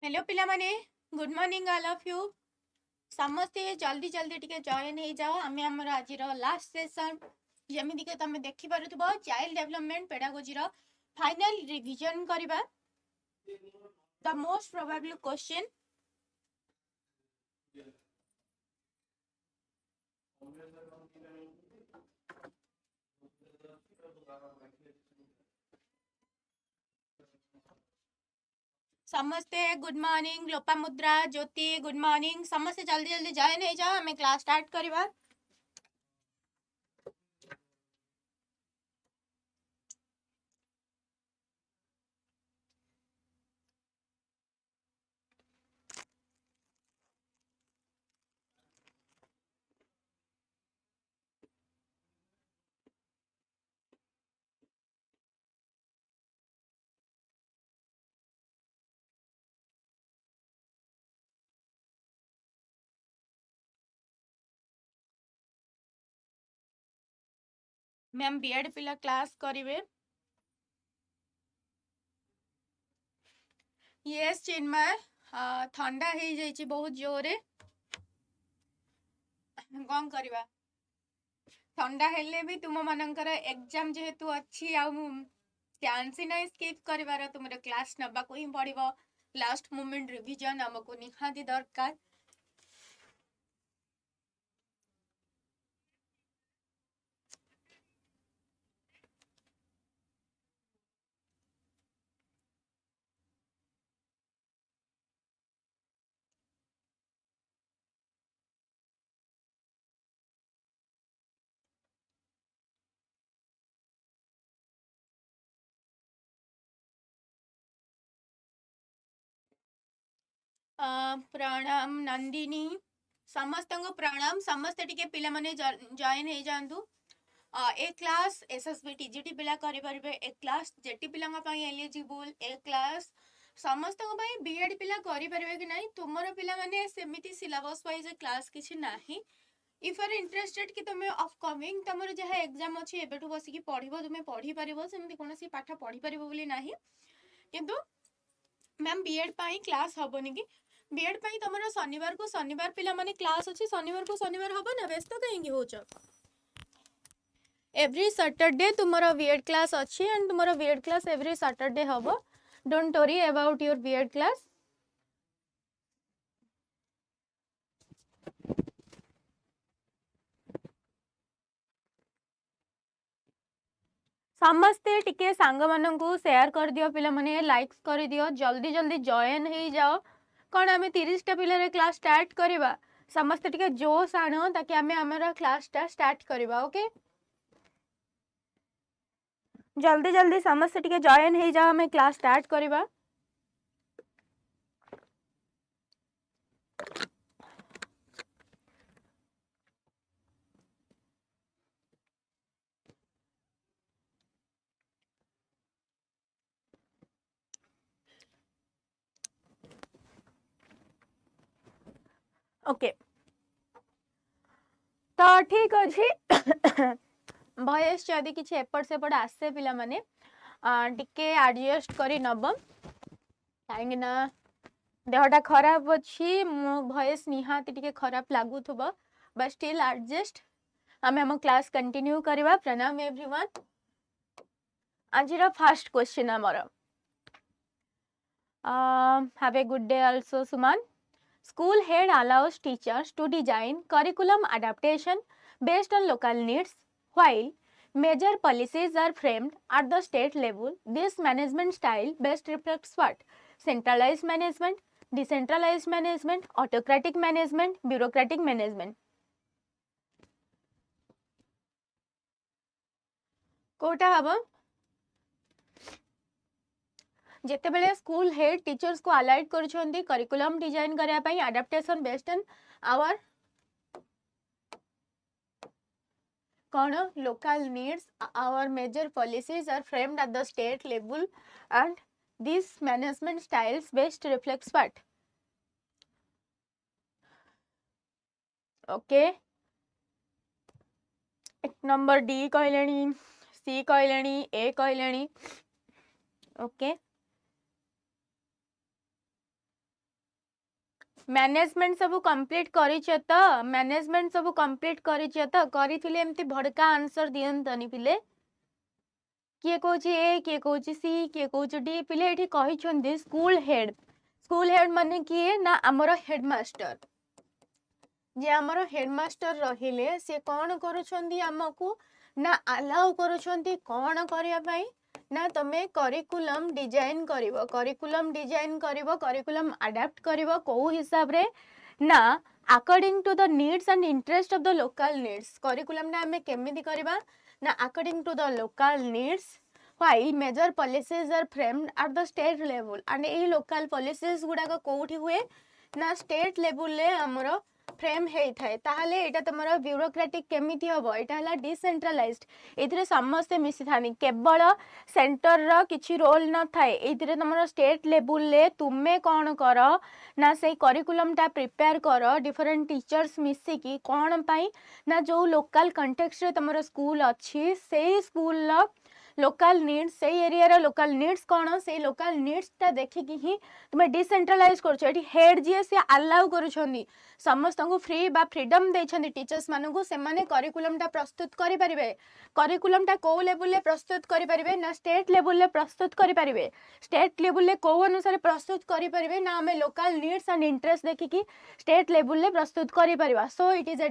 Hello पिला माने good morning all of you समस्ते जल्दी जल्दी टिके जॉइन हो जाओ आमे हमर आज रो लास्ट सेशन जेमिति के तमे देखि पारुथबो चाइल्ड डेवलपमेंट पेडागोजी रो फाइनल रिवीजन करबा द मोस्ट प्रोबेबल क्वेश्चन समस्ते गुड मॉर्निंग लोपामुद्रा ज्योति गुड मॉर्निंग समस्ते जल्दी जल्दी जॉइन हो जाओ हमें क्लास स्टार्ट करबा मैम बीएड पिला क्लास करिवे यस चिन्मय ठंडा हो जाइए बहुत जोरे कौन करवा ठंडा हेले भी तुम मानकर एग्जाम जेहेतु अच्छी चांस ही ना स्किप करिवार तुमर क्लास नबा को ही पड़िबो लास्ट मोमेंट रिवीजन हमको निहाती दरकार प्रणाम नंदिनी समस्त को प्रणाम समस्त टिके पिला माने जॉइन हो जांतु ए क्लास एसएसबी टीजीटी पिला करि परिबे ए क्लास जेटी पिलांगा पई एलिजिबल ए क्लास समस्त को पई बीएड पिला करि परिबे कि नाही तुमरो पिला माने सेमिति सिलेबस वाइज क्लास किछि नाही इफ आर इंटरेस्टेड कि तुम अपकमिंग तुम जहाँ एग्जाम अच्छी एबेठू बसिकी पढ़िबो तुम पढ़ी परिबो सेमति कोनोसी पाठ पढ़ी परिबो बोली नाही किंतु मैम बीएड पाई क्लास हबोनी कि बीएड पाई तुमरो शनिवार पिला माने क्लास अछि शनिवार को शनिवार हबो ना व्यस्त कहीं होच एवरी सैटरडे तुम्हारा बीएड क्लास अच्छी एंड तुम्हारा बीएड क्लास एवरी सैटरडे हबो don't worry about your BEd class समस्ते टिके सांग माननकु शेयर कर दियो पिला माने लाइक्स कर दियो जल्दी जल्दी जॉइन हो जाओ कौन आम 30 टा पिलर क्लास स्टार्ट करवा समस्ते टिके जोश आण ताकि आम आमर क्लास स्टार्ट करवा ओके जल्दी जल्दी समस्ते टिके जॉइन हो जाओ आम क्लास स्टार्ट करवा ओके तो ठीक अच्छे भयस जदि किसी एपट सेपट आसे पिला माने टिके एडजस्ट करी नब कहीं देहटा खराब अच्छी मो भयस निहाती टिके खराब लगुथबो बट स्टिल एडजस्ट आमे हम क्लास कंटिन्यू करवा प्रणाम एवरीवन आज फर्स्ट क्वेश्चन आमर have a good day also Suman School head allows teachers to design curriculum adaptation based on local needs, while major policies are framed at the state level. This management style best reflects what? Centralized management, decentralized management, autocratic management, bureaucratic management. कोटा हबो जेते बेले school head teachers को allied करछोंदी curriculum design करिया पई adaptation based on our कौन local needs our major policies are framed at the state level and this management styles best reflects what okay एक नंबर डी कहलेनी C कहलेनी A कहलेनी okay management सब complete करिछ त मैनेजमेंट सब complete करिछ त करिथिले एमती भड़का आंसर दियंतनी पिले किए कहूँ ए किए कहूँ सी किए कहूँ डी पिले एठी कहिछन्ती स्कूल हेड माने किए ना आमर हेडमास्टर जे आमर हेडमास्टर रहिले से कौन करुछन्ती आमको ना अलाउ करुछन्ती कौन करिया पई ना तमे करिकुलम डिजाइन करिवो करिकुलम अडाप्ट करिवो को हिसाब रे ना according to the needs and interest of the local needs curriculum ना हमें केमिति करबा ना according to the local needs while major policies are framed at the state level and a local policies गुडा कोठी हुए ना स्टेट लेवल ले हमरो फ्रेम हेई थाए ताहले एटा तमरो ब्यूरोक्रेटिक केमिति हबो एटा हला डिसेंट्रलाइज्ड एथिरे समस्त मिसी थानी केवल सेंटर रो किछि रोल न थाए एथिरे तमरो स्टेट लेवल ले तुमे कोन करो ना से करिकुलम टा प्रिपेयर करो डिफरेंट टीचर्स मिसी की कोन पई ना जो लोकल कॉन्टेक्स्ट रे तमरो स्कूल अछि सेही स्कूल लो लोकल नीड्स से एरिया रो लोकल नीड्स कोन से लोकल नीड्स ता देखि कि ही तुमे डिसेंट्रलाइज करछो एठी हेड जे से अलाउ करूछन्ती समस्त को फ्री बा फ्रीडम देछन्ती टीचर्स मानु को से माने करिकुलम टा प्रस्तुत करि परिबे करिकुलम टा को लेवल ले प्रस्तुत करि परिबे ना स्टेट लेवल ले प्रस्तुत करि परिबे स्टेट लेवल ले को अनुसार प्रस्तुत करि परिबे ना हमें लोकल नीड्स एंड इंटरेस्ट देखि कि स्टेट लेवल ले प्रस्तुत करि परिबा so it is a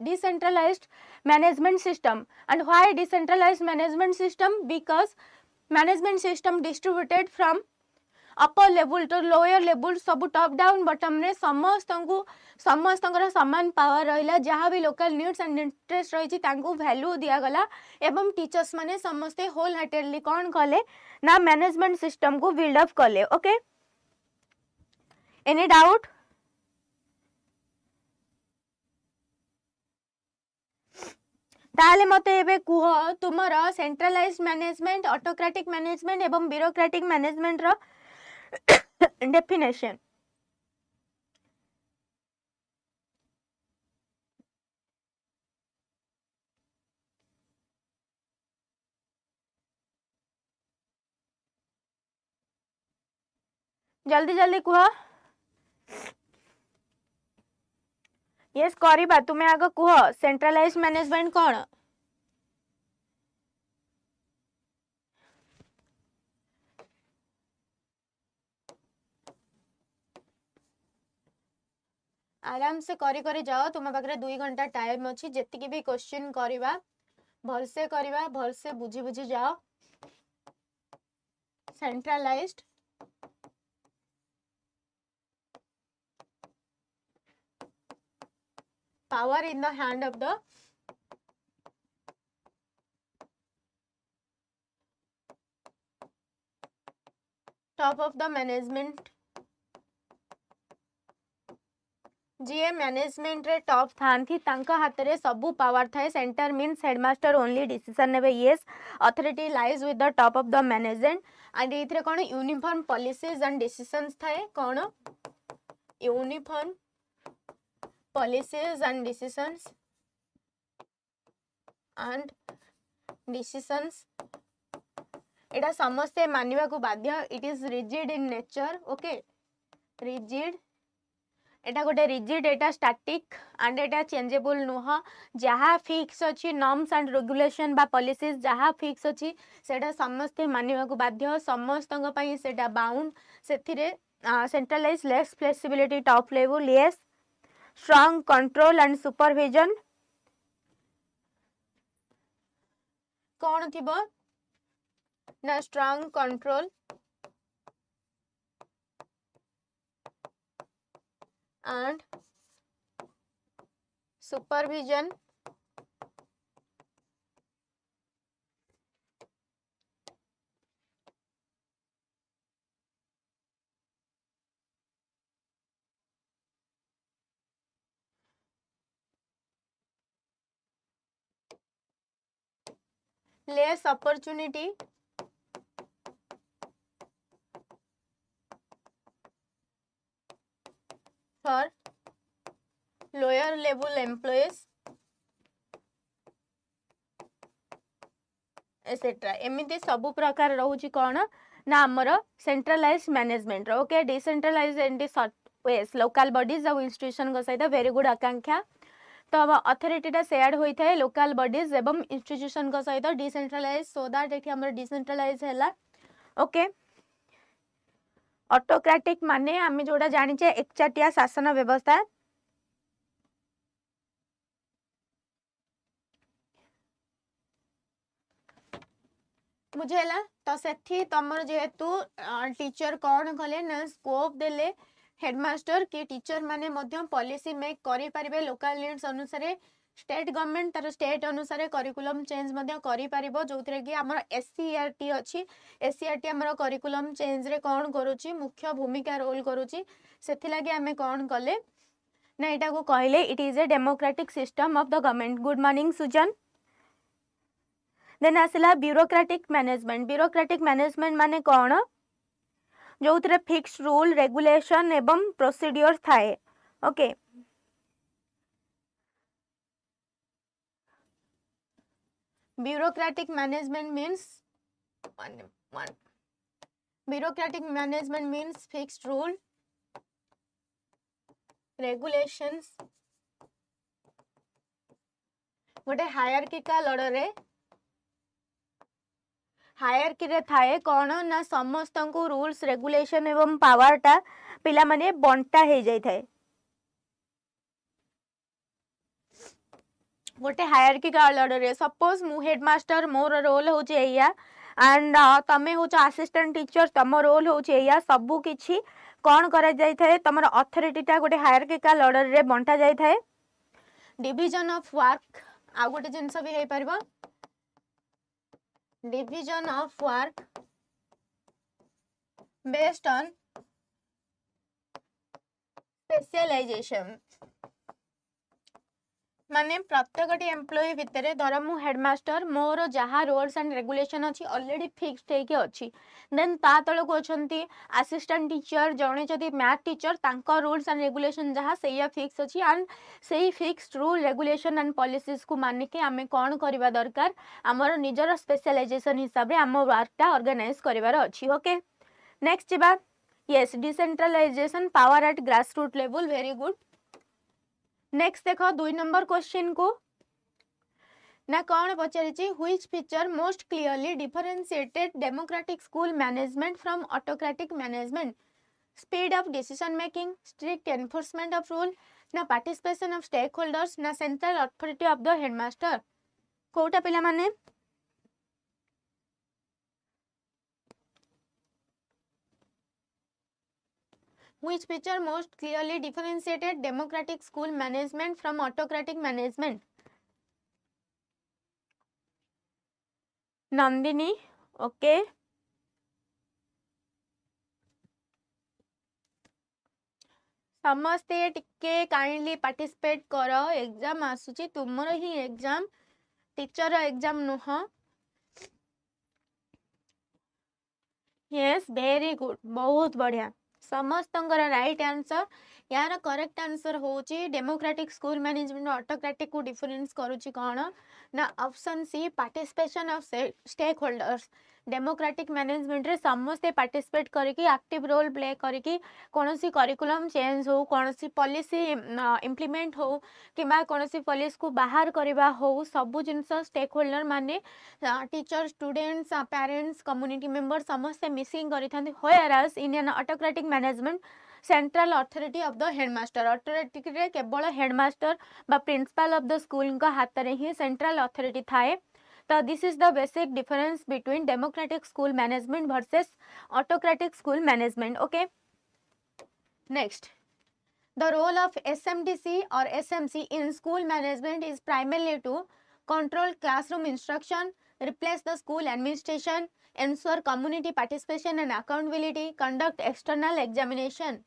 decentralized management system. And why decentralized management system? Because management system distributed from upper level to lower level सब top down bottom रे समस्त समान पावर रहिला जहाँ भी लोकल नीड्स एंड इंटरेस्ट रही तांको वैल्यू दिया गला एवं टीचर्स माने समस्ते होल हार्टेडली कौन कले ना मैनेजमेंट सिस्टम को बिल्ड अप कले ओके एनी डाउट ताले मते एबे कुह तुमरा सेंट्रलाइज्ड मैनेजमेंट ऑटोक्रेटिक मैनेजमेंट एवं ब्यूरोक्रेटिक मैनेजमेंट रो डेफिनेशन जल्दी जल्दी कुह यस करिबा तुमे आगे कुह सेंट्रलाइज्ड मैनेजमेंट कोन आराम से करी जाओ तुम पाखे 2 घंटा टाइम अच्छी जेतिकी भी क्वेश्चन करिबा भलसे बुझी बुझी जाओ centralised power in the hand of the top of the management जी मैनेजमेंट रे टॉप थांती तांका हाथ रे सबु पावर थाए centre means headmaster only decision नेबे yes authority lies with the top of the management and इथरे कोन यूनिफॉर्म पॉलिसीज एंड डिसीजंस थाए कोन यूनिफॉर्म policies and decisions एटा समस्ते मानिबा को बाध्य it is rigid in nature okay rigid एटा गोटे rigid Etah static and Etah changeable नुह जहाँ फिक्स अच्छी नॉर्म्स एंड रेगुलेशन बा पॉलिसीज जहाँ फिक्स अच्छी सेटा समस्ते मानिबा को बाध्य समस्त पई सेटा बाउंड सेथिरे centralise less flexibility top level yes strong control and supervision कौन थिबो ना strong control and supervision less opportunity for lower level employees etc एमिति सब प्रकार रहउची कोन ना हमर centralised management okay decentralised and yes local bodies और इंस्टीट्यूशन सहित वेरी गुड आकांक्षा। तो अब अथॉरिटीटा शेयर होता है लोकल बॉडीज एवं इंस्टीट्यूशन सहित डिसेंट्रलाइज सो दैट ये हमर डिसेंट्रलाइज है। ओके ऑटोक्रेटिक माने आम जोड़ा जाने एकचाटिया शासन व्यवस्था। बुझेला तो सेठी तमर जेहेतु टीचर कौन कले ना स्कोप देले हेडमास्टर कि टीचर माने मध्य पॉलिसी मेक करि परिबे लोकल नीड्स अनुसार स्टेट गवर्नमेंट तार स्टेट अनुसार करिकुलम चेंज मध्य करि परिबो जोथरे कि हमर एससीईआरटी अछि एससीईआरटी हमर करिकुलम चेंज रे कोन करूची मुख्य भूमिका रोल करूची सेथि लागि हमें कोन कले ना एटा को कहले it is a democratic system of the government. Good morning Sujan. Then आसला ब्यूरोक्रेटिक मैनेजमेंट माने कौन जो थे फिक्स रूल रेगुलेशन एवं प्रोसीड्योर थाए। Okay bureaucratic management means fixed rule regulations गोटे हायरार्किकल ऑर्डर रे हायरार्की रे थाए कौन ना समस्त को रूल्स रेगुलेशन एवं पावर टा पिला माने बंटा हे जाय थाए। गोटे हायरार्किकल ऑर्डर रे सपोज मु हेडमास्टर मोर रोल होचे एया एंड तमे होच असिस्टेंट टीचर तम रोल होचे एया सबु किछि कोन करा जाय थाए तमर अथॉरिटी टा गोटे हायरार्किकल ऑर्डर रे बंटा जाय थाए। डिवीजन ऑफ वर्क आ गोटे जिंस भी हे परबो division of work based on specialization माने प्रत्येक एम्प्लॉय भितर धर मु हेडमास्टर मोर जहाँ रूल्स एंड रेगुलेशन अच्छी ऑलरेडी फिक्स्ड होके अच्छी देन ता तल को अच्छी असिस्टेंट टीचर जड़े जदि मैथ टीचर तांको रूल्स एंड रेगुलेशन जहाँ से फिक्स अच्छी एंड से fixed rule regulation and policies को मानिक आम कौन करवा दरकार आमर निजर स्पेशलाइजेशन हिसाब से आम वर्कटा ऑर्गेनाइज करिवार अच्छी। ओके नेक्स्ट जीवा yes decentralisation power at grassroot level very good. Next देखो 2 नंबर क्वेश्चन को ना कौन पचारिछि which feature most clearly differentiated democratic school management from autocratic management speed of decision making strict enforcement of rule ना participation of stakeholders ना central authority of the headmaster कोटा पिला माने Which feature most clearly differentiated democratic school management from autocratic management? Nandini, okay. समस्ते टिके kindly participate करो exam आसुची तुमर ही एग्जाम टीचर एग्जाम नुह। यस वेरी गुड बहुत बढ़िया समस्त राइट आंसर यार करेक्ट आंसर होची डेमोक्रेटिक स्कूल मैनेजमेंट ऑटोक्रेटिक को डिफरेंस करूची कौन ना option C participation of stakeholders democratic management रे समस्ते पार्टिसिपेट करके एक्टिव रोल प्ले करके कौन सी करिकुलम चेंज हो कौन सी पॉलिसी इम्प्लीमेंट हो कि कौन सी पॉलिसी को बाहर करवा हो सबु जिनस स्टेक होल्डर माने teacher students parents community member समस्ते मिसिंग करिथांती whereas in an autocratic management central authority of the headmaster authority रे केवल हेडमास्टर बा प्रिंसिपल ऑफ द स्कूल का हाथ रे ही सेंट्रल अथॉरिटी थाए। तो this is the basic difference between democratic school management versus autocratic school management. Okay next the role of SMDC or SMC in school management is primarily to control classroom instruction, replace the school administration, ensure community participation and accountability, conduct external examination.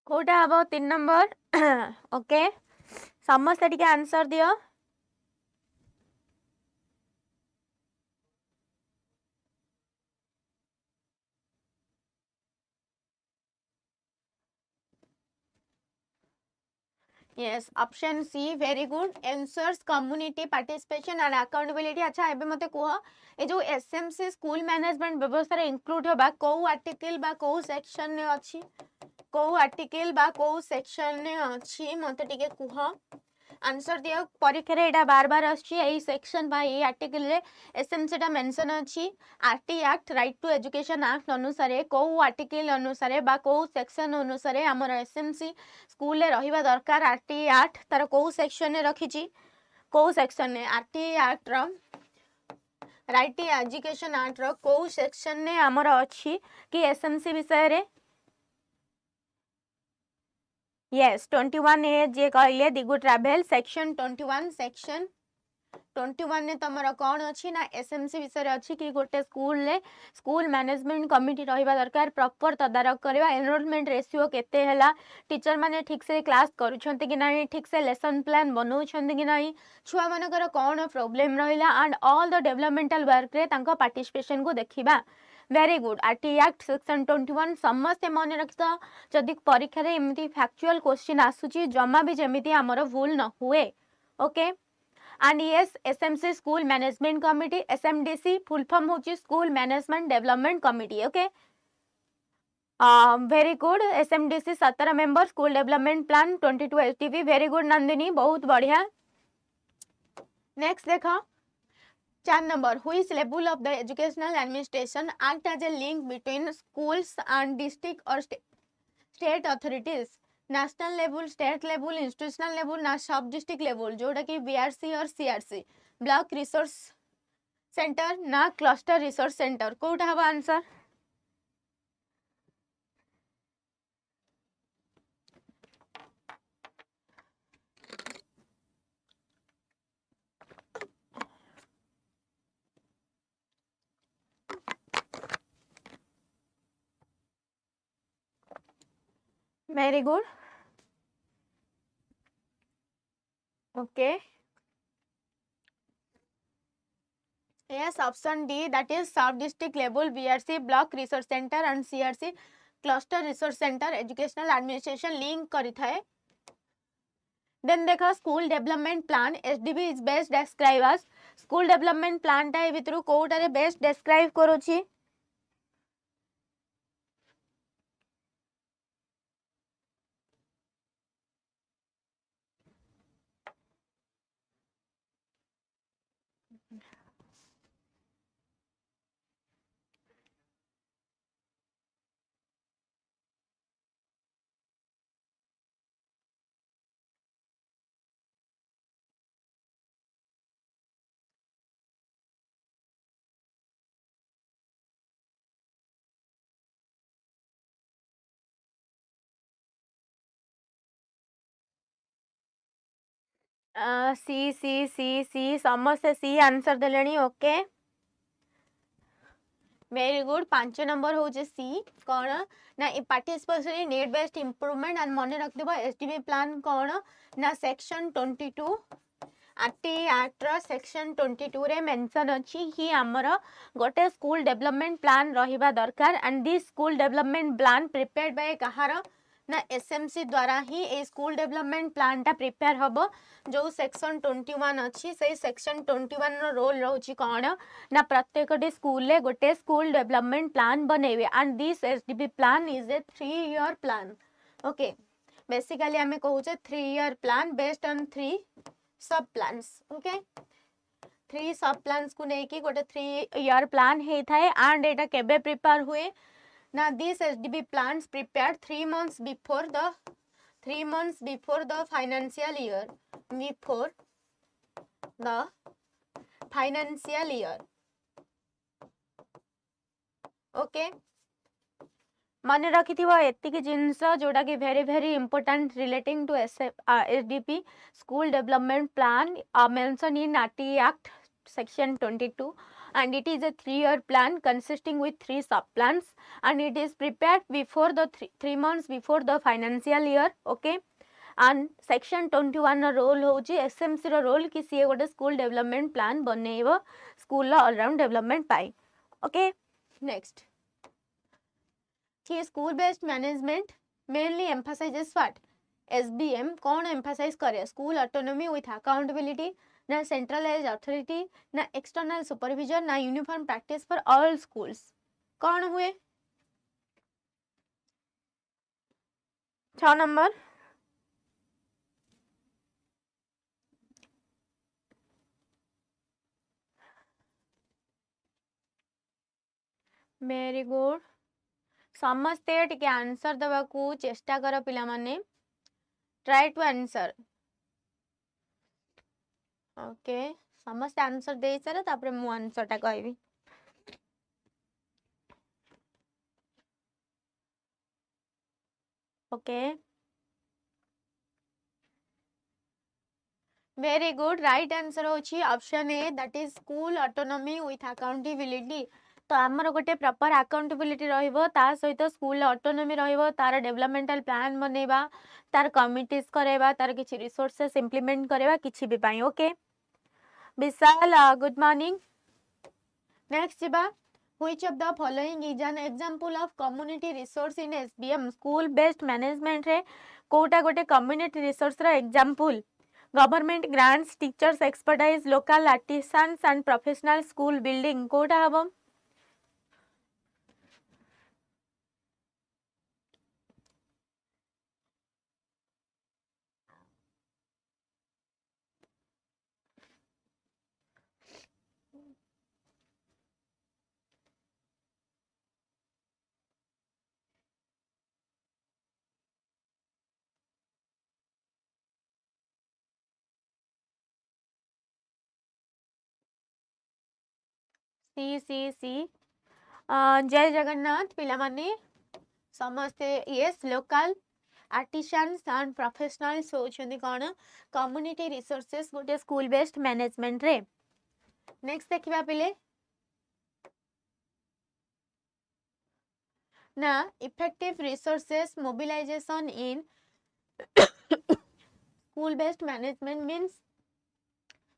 कोटा हम 3 number okay समस्त टिके answer दियो। Yes, option C, very good. Ensures community participation and accountability. अच्छा एबे मते कुह ए जो SMC school management व्यवस्था रे इंक्लूड होबा को आर्टिकल बा को सेक्शन ने अछि को आर्टिकल बा को सेक्शन ने अछि मते टिके कुह आंसर दियो परीक्षा रे एटा बार बार अछि एई सेक्शन बा एई आर्टिकल रे एसएमसी टा मेंशन अछि RT act right to education act अनुसार को आर्टिकल अनुसार बा को सेक्शन अनुसार हमर एसएमसी स्कूल रे रहिबा दरकार आरटी एक्ट तार को सेक्शन ने रखिछि को सेक्शन ने आरटी एक्ट रो राइट टू एजुकेशन एक्ट रो को सेक्शन ने हमर अछि कि एसएमसी विषय रे Yes, 21 ए जे कहले दिगु ट्रैवल सेक्शन 21 सेक्शन 21 ने तमरा कोन अछि ना एसएमसी विषय अछि कि गोटे स्कूल ले स्कूल मैनेजमेंट कमिटी रहिबा दरकार प्रॉपर तदारक करबा एनरोलमेंट रेशियो केते हला टीचर माने ठीक से क्लास करूछंती कि नाही ठीक से लेसन प्लान बनौछंती कि नाही छुआ मानकर कोन प्रॉब्लम रहिला and all the developmental work रे तांको पार्टिसिपेशन को देखिबा very good RT act section 21 समस्त मन रखता जदि परीक्षा रे एमिति फैक्चुअल क्वेश्चन आसुची जमा भी जेमिति हमर भूल न हुए okay and yes SMC school management committee SMDC full form होची school management development committee okay very good SMDC 17 member school development plan 22 STP very good Nandini बहुत बढ़िया next देखो 4 number which level of the educational administration act as a link between schools and district or state authorities national level state level institutional level ना सब district level जोटा कि BRC और CRC block resource centre ना cluster resource centre Kota हवा answer very good okay yes option D that is sub district level BRC block resource center and CRC cluster resource center educational administration link करी थाए then देखो school development plan SDB is best describe as school development plan टा भितरु कोटा रे best describe करूची सी C C C समस्त C answer देलेनी okay very good 5 number हो जे सी कोन ना participation need based improvement and मन रख देबो एसडीबी प्लान कोन ना सेक्शन 22 आरटी एक्ट रो सेक्शन 22 रे मेंशन अछि कि हमर गोटे स्कूल डेवलपमेंट प्लान रहिबा दरकार and this school development plan prepared by कहार ना एसएमसी द्वारा ही ए स्कूल डेवलपमेंट प्लान टा प्रिपेयर हबो जो सेक्शन 21 अछि से सेक्शन 21 रो रोल रहउची कोन ना प्रत्येक स्कूल ले गोटे स्कूल डेवलपमेंट प्लान बनेबे and this SDB plan is a 3 year plan okay basically हमें कहूचे 3 ईयर प्लान बेस्ड ऑन 3 सब प्लान्स ओके 3 सब प्लान्स को नेकी गोटे 3 ईयर प्लान हे थाए एंड एटा केबे प्रिपेयर हुए ना this SDB plans prepared 3 months before the financial year before the financial year okay मन रखि थिबो एतिकी जिंस जोडा कि very important relating to SDP school development plan mentioned in RT Act section 22 and it is a 3-year plan consisting with 3 sub plans and it is prepared before the 3 months before the financial year okay and section 21 role होची SMC रो role कि सी गोटे school development plan बनेइबो school रो all round development पाई okay next Here, school-based management mainly emphasizes what? SBM कौन emphasise करे स्कूल ऑटोनॉमी विथ अकाउंटेबिलिटी ना सेंट्रलाइज्ड अथॉरिटी ना एक्सटर्नल सुपरविजन ना uniform practice for all schools कौन हुए 6 नंबर वेरी गुड समस्ते टिके आंसर दवा को चेष्टा कर पिला माने ट्राई टू आंसर ओके समस्त आंसर दे सारे तापर मु आंसर टा कहबी okay very good right answer होची option A that is school autonomy with accountability तो आमर गोटे प्रॉपर अकाउंटेबिलिटी रहिबो ता सहित स्कूल ऑटोनॉमी रहिबो तार डेवलपमेंटल प्लान बनेबा तार कमिटीज करेबा तार किछि रिसोर्सेस इंप्लीमेंट करेबा किछि भी पाई ओके विशाल गुड मॉर्निंग नेक्स्ट जिबा which of the following is an example of community resource in SBM school based management रे कोटा गोटे community resource रा example government grants teachers expertise local artisans and professional school building कोटा हबो C C C जय जगन्नाथ पिला माने समस्ते yes local artisans and professionals होछन्ती कोन कम्युनिटी रिसोर्सेस गोटे स्कूल बेस्ड मैनेजमेंट रे नेक्स्ट देखिबा पिले ना effective resources mobilisation in school based management means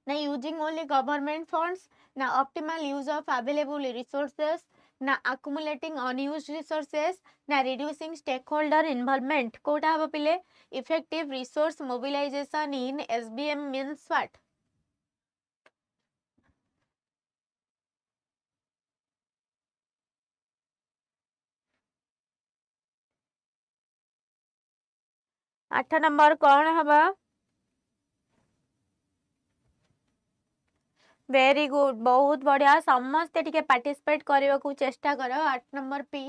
ना using only government funds ना optimal use of available resources ना accumulating unused resources ना reducing stakeholder involvement कोटा हबो पिले effective resource mobilization in SBM means what आठ नंबर कौन हबा very good बहुत बढ़िया समस्ते टिके पार्टिसिपेट करने को चेष्टा कर 8 नंबर पी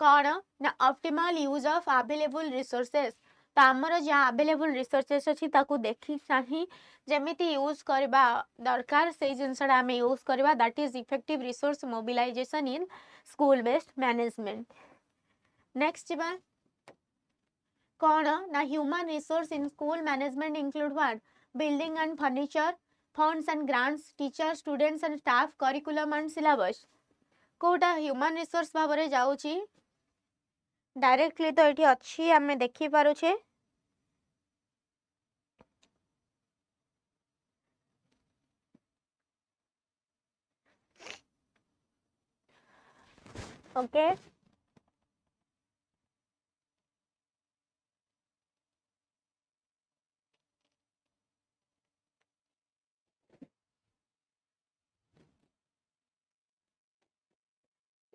कौन ना optimal use of available resources तो आमर जहाँ अवेलेबल रिसोर्सेस अच्छी ताकू देखी चाही जेमिति यूज करबा दरकार से जिनसडा आमे यूज करबा that is effective resource mobilisation in school based management next बा कौन ना human resource in school management include what building and furniture funds and grants teacher students and staff curriculum and syllabus कोटा human resource भाबरे जाउची directly तो एठी अछि हमें देखि पारू छे okay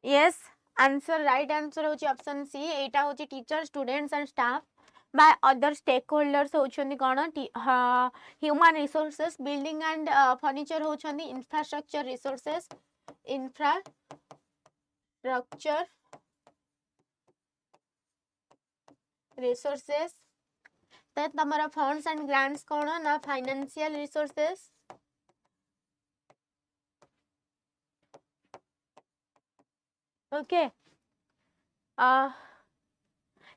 yes answer right answer होची ऑप्शन सी एटा होची teacher students and staff by other stakeholders होचंदी कोन human resources building and furniture होचंदी इंफ्रास्ट्रक्चर रिसोर्सेस इंफ्रास्ट्रक्चर रिसोर्सेस तो तमरा फंड्स एंड ग्रांट्स कोन ना financial resources okay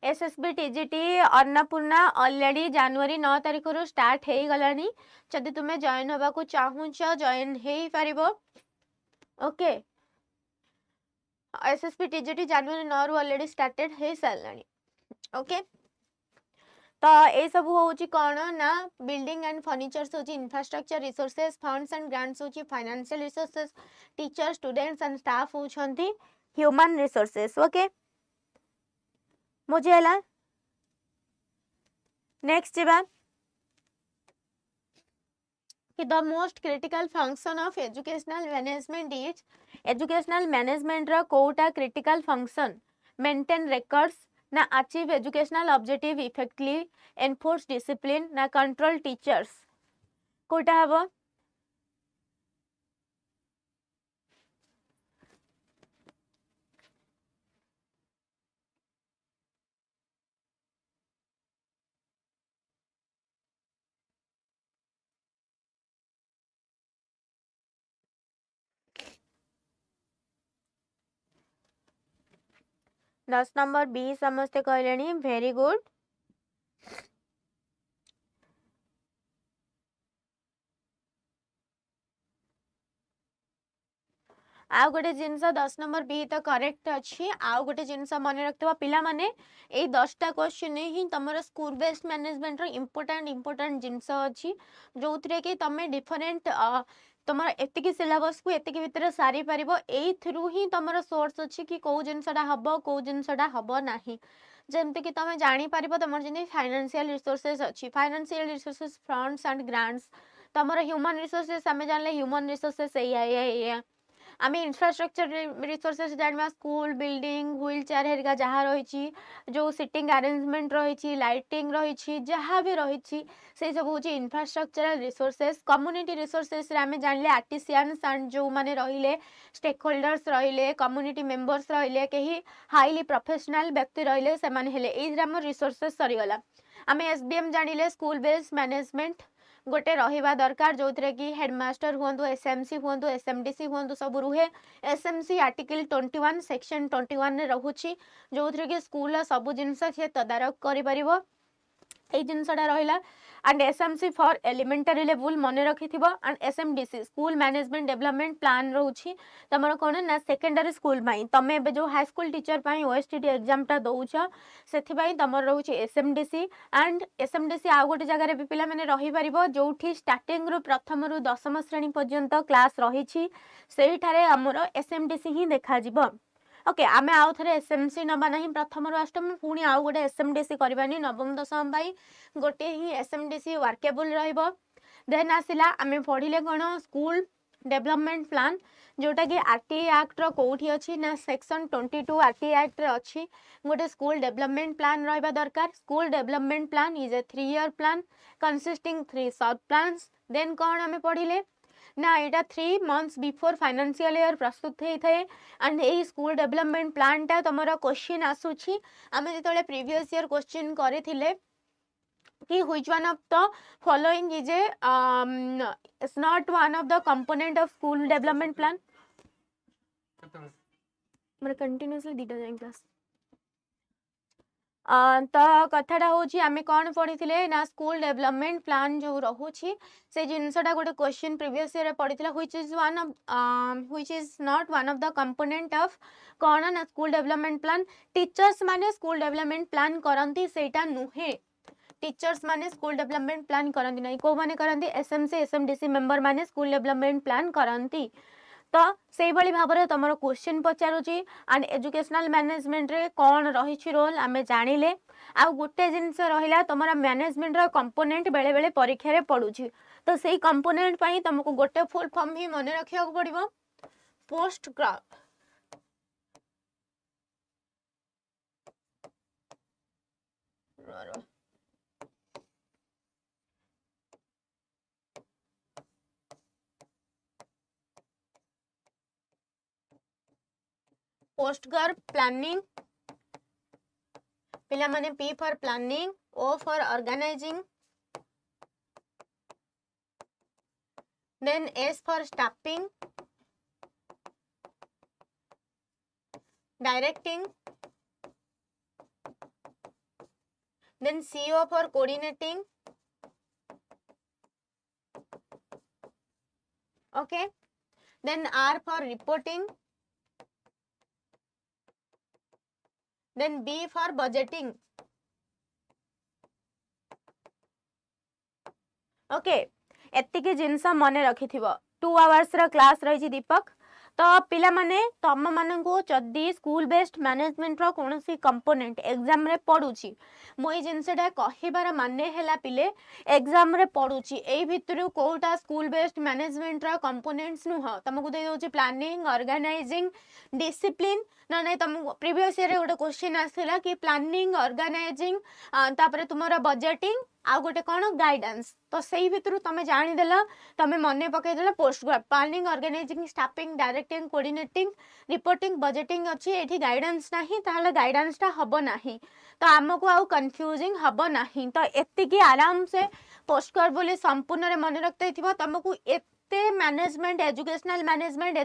SSB TGT Annapurna already जनवरी 9 तारिख रु स्टार्ट हे गलानी जदि तुमे जॉइन होबा को चाहूछ जॉइन हे पारिबो ओके एसएसबी टीजीटी जनवरी 9 रु ऑलरेडी स्टार्टेड हे सालानी ओके तो ए सब होची कोन ना बिल्डिंग एंड फर्नीचर्स होची infrastructure resources funds and grants होची financial resources teacher students and staff होचंती ह्यूमन रिसोर्सेस ओके मुझे हला नेक्स्ट जिबा कि the most critical function of educational management is educational management रो कोटा क्रिटिकल फंक्शन मेंटेन रेकॉर्ड्स ना achieve educational objective effectively enforce discipline ना कंट्रोल टीचर्स कोटा हबो 10 नंबर बी समस्ते कहलेनी वेरी गुड आउ गोटे जिनस 10 नंबर बी तो करेक्ट अच्छी आउ गोटे जिनस मन रखिथिबा पिला माने एई 10टा क्वेश्चन ही तमरो स्कूल बेस्ड मैनेजमेंट रो इंपोर्टेंट जिनस अच्छी जोथरे कि तमे डिफरेंट तमर एतिकी सिलेबस को एतिकी भितर सारी परिबो एई थ्रू ही तमरो सोर्स अच्छी कि को जिनसडा हबो को जिनसडा हबो नाही जेमते कि तमे जानी परिबो तमर जिनि फाइनेंशियल रिसोर्सेस अच्छी financial resources funds and grants तमर ह्यूमन रिसोर्सेस हमें जानले ह्यूमन रिसोर्सेस एया आम इंफ्रास्ट्रक्चर रिसोर्सेस जानवा स्कूल बिल्डिंग व्हील चेयर हेरिका जहाँ रही जो सिटिंग अरेंजमेंट रही लाइटिंग रही जहाँ भी रही से सब हूँ इंफ्रास्ट्रक्चरल रिसोर्सेस कम्युनिटी रिसोर्सेस आम जानले आर्टिसियंस एंड जो मैंने रहिले स्टेक होल्डर्स रहिले कम्युनिटी मेंबर्स रहिले कहीं हाईली प्रोफेशनल व्यक्ति रहिले से माने हेले एई आम रिसोर्सेस सरीगला आम एसबीएम जानिले स्कूल बेस्ड मैनेजमेंट गोटे रहिबा दरकार जो थे कि हेडमास्टर हुंतु एसएमसी हुंतु एसएमडीसी हुंतु सब रुहे एसएमसी आर्टिकल 21 सेक्शन 21 रे रहुछि जो थे कि स्कूल सब जिनस से तदारक करि परिबो ए जिनसटा रहिला and SMC for elementary level मन रखिथिबो and SMDC school management development plan रहउछि तमरो कोन ना सेकेंडरी स्कूल पई तमे बे जो हाई स्कूल टीचर पई ओएसटीटी एग्जाम ता दउछ सेथि पई तमरो रहउछि एसएमडीसी एंड एसएमडीसी आ गोटे जगह रे भी पिला माने रहि परिबो जोठी स्टार्टिंग रु प्रथम रु 10म श्रेणी पर्यंत क्लास रहिछि सेही ठारे हमरो एसएमडीसी ही देखा जिवो ओके आमे आउ थरे एसएमसी नबा नहीं प्रथम रु अष्टम पुणी आउ गोटे एसएमडीसी करबानी नवम दशम पाई गोटे ही एसएमडीसी वर्केबल रहइबो देन आसिला आमे पढिले कोन स्कूल डेवलपमेंट प्लान जोटा कि आरटीआई एक्ट रो कोठी अछि ना सेक्शन 22 आरटीआई एक्ट रे अछि गोटे स्कूल डेवलपमेंट प्लान रहइबा दरकार school development plan is a 3 year plan consisting 3 सब प्लान्स देन कोन आमे पढिले ना एटा 3 मंथ्स बिफोर फाइनेंशियल ईयर प्रस्तुत होई थाए and A school development plan टा तमरा क्वेश्चन आसुछि आमे जेतले प्रीवियस ईयर क्वेश्चन करिथिले कि which one of the following is a is not one of the component of school development plan मरे continuously दीटा जाइन class तो कथाटा हूँ आम कौन पढ़ी ना स्कूल डेवलपमेंट प्लान जो रोचे से जिनसटा गोटे क्वेश्चन प्रीवियस ईयर पढ़ी which is not one of the component of कौन ना स्कूल डेवलपमेंट प्लान टीचर्स माने स्कूल डेवलपमेंट प्लान करती सेटा नुहे टीचर्स माने स्कूल डेवलपमेंट प्लान करती नहीं को माने करती एसएमसी एसएमडीसी मेंबर माने स्कूल डेवलपमेंट प्लान करती तो से भाव में तुम क्वेश्चन पचारुची एंड एजुकेशनल मैनेजमेंट रे कौन रही रोल आम जानिले आ गोटे जिनस रहा तुम मैनेजमेंट रो कंपोनेंट बेले बेले परीक्षा रे पड़ुची तो से कंपोनेंट पई तुमको गोटे फुल फॉर्म ही मन रखा पड़ो post graph post graph planning पिला माने P for planning O for organising then S for staffing directing then CO for coordinating okay then R for reporting then B for budgeting okay एतिके जिनस मन रखि 2 hours रा class रही दीपक तो पिला माने तम मानंको जदी स्कूल बेस्ड मैनेजमेंट रो कोनोसी कंपोनेंट एग्जाम रे पडुची मोई जिनसेटा कहिबार माने हैला पिले एग्जाम रे पडुची एई भितरु कोटा स्कूल बेस्ड मैनेजमेंट रो कंपोनेंट्स नुह तुमको दे दोची प्लानिंग ऑर्गेनाइजिंग डिसिप्लिन ना नहीं तुम प्रीवियस ईयर गोटे क्वेश्चन आसला कि प्लानिंग ऑर्गेनाइजिंग तापर तुमरा बजेटिंग आ गोटे कौन गाइडेंस तो सही भितर तुम जानीदेल तुम मन पकईदेल पोस्ट ग्रेड planning organising staffing directing coordinating reporting budgeting अच्छी ये गाइडेंस नहीं ताहले गाइडेंसटा हम ना तो आमको आउ कन्फ्यूजिंग हम ना तो एतिकी आराम से पोस्ट ग्रेड बोली संपूर्ण रे मन रखते तुमको मैनेजमेंट एजुकेशनल मैनेजमेंट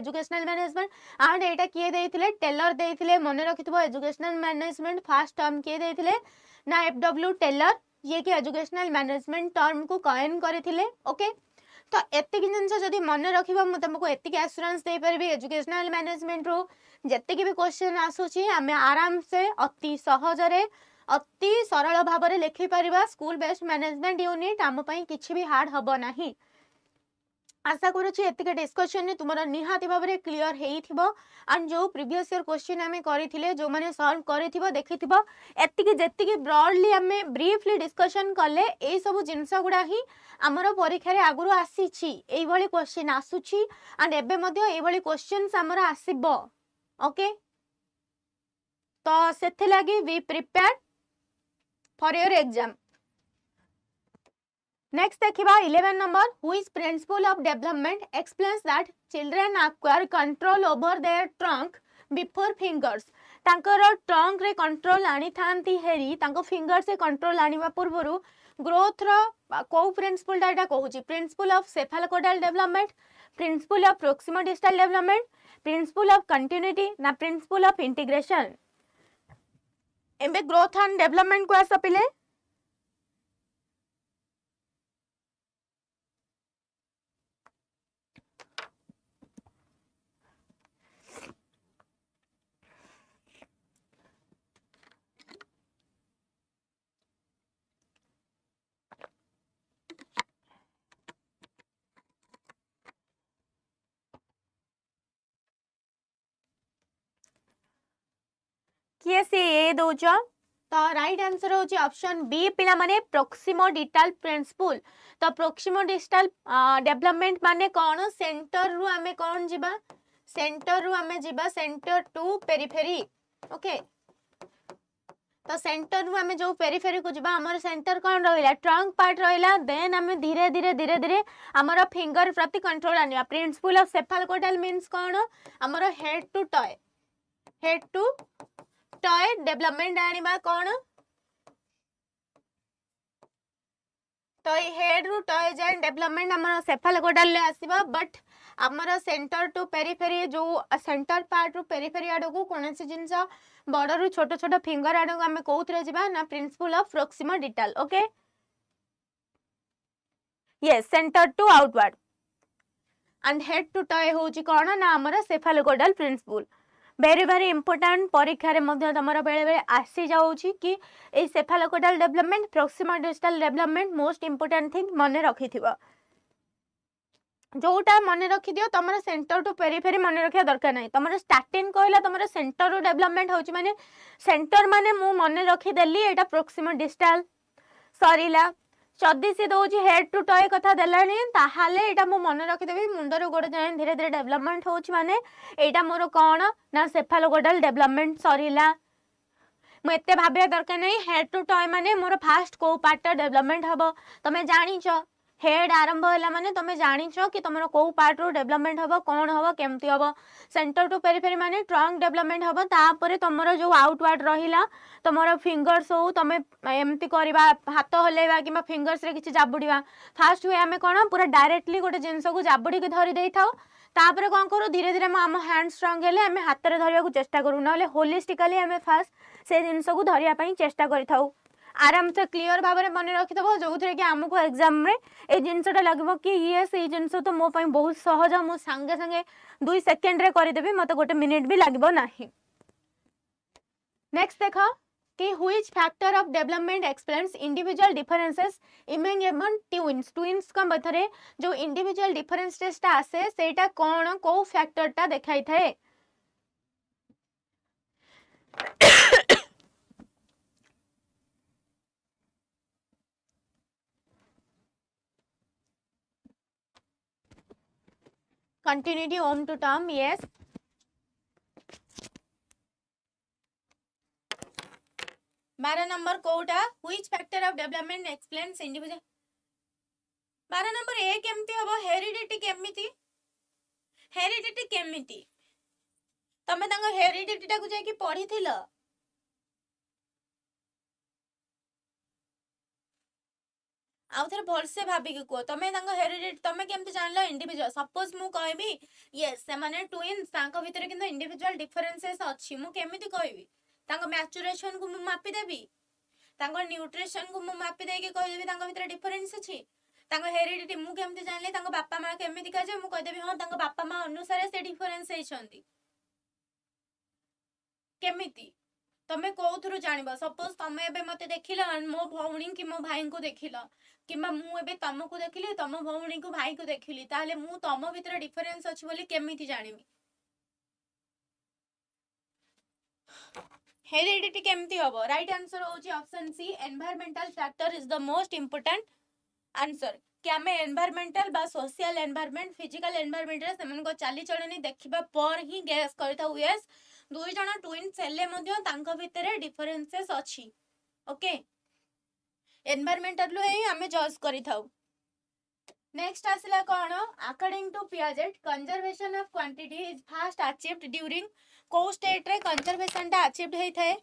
एंड एटा किए देथिले टेलर देथिले मन रखिथबो एजुकेशनल मैनेजमेंट फर्स्ट टर्म किए देथिले ना एफडब्ल्यू टेलर ये कि एजुकेशनल मैनेजमेंट टर्म को कॉइन करथिले ओके तो एतिक जिनस जदि मन रखिबो म तुमको एतिक एश्योरेंस दे परबी एजुकेशनल मैनेजमेंट रो जतिक भी क्वेश्चन आसुची हमें आराम से अति सहज रे अति सरल भाव में लिखि परिबा स्कूल बेस्ड मैनेजमेंट यूनिट आम पई किछि भी हार्ड हबो नाही आशा करुच्ची एतिक डिस्कशन ने तुमरा निहाती भाव में क्लियर हेइथिबो एंड जो प्रीवियस ईयर क्वेश्चन आमे करिथिले जो माने सॉल्व करिथिबो देखिथिबो एतिक जेतिक ब्रॉडली आमे ब्रीफली डिस्कशन कले ए सब जिंस गुडा ही हमर परीक्षा रे आगुरु आसीछि एई भली क्वेश्चन आसुछि एंड एबे मध्ये एई भली क्वेश्चंस हमर आसीबो ओके तो सेथे लागि we prepare for your exam Next देखिबा 11 number who is principle of development explains that children acquire control over their trunk before fingers तांकर trunk रे control आनी थांती हेरी तांको finger से control आनीवा पूर्वरु growth रो को principle डाटा कहूची principle of cephalocodal development principle of proximodistal development principle of continuity ना principle of integration एबे growth and development को आसा पिले किए से ए दोच तो राइट आंसर होची ऑप्शन बी पिला माने प्रोक्सिमोडिटल प्रिंसिपल तो प्रोक्सिमोडिटल डेवलपमेंट माने कौन सेंटर रु आमे कौन जिबा सेंटर रु आमे जिबा सेंटर टू पेरिफेरी ओके तो सेंटर रु आमे जो पेरिफेरी को जिबा हमर सेंटर कौन रहिला ट्रंक पार्ट रहिला देन आमे धीरे धीरे हमर फिंगर प्रति कंट्रोल आनिया प्रिंसिपल ऑफ सेफालोकोडल मींस कौन हमर हेड टू टॉय डेवलपमेंट आनिबा कौन तो हेड रु टॉय जाय डेवलपमेंट हमर सेफालोकोडल ले आसीबा बट हमर सेंटर टू पेरिफेरी जो सेंटर पार्ट रु पेरिफेरी आडो को कोनसे जिंस बड़ रु छोट छोट फिंगर आडो को हमें कोउथरे जिबा ना principle of proximodistal okay yes centre to outward and head to toe होची कोन ना हमर सेफालोकोडल प्रिंसिपल वेरी इंपोर्टेंट परीक्षा रे मध्य तमरा बेले बेले आसी जाउची कि ए cephalocaudal development proximodistal development most important thing मन रखिथिबो जोटा मन रखि दियो तमरा सेंटर टू पेरिफेरी मन रखिया दरकार नै तमरा स्टार्टिंग कहला तमरा सेंटर टू डेवलपमेंट होची माने सेंटर माने मु मन रखि देली एटा प्रोक्सिमोडिस्टल सरीला जदि से दौची हेड टू टॉय कथा देलानी ताहाले एटा मु मन रखि देबी मुंडरो गोड़ जाय धीरे धीरे डेवलपमेंट होची माने एटा मोर कोन ना सेफालोकोडल डेवलपमेंट सरीला मु एते भाबिया दरकार नै हेड टू टॉय माने मोर फास्ट को पार्ट डेवलपमेंट हबो तमे जानिचो हेड आरंभ होला माने तमे जानिचो कि तमरो को पार्ट रो डेवलपमेंट हबो कोन हबो केमती हबो सेंटर टू पेरिफेरी माने ट्रंक डेवलपमेंट हबो तापरे तमरो जो आउटवर्ड रहिला तमरो फिंगर्स हो तमे एमती करबा हाथ हलेबा किबा फिंगर्स रे किछि जाबुडीबा फास्ट वे हमें कोन पूरा डायरेक्टली गोटे जिंस को जाबुडी के धरि देई थाओ तापरे कोन करू धीरे धीरे हम हैंड स्ट्रांग हेले हमें हाथ रे धरिया को चेष्टा करू नले होलिस्टिकली हमें फास्ट से जिंस को धरिया पई चेष्टा करि थाओ आराम से क्लियर भाव में मन रखिथबो जो थे कि हमको एग्जाम रे ए जिनसटा लगबो कि ये से जिनस तो मो पई बहुत सहज मो संगे संगे 2 सेकंड रे करि देबी मते गोटे मिनिट भी लागबो नाही नेक्स्ट देखो कि which factor of development explains individual differences among twins का मथरे जो individual differences टा आसे सेटा कौन को factor टा देखाई थाए continuity home to term yes 12 number कोटा which factor of development explains individual 12 number ए केमती हबो हेरिडिटी केमिति तमे तांग हेरिडिटी टाकू जाय कि पढिथिल आउ थरे भलसे भाबी कि को तमे तांग हेरिडिटी तमे केमती जानलो इंडिविजुअल सपोज मु कहबी यस से माने ट्विन्स तांक भितर किंतु इंडिविजुअल डिफरेंसेस अछि मु केमिति कहबी तांग मैच्योरेशन को मु मापी देबी तांग न्यूट्रिशन को मु मापी देके कह देबी तांग भितर डिफरेंस अछि तांग हेरिडिटी मु केमती जानले तांग बापा मां केमिति का जे मु कह देबी हां तांग बापा मां अनुसार से डिफरेंस हेछंती केमिति तमे कोथुरु जानिबा सपोज तमे एबे मते देखिला मो भौणी कि मो भाई को देखिला किमा मु एबे तमको देखिली तम भौणी को भाई को देखिली ताले मु तम भितर डिफरेंस अछि बोली केमिति जानिबी हेरिडिटी केमती हबो राइट आंसर होची option C environmental factor is the most important answer क्या मैं एनवायरमेंटल बा सोशल एनवायरमेंट फिजिकल एनवायरमेंट रे सेमन को चाली चलनी देखिबा पर ही गैस करता यस दुई जण ट्विन्स हेले मध्ये तांका भितरे डिफरेंसेस अछि ओके एनवायरमेंटल ही हमें जज करि थाउ नेक्स्ट आसला कोन according to Piaget conservation of quantity is first achieved during को स्टेट रे कंजर्वेशन ता अचीव्ड हेइ थाए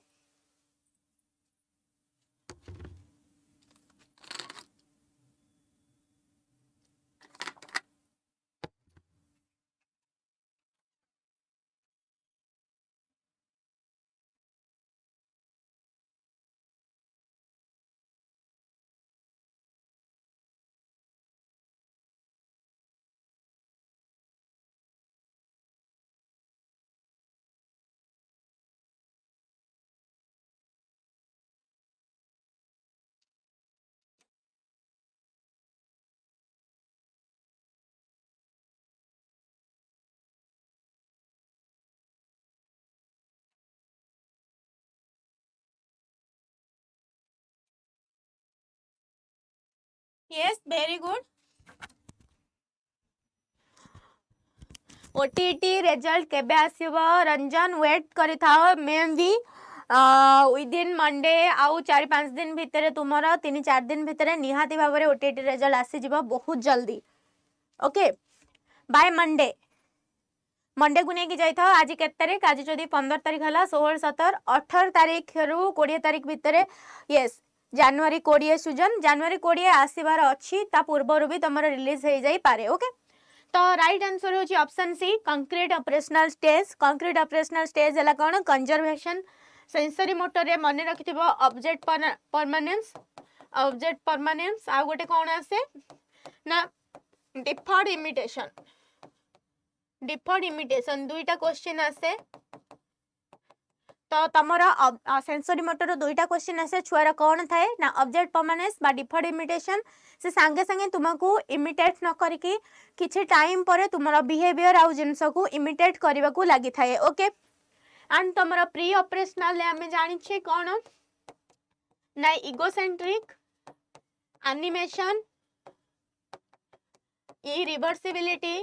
yes very good OTT result केबे आसीबो रंजन वेट करि थाओ मे भी विदिन मंडे आउ 4-5 दिन भितरे तुमरा 3-4 दिन भितरे निहाती भाबरे ओटीटी रिजल्ट आसी जिवो बहुत जल्दी ओके बाय मंडे मंडे को नहीं जाई था आज के तारीख आज जदी 15 तारीख हला 16 17 18 तारीख रु 20 तारीख भितरे यस जनवरी 20 सुजन जनवरी 20 आसीबार अछि ता पूर्व भी तमरा रिलीज हो जाई पारे ओके तो राइट आंसर होची option C concrete operational stage हला कोन कंजर्वेशन सेंसरी मोटर रे मन रखिथिबो ऑब्जेक्ट परमानेंस आ गोटे कोन आसे ना डिफर्ड इमिटेशन दुईटा क्वेश्चन आसे तो तमरा सेंसरी मोटर दुईटा क्वेश्चन आसे छुआरा कोन थाए ना ऑब्जेक्ट परमानेंस बा डिफर्ड इमिटेशन से संगे संगे तुमको इमिटेट न करके किछि टाइम पर तुमरा बिहेवियर आउ जिंस को इमिटेट करबा को लागि थाए ओके एंड तुमरा प्री ऑपरेशनल ले हमें जानि छी कोन ना egocentric animation irreversibility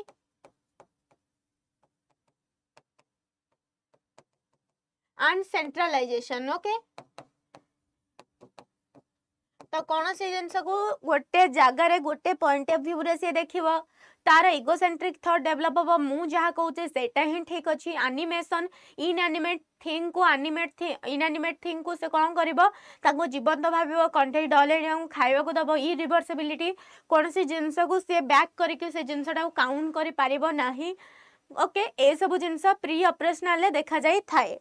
and centralisation okay तो कौन से जिनस को गोटे जगार गोटे पॉइंट ऑफ व्यू रे से देखिबो तार इगोसेंट्रिक थॉट डेवलप हो मु जहा कहूचे सेटा ही ठीक अछि एनिमेशन इनएनिमेट थिंग को से कौन करिवो ताको जीवंत भाबिवो कंटेंट डॉलर खाइबा को दबो इरिवर्सिबिलिटी कौन से जिनस को से बैक करके से जिनसटा काउंट करि पारिबो नाही ओके ए सब जिनस प्री ऑपरेशनल ले देखा जाई थाए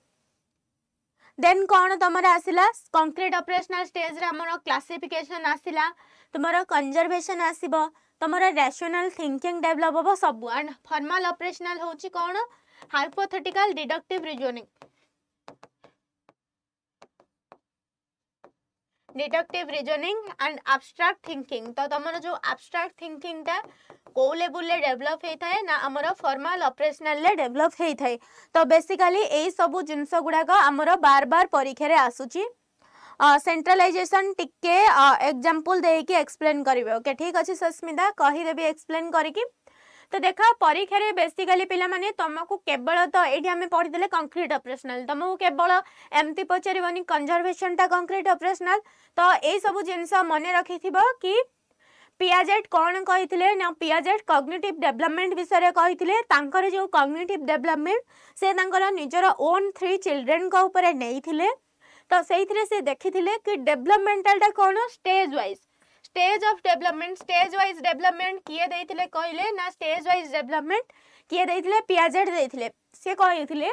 देन कौन तुम आसला कंक्रीट ऑपरेशनल स्टेज रे हमर क्लासिफिकेशन आसला तुमर कंजर्वेशन आसीबो तुमर रैशनल थिंकिंग डेवलप हो सब एंड फॉर्मल ऑपरेशनल होची कौन hypothetical deductive reasoning deductive reasoning and abstract thinking. तो तुमर जो एब्स्ट्रैक्ट थिंकिंग टा को लेवल ले डेवलप होता है ना आमर फॉर्मल ऑपरेशनल ले डेवलप होता है। तो बेसिकली यही सब जिनस गुड़ाक आमर बार बार परीक्षा रे आसुची। सेंट्रलाइजेशन टिके एग्जांपल देकी एक्सप्लेन करिवे। ओके ठीक अछि सस्मिता कहि देबी एक्सप्लेन करिकी। तो देखा परीक्षा रे बेसिकली पिला माने तुमको केवल तो एठी हमें पढ़ी देले कंक्रीट ऑपरेशनल तुमको केवल एमती पचारिबनी कंजर्वेशन टा कंक्रीट ऑपरेशनल। तो एई सब जिंस मने रखिथिबो कि पियाजेट कौन कही ना पियाजेट कॉग्निटिव डेवलपमेंट विषय कही तांकर जो कॉग्निटिव डेवलपमेंट से तांकर निजर ओन 3 चिल्ड्रेन को ऊपर नहीं। तो से देखी कि डेवलपमेंटल टा कौन stage wise stage of development stage wise development किए देथिले कहले ना स्टेज वाइज डेवलपमेंट किए देथिले पियाजेट देथिले। से कहिथिले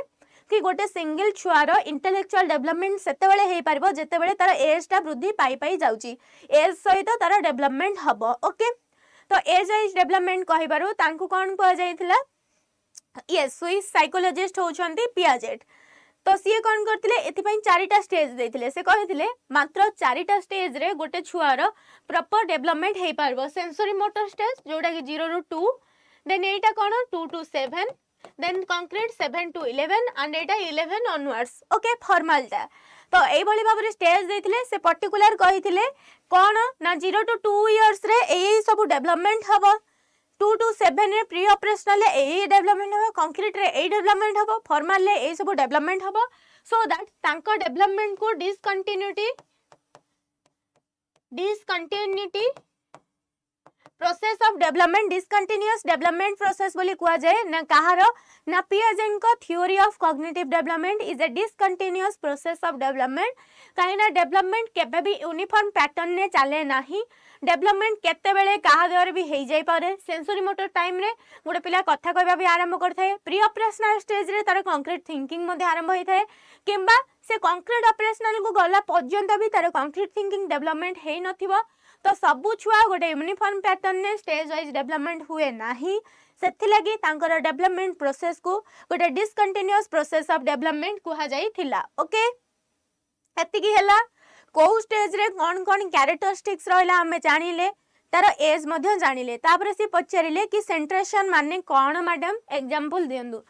कि गोटे सिंगल छुआर इंटेलेक्चुअल डेवलपमेंट सेते बेले हे परबो जेते बेले तार एज टा वृद्धि पाई पाई जाउची एज सहित तार डेवलपमेंट हबो। ओके तो एज वाइज डेवलपमेंट कहिबारु तांकु कोन कह जायथिला यस स्विस साइकोलॉजिस्ट होचंती पियाजेट। तो सी कौन करथिले एथिपई 4टा स्टेज देथिले। से कहिथिले मात्र 4टा स्टेज रे गोटे छुआर प्रॉपर डेवलपमेंट हे पारबो। सेंसरी मोटर स्टेज जोडा कि 0 ରୁ 2 देन एटा कोन 2 to 7 then concrete 7 to 11 and एटा 11 ऑनवर्ड्स। ओके फॉर्मल टा तो एई भली भाबरे स्टेज देथिले। से पर्टिकुलर कहिथिले कोन ना 0 to 2 इयर्स रे एई सब डेवलपमेंट हबो 2 to 7 रे प्री ऑपरेशनल ए डेवलपमेंट हबो कंक्रीट रे ए डेवलपमेंट हबो फॉर्मल रे ए सब डेवलपमेंट हबो सो दैट तांको डेवलपमेंट को discontinuity process of development discontinuous development process बोली कुआ जाए ना कहार ना पियाजेट को theory of cognitive development is a discontinuous process of development कहीं ना डेवलपमेंट केबे भी यूनिफॉर्म पैटर्न ने चले नाही। डेवलपमेंट केते बेले कहा देवर भी हो जाई पारे। सेंसरी मोटर टाइम रे गोटे पिला कथा कहबा भी आरंभ करथाय प्री ऑपरेशनल स्टेज रे तार कंक्रीट थिंकिंग मध्ये आरंभ होइथाय किंबा से कंक्रीट ऑपरेशनल को गला पर्यंत भी तार कंक्रीट थिंकिंग डेवलपमेंट हेई नथिबो। तो सबु छुआ गोटे यूनिफॉर्म पैटर्न ने स्टेज वाइज डेवलपमेंट हुए नाही सेथि लागि तांकर डेवलपमेंट प्रोसेस को गोटे डिसकंटिन्यूअस प्रोसेस ऑफ डेवलपमेंट कुहा जाई थिला। ओके एतिकी हैला को स्टेज रे कौन कौन कैरेक्टरिस्टिक्स रहला हमें जानिले तार एज मध्ये जानिले। तापर से पचारिले कि सेंट्रेशन माने कौन मैडम एग्जांपल दियंदु।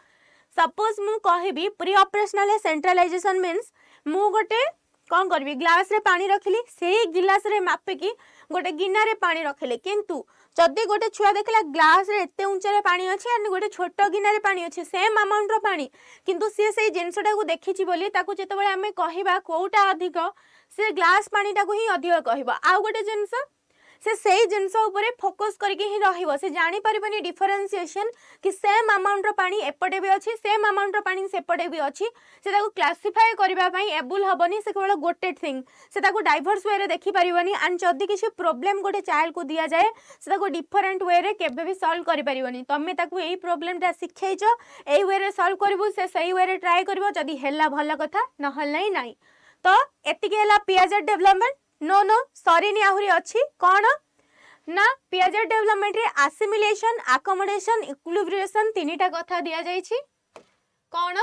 सपोज मु कहबी प्री ऑपरेशनल सेंट्रलाइजेशन मींस मु गोटे कौन करबी ग्लास रे पानी रखली से गिलास रे मापे की गोटे गिना रे पानी रखले किंतु जदि गोटे छुआ देखला ग्लास रे एते ऊंचा रे पानी अछि और गोटे छोटो गिना रे पानी अछि सेम अमाउंट रो पानी किंतु से जिंसटा को देखिछि बोली ताकू जेते बेले हमें कहिबा कोउटा अधिक से ग्लास पानी टाकू ही अधिक कहबा आ गोटे जिंस से जिनस ऊपर फोकस करके ही रहिबो से जानि परिबनी डिफरेंशिएशन कि सेम अमाउंट रो पानी एपटे भी अछि सेम अमाउंट रो पानी सेपटे भी अछि से ताको क्लासिफाई करबा पई एबुल हबनी से केवल गोटे थिंग से ताको डाइवर्स वे रे देखि परिबनी एंड जदी किछि प्रॉब्लम गोटे चाइल्ड को दिया जाए से ताको डिफरेंट वे रे केबे भी सॉल्व करि परिबनी तमे ताको एई प्रॉब्लम ता सिखैछो एई वे रे सॉल्व करबो से सही वे रे ट्राई करबो जदी हेला भला कथा न हल नाही। तो एतिके हेला पियाजेट डेवलपमेंट नो सॉरी नि आहुरी अछि कोन ना पियाजेट डेवलपमेंट रे असिमिलेशन अकोमोडेशन इक्विलिब्रिएशन तीनटा कथा दिया जाई छी कोन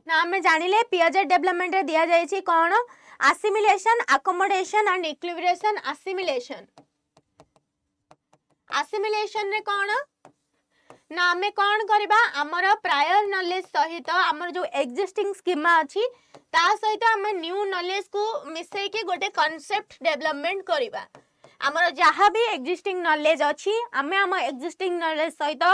ना हमें जानिले पियाजेट डेवलपमेंट रे दिया जाई छी कोन असिमिलेशन अकोमोडेशन एंड इक्विलिब्रिएशन। असिमिलेशन रे कोन ना हमें कौन करबा आमर प्रायर नॉलेज सहित आमर जो एक्जिस्टिंग स्कीमा अछि ता सहित हमें न्यू नॉलेज को मिसई के गोटे कांसेप्ट डेवलपमेंट करबा। आमर जहाँ भी एक्जिस्टिंग नॉलेज अछि हमें आम एक्जिस्टिंग नॉलेज सहित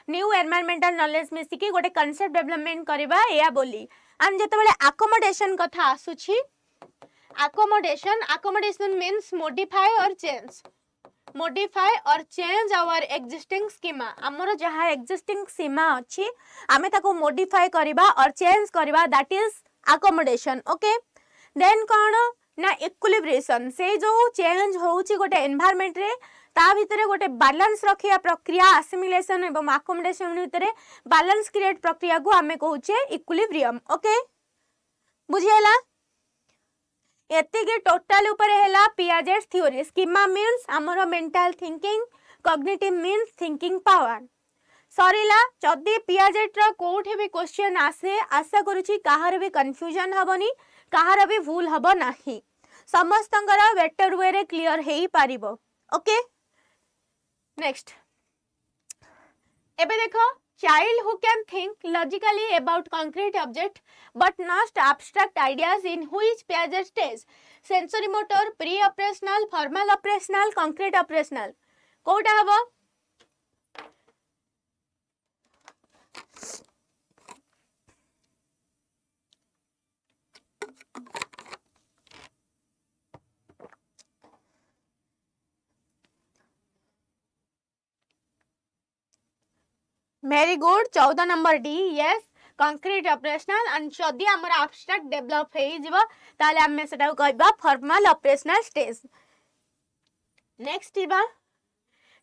न्यू एनवायरमेंटल नॉलेज मिसिकी गोटे कांसेप्ट डेवलपमेंट करबा या बोली। एंड जेते बेले अकोमोडेशन कथा आसुछि accommodation means modify or change our existing schema। आमर जहाँ existing schema अच्छी आमे ताको modify करिबा और change करिबा that is accommodation। Okay then कौन ना इक्विलिब्रिएशन से जो चेंज होउची गोटे एनवायरनमेंट रे ता भितरे गोटे बैलेंस रखिया प्रक्रिया असिमिलेशन एवं अकोमोडेशन भितरे बैलेंस क्रिएट प्रक्रिया को आमे कहूचे इक्विलिब्रियम। ओके बुझियला एतिके टोटल ऊपर हैला पियाजेट्स थ्योरी स्कीमा मीन्स हमर mental thinking cognitive means thinking power Sarila जदि पियाजेट रो कोठी भी क्वेश्चन आसे आशा करूची काहार भी कंफ्यूजन हबनी काहार भी भूल हबो नाही समस्तंकर बेटर वे रे क्लियर हेई पारिबो ओके नेक्स्ट एबे देखो child who can think logically about concrete object but not abstract ideas in which Piaget stage sensory motor pre operational formal operational concrete operational Kota हबो very good 14 number D yes concrete operational and जदि हमर abstract develop हेई जिवो ताले हमें सेटा कहबा formal operational stage next इबा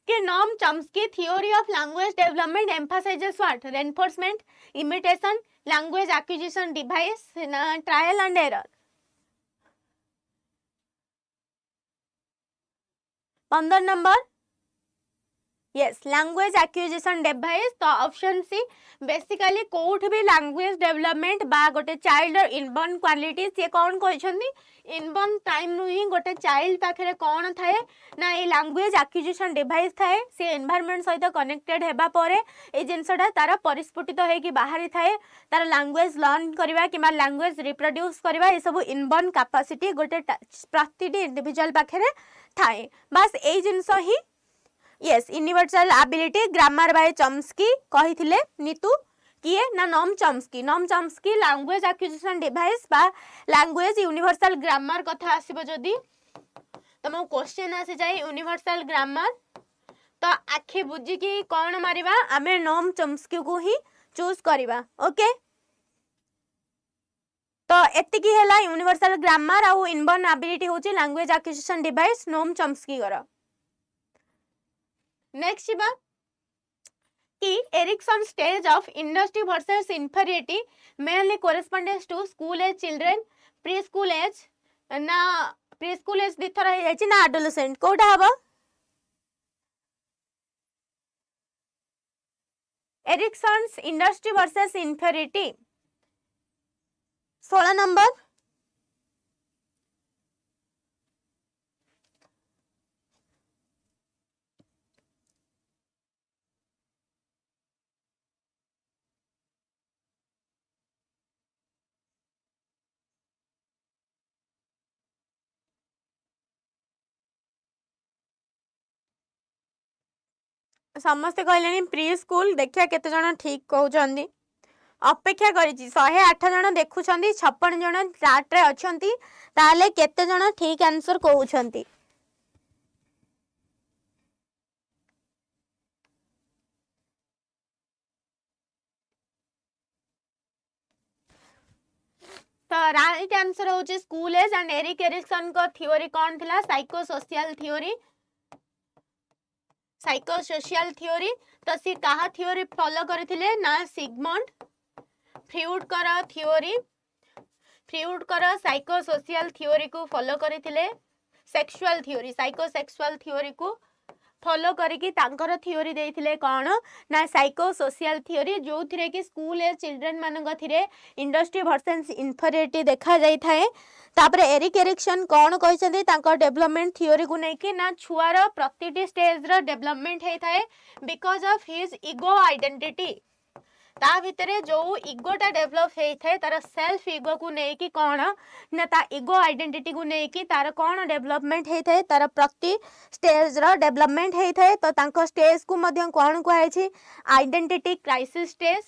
कि Noam Chomsky theory of language development emphasises what reinforcement imitation language acquisition device trial and error 15 number yes language acquisition device तो option see basically कोठ भी लैंग्वेज डेवलपमेंट बा गोटे चाइल्ड इनबॉर्न क्वालिटी से कौन कहछंदी inborn time नु ही गोटे child पाखरे कौन थाए ना ए लैंग्वेज एक्विजिशन डिवाइस थाए से एनवायरनमेंट सहित कनेक्टेड हेबा परे ए जिंसटा तारा परिस्फुटित हे कि बाहरी थाए तार लैंग्वेज लर्न करबा किमा लैंग्वेज रिप्रोड्यूस करबा ए सब इनबॉर्न कैपेसिटी गोटे प्रतिटी इंडिविजुअल पाखरे थाए बस ए जिंस ही yes universal ability grammar by Chomsky कहिथिले नीतू किए ना Noam Chomsky language acquisition device बा लैंग्वेज यूनिवर्सल ग्रामर कथा आसीबो जदी तमो क्वेश्चन आसी जाय यूनिवर्सल ग्रामर तो आखि बुझी कि कौन मारिबा आमे नॉम चॉम्स्की को ही चूज करिबा ओके तो एतिकी हैला यूनिवर्सल ग्रामर आ इनबॉर्न एबिलिटी होची language acquisition device Noam Chomsky करा नेक्स्ट बा कि Erikson stage of industry versus inferiority mainly correspondence to school age children pre school age दिथर हे जायछि ना एडोलेसेंट कोटा हबो Erikson's industry versus inferiority 16 number समस्ते कहले प्री स्कूल देखिया केते जण ठीक कहउचंदी अपेक्षा करिछि 108 जण देखुचंदी 56 जण चार्ट रे अछंती ताले केते जण ठीक आंसर कहउचंती तो राइट आंसर होचे school age and Erik Erikson को थ्योरी कौन थिला साइकोसोशियल थ्योरी तो सी कहा थ्योरी फॉलो करथिले ना सिगमंड फ्रूड कर साइकोसोशियल थ्योरी को फॉलो करथिले सेक्सुअल थ्योरी साइकोसेक्सुअल थ्योरी को फॉलो करके तांकर थ्योरी देथिले कौन ना साइकोसोशियल थ्योरी जो थिरे कि स्कूल ए चिल्ड्रन मानक थिरे इंडस्ट्री वर्सेस इंफीरियरिटी देखा जाई थाए तापर एरिक एरिक्सन कौन कहछन्ती तांकर डेवलपमेंट थ्योरी को नेकी ना छुआर प्रतिटी स्टेज रो डेवलपमेंट हे थाए because of his ego identity ता भितरे जो इगोटा डेवलप हे थाए तार सेल्फ इगो को नेकी कौन ना ता इगो आइडेंटिटी को नेकी तार कौन डेवलपमेंट हे थाए तार प्रति स्टेज रो डेवलपमेंट हे थाए तो तांको स्टेज को मध्य कौन कहै छी आइडेंटिटी क्राइसिस स्टेज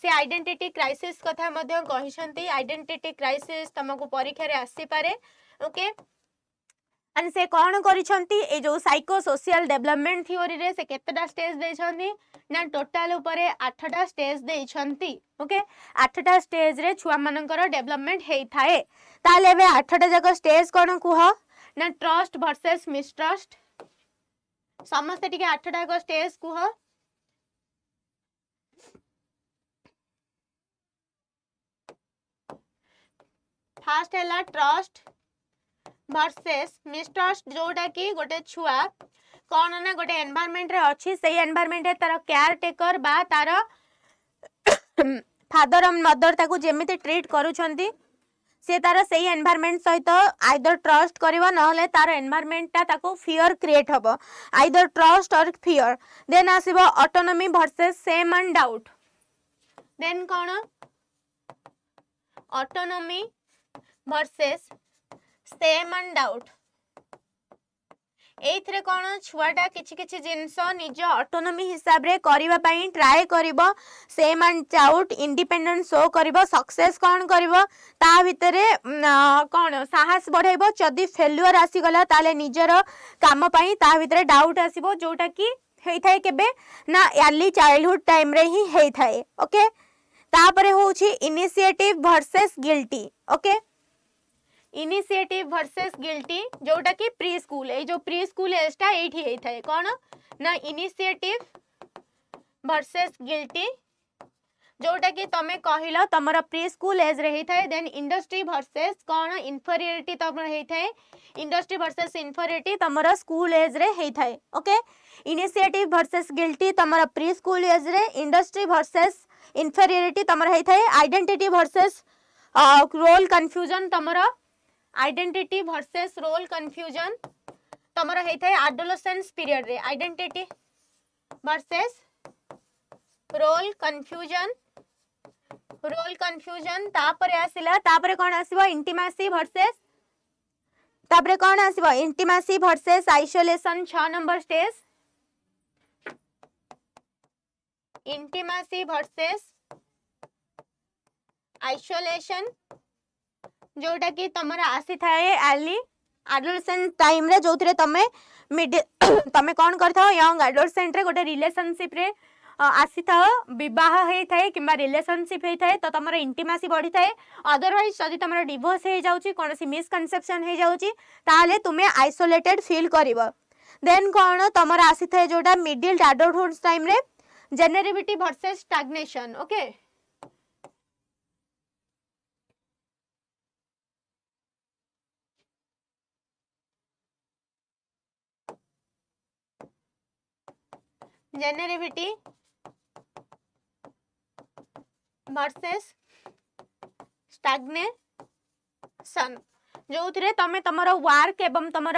से आइडेंटिटी क्राइसिस कथा मध्य कहिसंती आइडेंटिटी क्राइसिस तमको परीक्षा रे आसी पारे ओके एंड से कौन करिसंती ए जो साइकोसोशियल डेवलपमेंट थ्योरी रे से केतेटा स्टेज देछंती ना टोटल ऊपर 8टा स्टेज देछंती ओके 8टा स्टेज रे छुआ मानकर डेवलपमेंट हेई थाए ताले बे 8टा जक स्टेज कोन कुह ना ट्रस्ट वर्सेस मिसट्रस्ट समस्त टिके 8टा को स्टेज कुह फर्स्ट हैला ट्रस्ट वर्सेस मिसट्रस्ट जोटा कि गोटे छुआ कौन ना गोटे एनवायरनमेंट रे अच्छी से एनवायरनमेंट रे तार केयर टेकर बा तार फादर और मदर ताकू जेमिति ट्रीट करूछंती से तार सही एनवायरनमेंट सहित आइदर ट्रस्ट करिवो नहले तार एनवायरनमेंट ता ताको फियर क्रिएट हबो either trust or fear then आसीबो autonomy versus shame and doubt then कोन autonomy versus shame and doubt एथरे कोन छुआटा किछि किछि जिंस निज ऑटोनॉमी हिसाब रे करिवा पई ट्राई करिवो shame and doubt independence show करिवो सक्सेस कोन करिवो ता भितरे कोन साहस बढ़ाइबो जदी फेल्युअर आसी गला ताले निजर काम पई ता भितरे डाउट आसीबो जोटा कि हेई थाए केबे ना अर्ली चाइल्डहुड टाइम रे ही हेई थाए ओके तापरे होउची initiative versus guilty okay initiative versus guilty जोटा कि प्री स्कूल ए जो प्री स्कूल एज टा एठी हेई थाए कोन ना इनिशिएटिव वर्सेस गिल्टी जोटा कि तमे कहिलो तमरा प्री स्कूल एज रे हेई थाए देन इंडस्ट्री वर्सेस कोन इन्फीरियरिटी तमरा हेई थाए इंडस्ट्री वर्सेस इन्फीरियरिटी तमरा स्कूल एज रे हेई थाए ओके इनिशिएटिव वर्सेस गिल्टी तमरा प्री स्कूल एज रे इंडस्ट्री वर्सेस इन्फीरियरिटी तमरा हेई थाए आइडेंटिटी वर्सेस रोल कंफ्यूजन तमरा आइडेंटिटी वर्सेस रोल कंफ्यूजन तमरा हेई थाए एडोलेसेंस पीरियड रे आइडेंटिटी वर्सेस रोल कंफ्यूजन तापरे आसिला तापरे कोन आसीबो intimacy versus isolation 6 number stage intimacy versus isolation जोटा कि तमरा आसी थाए अर्ली एडोलेसेंट टाइम रे जोथरे तमे तमे कोन करथाओ यंग एडोलेसेंट रे गोटे रिलेशनशिप रे आसी था विवाह हे थाए किबा रिलेशनशिप हे थाए तो तमरा इंटिमेसी बढ़ी थाए अदरवाइज जदी तमरा डिवोर्स हे जाउची कोनसी मिसकनसेप्शन हे जाउची ताले तुमे आइसोलेटेड फील करिवो देन कोन तमरा आसी थाए जोटा मिडिल एडल्टहुड टाइम रे जेनरेटिविटी वर्सेस स्टैग्नेशन ओके 'स्टैग्नेशन' जो थे तमे तमर वर्क एवं तमर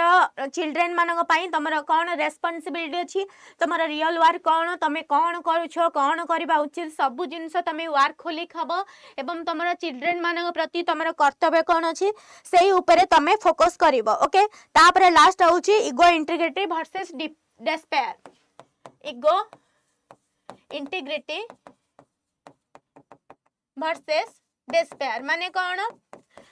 चिल्ड्रेन मानक पई तमर कौन रेस्पॉन्सिबिलिटी अच्छी तमर रियल वर्क कौन तमे कौन करूछ कौन करबा उचित सब जिनस तमे वर्क खोलिक हबो एवं तमर चिल्ड्रेन मानक प्रति तमर कर्तव्य कौन अच्छी सेही ऊपर तमे फोकस करिवो ओके तापरे लास्ट होउची इगो इंटीग्रिटी वर्सेस डिस्पेयर इगो इंटीग्रिटी वर्सेस डिस्पेयर माने कौन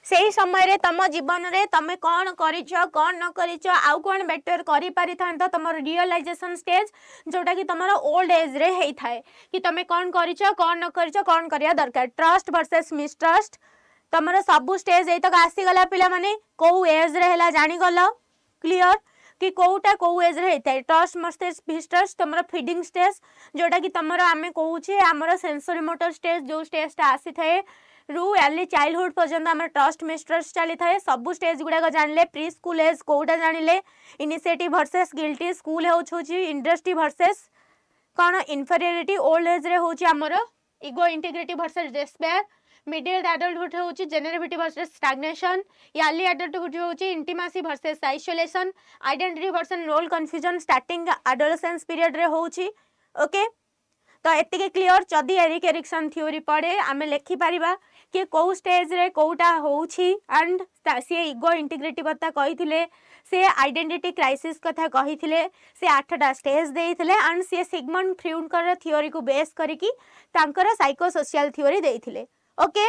सेही समय रे तम जीवन रे तमे कौन करिछ कौन न करिछ आउ कौन बेटर करि पारि थांत तमर रियलाइजेशन स्टेज जोटा कि तमर ओल्ड एज रे हेई थाए कि तमे कौन करिछ कौन न करिछ कौन करिया दरकार ट्रस्ट वर्सेस मिसट्रस्ट तमर सब स्टेज एतक आसी गला पिला माने को एज रे हैला जानि गलो क्लियर कि कोटा को एज रे हेई ट्रस्ट वर्सेस मिसट्रस्ट तमर फीडिंग स्टेज जोटा कि तमर आमे कहूचे हमर सेंसरी मोटर स्टेज जो स्टेज ता आसी थाए रु अर्ली चाइल्डहुड पर्यंत आम ट्रस्ट मिसट्रस्ट चली थाए सब स्टेज गुड़ाक जानले प्री स्कूल एज कोटा जानले इनिशिएटिव वर्सेस गिल्टी स्कूल होची इंडस्ट्री वर्सेस कौन इन्फीरियरिटी ओल्ड एज रे होची हमर ego integrity versus despair middle adulthood होची generativity versus stagnation early adulthood होची intimacy versus isolation identity versus role confusion starting adolescence period रे होची ओके तो एतिके क्लियर जदि एरिक एरिक्सन थ्योरी पढ़े आमे लिखि पारिबा कि को स्टेज रे कोटा होउछि एंड सी इगो इंटीग्रिटी बता कहिथिले से आइडेंटिटी क्राइसिस कथा कहिथिले से 8टा स्टेज देइथिले एंड से सिगमंड फ्रॉइड थ्योरी को बेस करिकि तांकर साइकोसोशियल थ्योरी देइथिले okay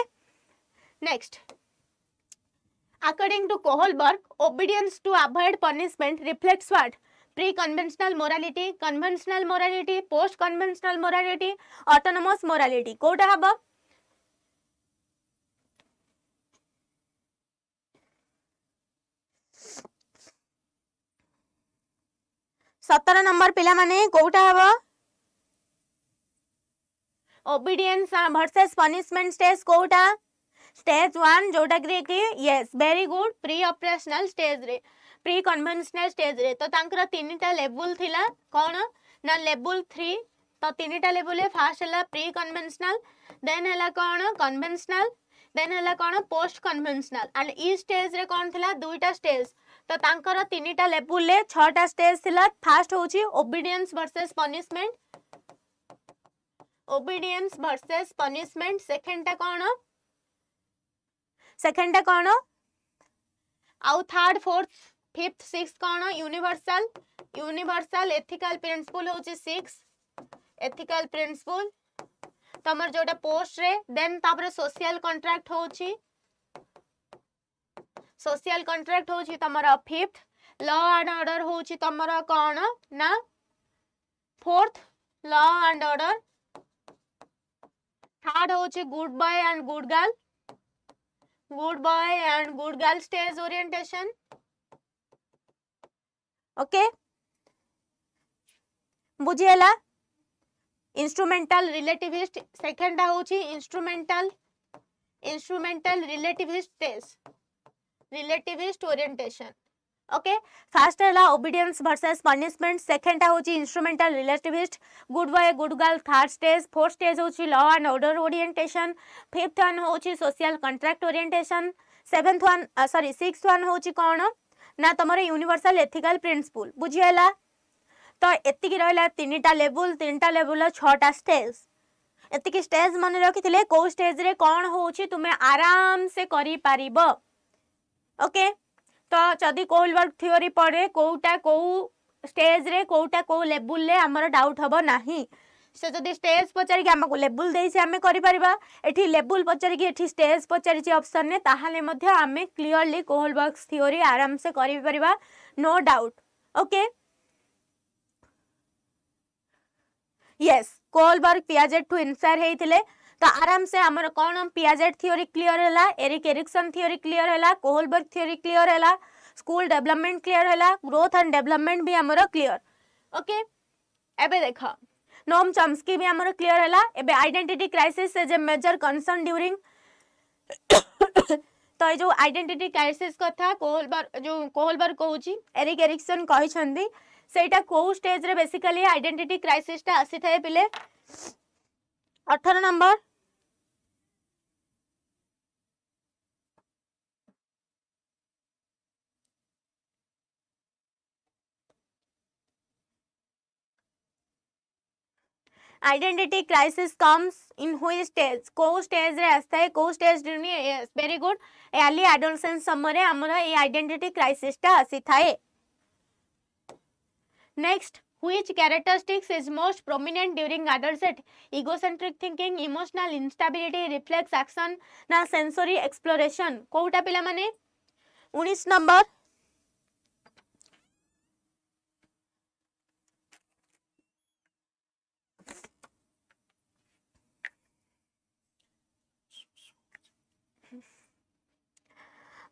next according to Kohlberg obedience to avoid punishment reflects what pre conventional morality conventional morality post conventional morality autonomous morality कोटा हबो 17 नंबर पिला माने कोटा हबो ओबीडियंस वर्सेस पनिशमेंट स्टेज कोटा स्टेज 1 जोटा कि yes very good pre operational stage रे प्री कन्वेंशनल स्टेज रे तो तांकर तीनटा लेवल थिला कोन ना लेवल 3 तो तीनटा लेवल है फास्ट हला प्री कन्वेंशनल देन हला कोन कन्वेंशनल देन हला कोन पोस्ट कन्वेंशनल एंड ई स्टेज रे कोन थिला दुईटा स्टेज तो तांकर तीनटा लेवल ले छटा स्टेज थिला फास्ट होची obedience versus punishment obedience versus punishment second टा कोन आउ थर्ड फोर्थ फिफ्थ सिक्स कोन यूनिवर्सल यूनिवर्सल एथिकल प्रिंसिपल होची 6 एथिकल प्रिंसिपल तमर जोटा पोस्ट रे देन तापर सोशल कॉन्ट्रैक्ट होची सोशल कॉन्ट्रैक्ट होची तमरा फिफ्थ लॉ एंड ऑर्डर होची तमरा कोन ना fourth law and order third होची good boy and good girl good boy and good girl stage orientation okay बुझिएला इंस्ट्रूमेंटल रिलेटिविस्ट सेकंड होची instrumental instrumental relativist stage relativist orientation okay first है obedience versus punishment second होची instrumental relativist good boy good girl third stage fourth stage होची law and order orientation fifth one होची social contract orientation seventh one sorry sixth one होची कोन ना तमरे universal ethical principal बुझिएला तो एतिकी रहला तीनटा level छटा स्टेज एतिकी स्टेज मन रखिथिले को स्टेज रे कोन होची तुमे आराम से करि पारिबो ओके तो जदि कोहलबर्ग थ्योरी पढ़े कोटा को स्टेज रे कोटा को लेवल ले हमर डाउट हबो नाही से जदि स्टेज पचारि के हमको लेवल देई से हमें करि परिबा एठी लेवल पचारि के एठी स्टेज पचारि छि ऑप्शन ने ताहाले मध्ये हमें क्लियरली कोहलबर्ग थ्योरी आराम से करि परिबा no doubt okay yes Kohlberg Piaget टू इंसायर हेइथिले तो आराम से हमर कोन पियाजेट थ्योरी क्लियर हैला एरिक एरिक्सन थ्योरी क्लियर हैला कोहलबर्ग थ्योरी क्लियर हैला स्कूल डेवलपमेंट क्लियर हैला ग्रोथ एंड डेवलपमेंट भी हमर क्लियर ओके एबे देखा नोम चॉम्स्की भी हमर क्लियर हैला एबे identity crisis as a major concern during तो जो आइडेंटिटी क्राइसिस कथा कोहलबर्ग कहूची एरिक एरिक्सन कहि छंदी सेटा को स्टेज रे बेसिकली आइडेंटिटी क्राइसिस ता आसी थाए पिले 18 number identity crisis comes in which stage को स्टेज रे आस्ता है को स्टेज रे yes very good early adolescence समय रे हमरा ए आइडेंटिटी क्राइसिस ता आसी थाए next which characteristics is most prominent during adolescent egocentric thinking emotional instability reflex action na sensory exploration कोउटा पिला माने 19 नंबर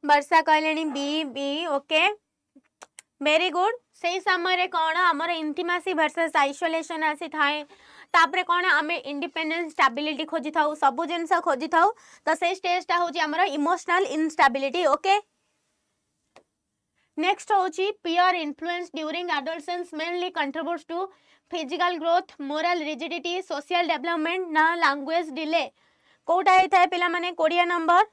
वर्षा कहलेनी B B okay very good से समय रे कोन हमर इंटिमेसी वर्सेस आइसोलेशन आसी थाए तापरे कोन हमें इंडिपेंडेंस स्टेबिलिटी खोजी थाउ सब जिंस खोजी थाउ तो से स्टेज ता होची हमर इमोशनल इनस्टेबिलिटी ओके नेक्स्ट होची peer influence during adolescence mainly contributes to physical growth moral rigidity social development ना लैंग्वेज डिले कोटा हे थाए पिला माने 20 नंबर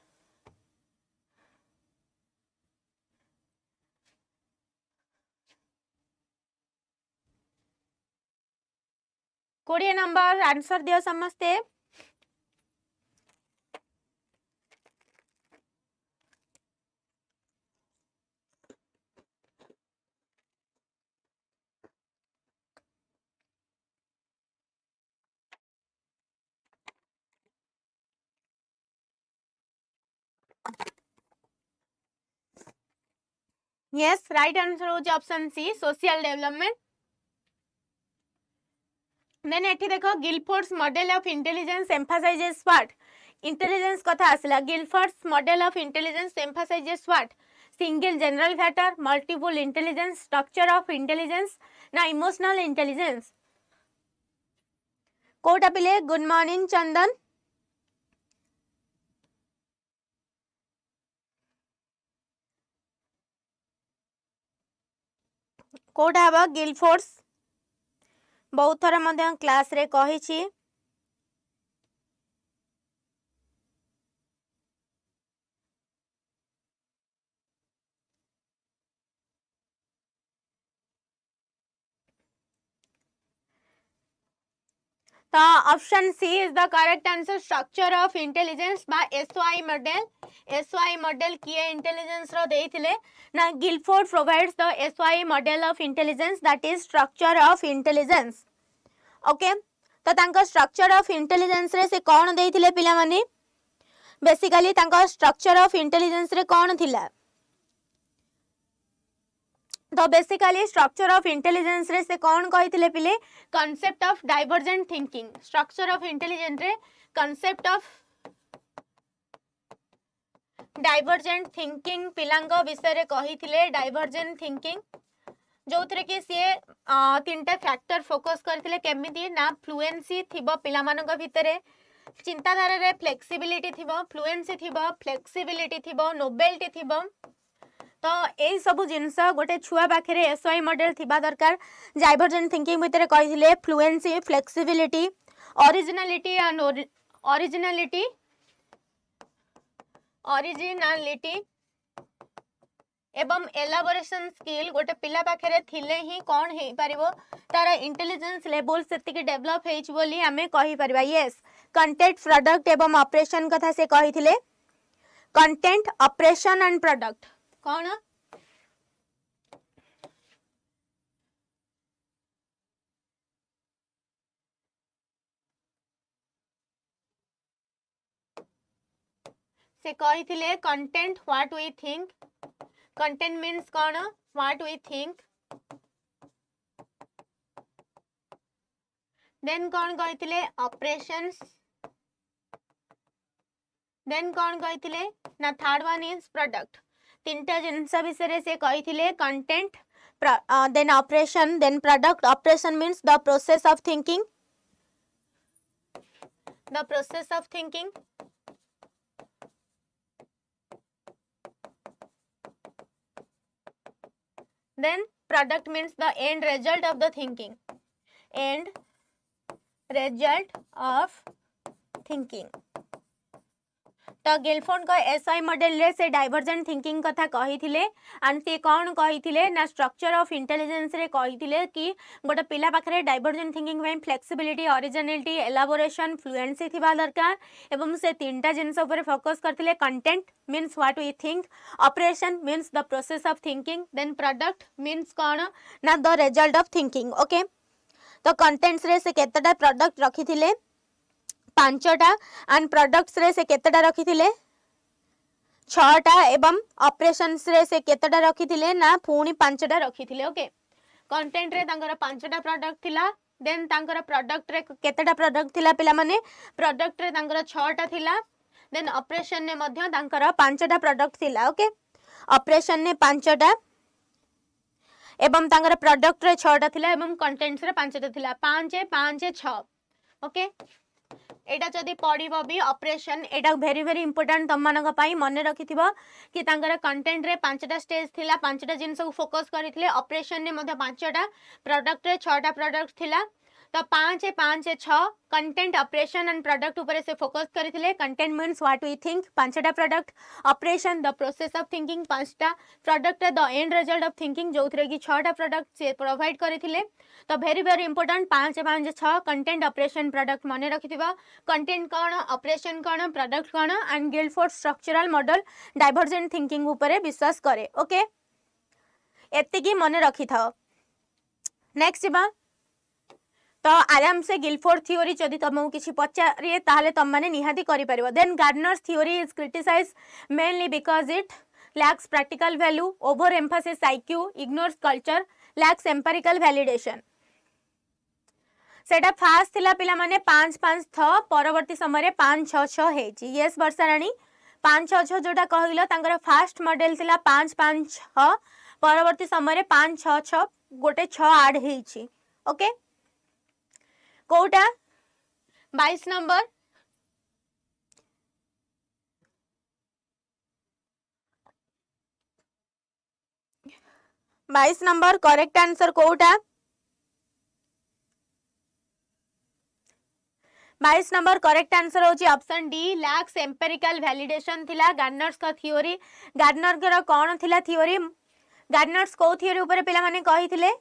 कोड़िए नंबर आंसर दियो समझते यस राइट आंसर हो option C social development then एठी देखो Guilford's model of intelligence emphasises what intelligence कथा आसला Guilford's model of intelligence emphasises what single general factor multiple intelligence structure of intelligence ना emotional intelligence कोटा पिले good morning चंदन कोटा हबो गिलफोर्ड्स बहुत थर मध्य क्लास रे कहिछि तो option C is the correct answer structure of intelligence बा एसओआई मॉडल किए इंटेलिजेंस रो देइथिले ना Guilford provides the SOI model of intelligence that is structure of intelligence okay तो तांको स्ट्रक्चर ऑफ इंटेलिजेंस रे से कोन देइथिले पिला माने बेसिकली तांको स्ट्रक्चर ऑफ इंटेलिजेंस रे कोन थिला तो बेसिकली स्ट्रक्चर ऑफ इंटेलिजेंस रे से कौन कही पिले concept of divergent thinking structure of intelligence रे कॉन्सेप्ट ऑफ डाइवर्जेंट थिंकिंग पिलांग विषय रे कही डाइवर्जेंट थिंकिंग जो थे कि सी तीनटा फैक्टर फोकस करथिले केमिति ना फ्लुएंसी थिबो पिला मानक भितरे चिंताधारा रे फ्लेक्सिबिलिटी थिबो फ्लुएंसी थिबो फ्लेक्सिबिलिटी थिबो नोबेलिटी थिबो तो यही सब जिनस गोटे छुआ पाखे एसओआई मॉडल थिबा दरकार डाइवर्जेंट थिंकिंग भितर कही fluency flexibility originality and originality एवं एलाबोरेशन स्किल गोटे पिला पाखे थिले ही कौन हो पारिबो तार इंटेलिजेंस लेवल सेतिक डेवलप हेछि बोली हमें कहि परबा यस कंटेंट प्रोडक्ट एवं ऑपरेशन कथा से कहिथिले कंटेंट ऑपरेशन एंड प्रोडक्ट कौन से कही content what we think content means कौन व्हाट वी थिंक देन कौन कही ऑपरेशंस देन कौन कही ना थर्ड वन इज प्रोडक्ट तीनटा जिनस विषय से कही content then operation then product operation means the process of thinking then product means the end result of the thinking तो गिलफोर्ड का एसआई मॉडल रे से डाइवर्जेंट थिंकिंग कथा कही थिले एंड से कौन कही थिले ना स्ट्रक्चर ऑफ इंटेलिजेंस रे कही थिले कि गोटे पिला पाखरे डाइवर्जेंट थिंकिंग में फ्लेक्सिबिलिटी ओरिजिनलिटी एलाबोरेशन फ्लुएंसी थिबा दरकार एवं से तीनटा जिंस ऊपर फोकस करथिले content means what we think operation means the process of thinking then product means कौन ना the result of thinking okay तो कंटेंट्स रे से केतेटा प्रोडक्ट रखी थिले पांचटा एंड प्रोडक्ट्स रे से केतेटा रखी थिले छटा एवं ऑपरेशंस रे से केतेटा रखी थिले ना पुनी पांचटा रखी थिले ओके कंटेंट रे तांकर पांचटा प्रोडक्ट थिला देन तांकर प्रोडक्ट रे केतेटा प्रोडक्ट थिला पिला माने प्रोडक्ट रे तांकर छटा थिला देन ऑपरेशन ने मध्य तांकर पांचटा प्रोडक्ट थिला ओके ऑपरेशन ने पांचटा एवं तांकर प्रोडक्ट रे छटा थिला एवं कंटेंट्स रे पांचटा थिला 5 5 6 ओके एटा जदि पढ़िबो भी ऑपरेशन एटा वेरी वेरी इंपोर्टेंट तम मानक पई मन रखिथिबो कि तांकर कंटेंट रे पांचटा स्टेज थिला पांचटा जिंस को फोकस करिथिले ऑपरेशन ने मध्ये पांचटा प्रोडक्ट रे छटा प्रोडक्ट थिला तो 5 5 6 कंटेंट ऑपरेशन एंड प्रोडक्ट ऊपर से फोकस करिथिले content means what we think पांचटा product operation the process of thinking पांचटा product the end result of thinking जो थरे कि छटा प्रोडक्ट से प्रोवाइड करिथिले तो very very important 5 5 6 content operation product माने रखिथिबा कंटेंट कोन ऑपरेशन कोन प्रोडक्ट कोन and Guilford structural model divergent thinking ऊपर विश्वास करे ओके एतिकी माने रखि थाओ नेक्स्ट बा तो आराम से गिलफोर्ड थ्योरी जदि तुमको किसी पचारे ताहले तुम माने निहाती करि परिबो then Gardner's theory is criticised mainly because it lacks practical value over emphasis IQ ignores culture lacks empirical validation सेटा फास्ट थिला पिला माने 5 5 6 परवर्ती समय 5 6 6 हेची यस वर्षा रानी 5 6 6 जोटा कहिलो तांकर फास्ट मॉडल थिला 5 5 6 परवर्ती समय 5 6 6 गोटे 6 ऐड हेची ओके कोटा 22 नंबर 22 22 नंबर करेक्ट आंसर कोटा 22 नंबर करेक्ट आंसर होची option D lacks empirical validation थिला गार्डनर्स का थ्योरी गार्डनर का कौन थिला थ्योरी गार्डनर्स को थ्योरी ऊपर पिला माने कहिथिले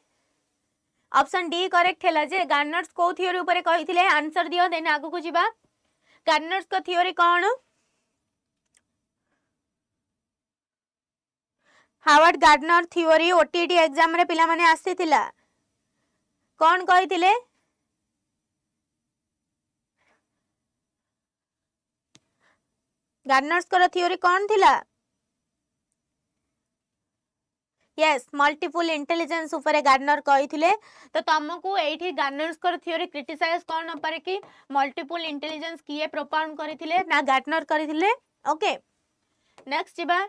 ऑप्शन डी करेक्ट हैला जे गार्डनर्स को थ्योरी ऊपर कहिथिले आंसर दियो देन आगु को जिबा गार्डनर्स का थ्योरी कौन Howard Gardner theory OTT exam रे पिला माने आसीथिला कौन कहिथिले गार्डनर्स का थ्योरी कौन थिला यस मल्टीपल इंटेलिजेंस ऊपर गार्डनर कहिथिले तो तुमको एठी गार्डनर्स का थ्योरी क्रिटिसाइज कौन ऊपर कि मल्टीपल इंटेलिजेंस किए प्रोपाउंड करिथिले ना गार्डनर करिथिले ओके नेक्स्ट जिबा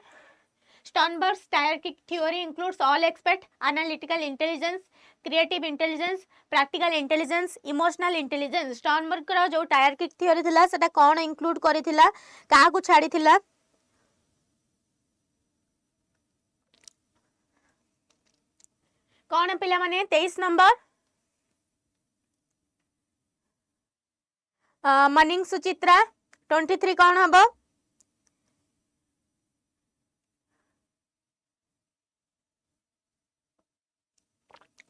Sternberg's triarchic theory includes all except analytical intelligence creative intelligence practical intelligence emotional intelligence Sternberg का जो हायरार्किक थ्योरी थिला सेटा कोन इंक्लूड करिथिला काहा को छाडिथिला कौन पिला माने 23 नंबर मनिंग सुचित्रा 23 कौन हबो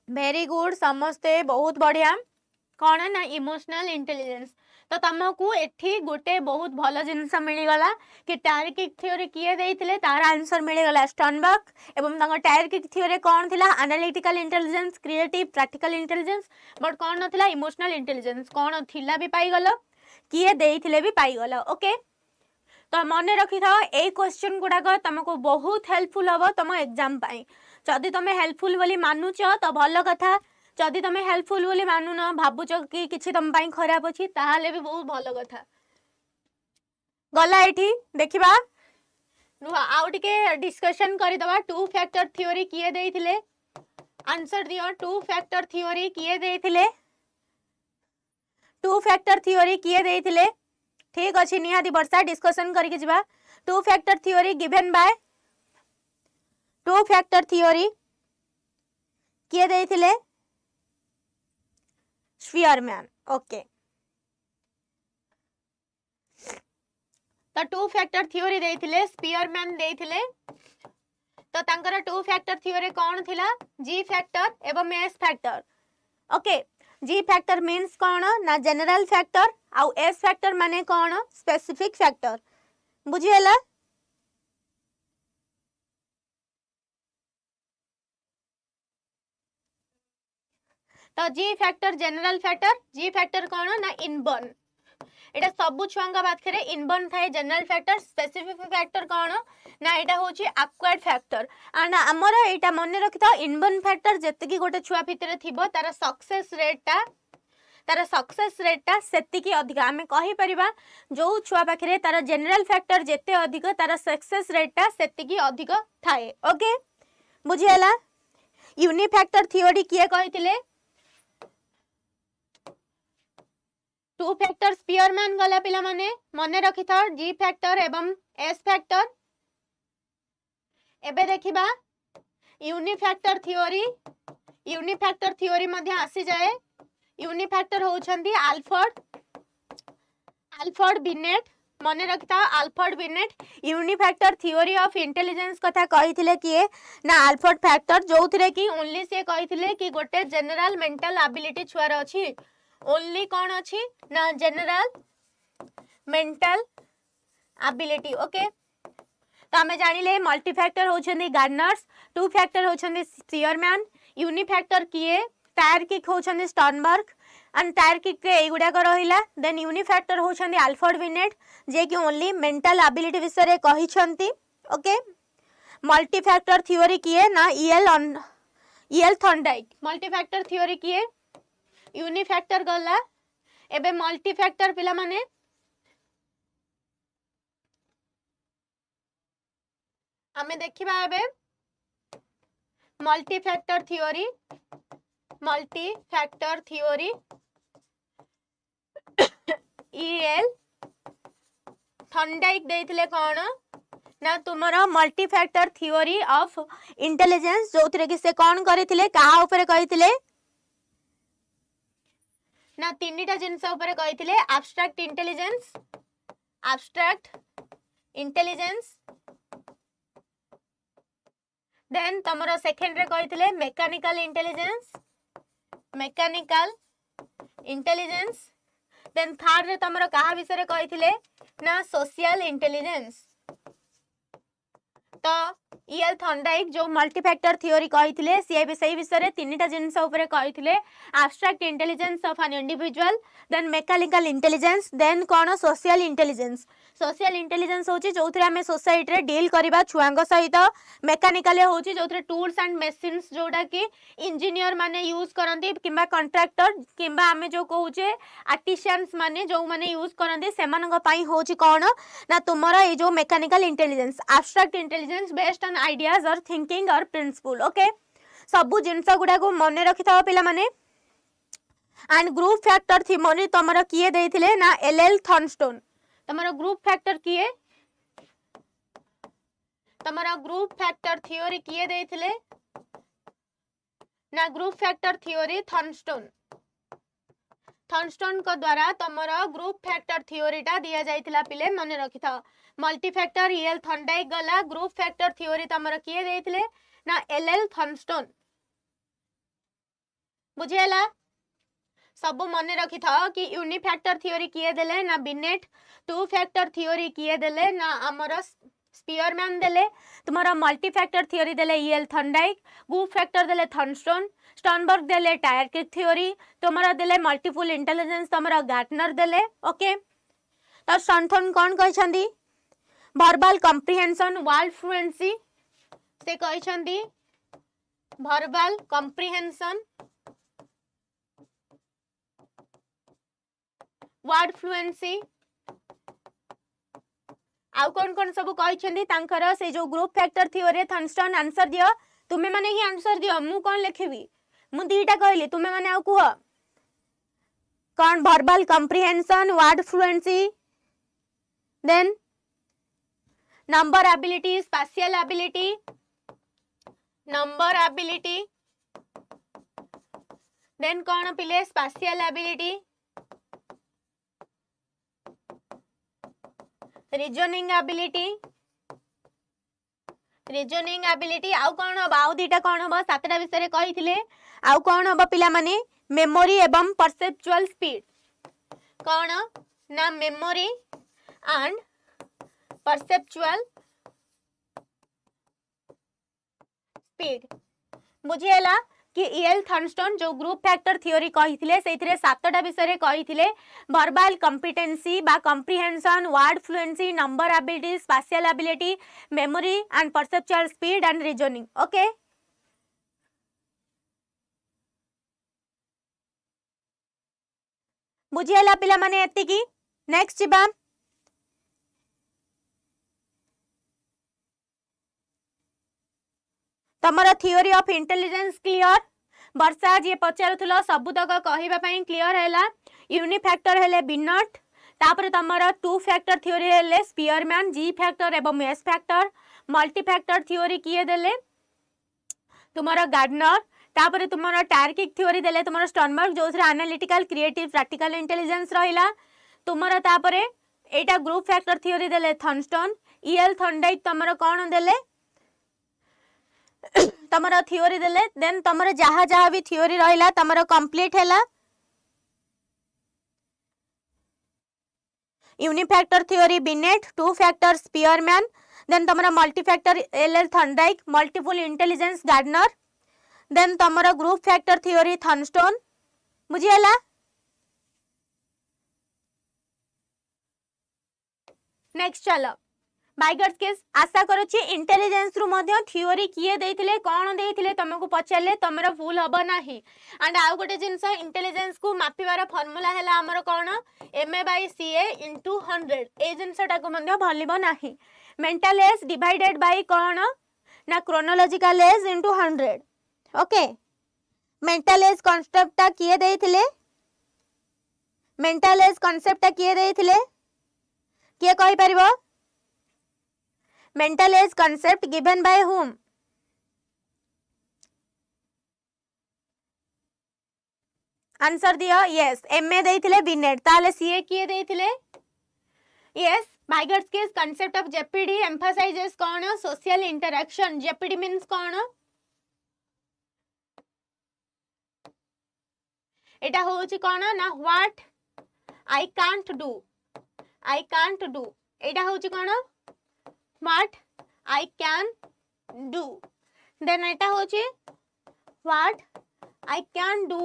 वेरी गुड समस्ते बहुत बढ़िया कौन है ना इमोशनल इंटेलिजेंस तो तुमको एठी गोटे बहुत भल जिनस मिलगला कि टायरकिक थ्योरी किए देइथिले तार आंसर मिलगला स्टर्नबर्ग एवं तांको टायरकिक थ्योरी कौन थिला analytical intelligence creative practical intelligence but कौन नथिला इमोशनल इंटेलिजेंस कौन थिला भी पाइगल किए देइथिले भी पाइगल ओके तो मन रखी था ए क्वेश्चन गुड़ाक तुमको बहुत हेल्पफुल हम तुम एग्जाम पाई जदि तुम हेल्पफुल बोली मानुच तो भल कथा जदि तुम हेल्पफुल बोली मानुन भावुच कि किछि तुम पाई खराब अछि ताहाले भी बहुत भल कथा गला एठी देखिबा आउ टिके डिस्कशन करिदबा टू फैक्टर थ्योरी किए देइथिले आंसर दियो टू फैक्टर थ्योरी किए देइथिले टू फैक्टर थ्योरी किए देइथिले ठीक अछि निहाती वर्षा डिस्कशन करके जिबा to factor theory given by two factor theory किए देइथिले स्पीयरमैन ओके तो टू फैक्टर थ्योरी देइथिले स्पीयरमैन देइथिले तो तांकर टू फैक्टर थ्योरी कौन थिला जी फैक्टर एवं एस फैक्टर ओके जी फैक्टर मीन्स कौन ना जनरल फैक्टर आउ एस फैक्टर माने कौन स्पेसिफिक फैक्टर बुझिएला तो जी factor general factor G factor कौन ना इनबर्न एटा सबु छुआंगा बात करे इनबर्न थाए जनरल फैक्टर स्पेसिफिक फैक्टर कौन ना एटा होची एक्वायर्ड फैक्टर एंड हमर एटा मन रखिता इनबर्न फैक्टर जते की गोटे छुआ भितरे थिबो तार सक्सेस रेटटा सेति की अधिक आमे कहि परिबा जो छुआ पाखरे तार जनरल फैक्टर जते अधिक तार सक्सेस रेटटा सेति की अधिक थाए ओके बुझियाला यूनि फैक्टर थ्योरी किए कहिथिले टू फैक्टर स्पीयरमैन गला पिला माने मने रखि था जी फैक्टर एवं एस फैक्टर एबे देखिबा यूनि फैक्टर थ्योरी मध्ये आसी जाए यूनि फैक्टर होछंती आल्फ्रेड बिनेट मने रखिता Alfred Binet uni factor theory of intelligence कथा कहिथिले किए ना आल्फ्रेड फैक्टर जोथिरे कि ओनली से कहिथिले कि गोटे जनरल मेंटल एबिलिटी छुआर अछि ओनली कौन अच्छी ना जनरल मेंटल एबिलिटी ओके तो हमें जानिले मल्टी फैक्टर होछंदी गार्डनर्स टू फैक्टर होछंदी स्पीयरमैन यूनि फैक्टर किए टायरकिक होछंदी स्टर्नबर्ग एंड टायरकिक रे एगुडा को रहिला देन यूनि फैक्टर होछंदी आल्फ्रेड बिनेट जे कि ओनली मेंटल एबिलिटी विषय रे कहिछंती ओके मल्टी फैक्टर थ्योरी किए ना E L Thorndike multifactor theory किए यूनि फैक्टर गला एबे मल्टी फैक्टर पिला माने हमें देखिबा एबे multifactor theory E L Thorndike देइथिले कोन ना तुमर multifactor theory of intelligence जो थरे कि से कौन करथिले कहा ऊपर कहिथिले ना तीनटा जिंस ऊपर कहिथिले एब्स्ट्रैक्ट इंटेलिजेंस देन तमरो सेकंड रे कहिथिले मैकेनिकल इंटेलिजेंस देन थर्ड रे तमरो कहा विषय रे कहिथिले ना सोशल इंटेलिजेंस तो ईएल थॉर्नडाइक जो मल्टीफैक्टर थ्योरी कहिथिले से विषय रे तीनटा जिंस ऊपर कहिथिले abstract intelligence of an individual then mechanical intelligence then कोन सोशल इंटेलिजेंस होची जोथरे हमें सोसाइटी रे डील करबा छुआंग सहित मैकेनिकल होची जोथरे टूल्स एंड मशीन्स जोडा कि इंजीनियर माने यूज करंती किबा कॉन्ट्रैक्टर किबा हमें जो कहूचे आर्टिशियंस माने जो माने यूज करंती सेमानक पई होची कोन ना तुमरा ए जो mechanical intelligence abstract intelligence based on ideas और थिंकिंग और प्रिंसिपल ओके सब जिंस गुडा को मन रखि था पिला माने एंड ग्रुप फैक्टर थ्योरी तमरा किए देथिले ना एलएल थॉर्नस्टोन तमरा ग्रुप फैक्टर किए तमरा ग्रुप फैक्टर थ्योरी किए देथिले ना ग्रुप फैक्टर थ्योरी थॉर्नस्टोन को द्वारा तमरा ग्रुप फैक्टर थ्योरी टा दिया जाइथिला पिले मन रखि था मल्टी फैक्टर ईएल थॉर्नडाइक गला ग्रुप फैक्टर थ्योरी तमरा किए देथिले ना एलएल थॉर्नस्टोन बुझेला सब मन रखि था कि यूनिफैक्टर थ्योरी किए देले ना बिनेट टू फैक्टर थ्योरी किए देले ना हमर स्पीयरमैन देले तुम्हारा मल्टी फैक्टर थ्योरी देले ईएल थॉर्नडाइक ग्रुप फैक्टर देले थॉर्नस्टोन स्टर्नबर्ग देले टायरकिक थ्योरी तुम्हारा देले मल्टीपल इंटेलिजेंस तुम्हारा गार्टनर देले ओके तो स्टर्नथन कौन कहछंदी वर्बल कॉम्प्रिहेंशन वर्ड फ्लुएंसी से कहछंदी वर्बल कॉम्प्रिहेंशन वर्ड फ्लुएंसी आउ कौन सब कहछंदी तांकर से जो ग्रुप फैक्टर थ्योरी थॉर्नस्टोन आंसर दियो तुमे माने ही आंसर दियो मु कौन लिखिबी मु दीटा कहली तुमे माने आउ कुह कौन verbal comprehension word fluency then number ability spatial ability then कौन पिले स्पेशियल एबिलिटी रीजनिंग एबिलिटी आउ कौन हम आउ दीटा कौन हम सातटा विषय कही आउ कौन हम पिला माने मेमोरी एवं परसेप्चुअल स्पीड कौन ना मेमोरी एंड परसेप्चुअल स्पीड बुझिएला कि ईएल थॉर्नस्टोन जो ग्रुप फैक्टर थ्योरी कहिथिले सेथिरे सातटा विषय कहिथिले वर्बल कॉम्पिटेंसी बा comprehension word fluency number ability spatial ability memory and perceptual speed and reasoning okay बुझिएला पिला माने एति की नेक्स्ट जिबा तमरा theory of intelligence clear Varsha जे पचारुथलो सबुतक कहिबा पई क्लियर हैला यूनिफैक्टर हेले बिनट तापर तमरा टू फैक्टर थ्योरी हेले स्पीयरमैन जी फैक्टर एवं S factor multi factor theory किए देले तुम्हारा गार्डनर तापर तुम्हारा टायरकिक थ्योरी देले तुम्हारा स्टर्नबर्ग जोथरे एनालिटिकल क्रिएटिव प्रैक्टिकल इंटेलिजेंस रहिला तुम्हारा तापर एटा ग्रुप फैक्टर थ्योरी देले थॉर्नस्टोन ईएल थॉर्नडाइक तमरा कोन देले तमरा थ्योरी देले देन तमरा जहा जहा भी थ्योरी रहिला तमरा कंप्लीट हैला unifactor theory Binet two factor Spearman then तमरा multifactor L L Thorndike multiple intelligence Gardner then तमरा ग्रुप फैक्टर थ्योरी थॉर्नस्टोन बुझिएला नेक्स्ट चलो बाइगर्स केस आशा करूची इंटेलिजेंस रु मध्य थ्योरी किए देथिले कोन देथिले तुमको पचारले तमरा भूल हबो नाही एंड आउ गोटे जिंस इंटेलिजेंस को मापिबार फार्मूला हैला हमर कोन MA/CA * 100 ए जिंसटा को मध्य भलिबो नाही मेंटल एज डिवाइडेड बाय कोन ना chronological age * 100 okay mental age कांसेप्टटा किए देथिले मेंटल एज कांसेप्टटा किए देथिले किए कहि परिबो mental age concept given by हुम? आंसर दियो। यस एमए देइथिले बिनेट। ताले सीए किए देइथिले? Yes Vygotsky's concept of jeopardy emphasizes कौन? social interaction. jeopardy means कौन? एटा होची कौन ना what I can't do. I can't do. एटा होची कौन? what I can do. then एटा होची what I can do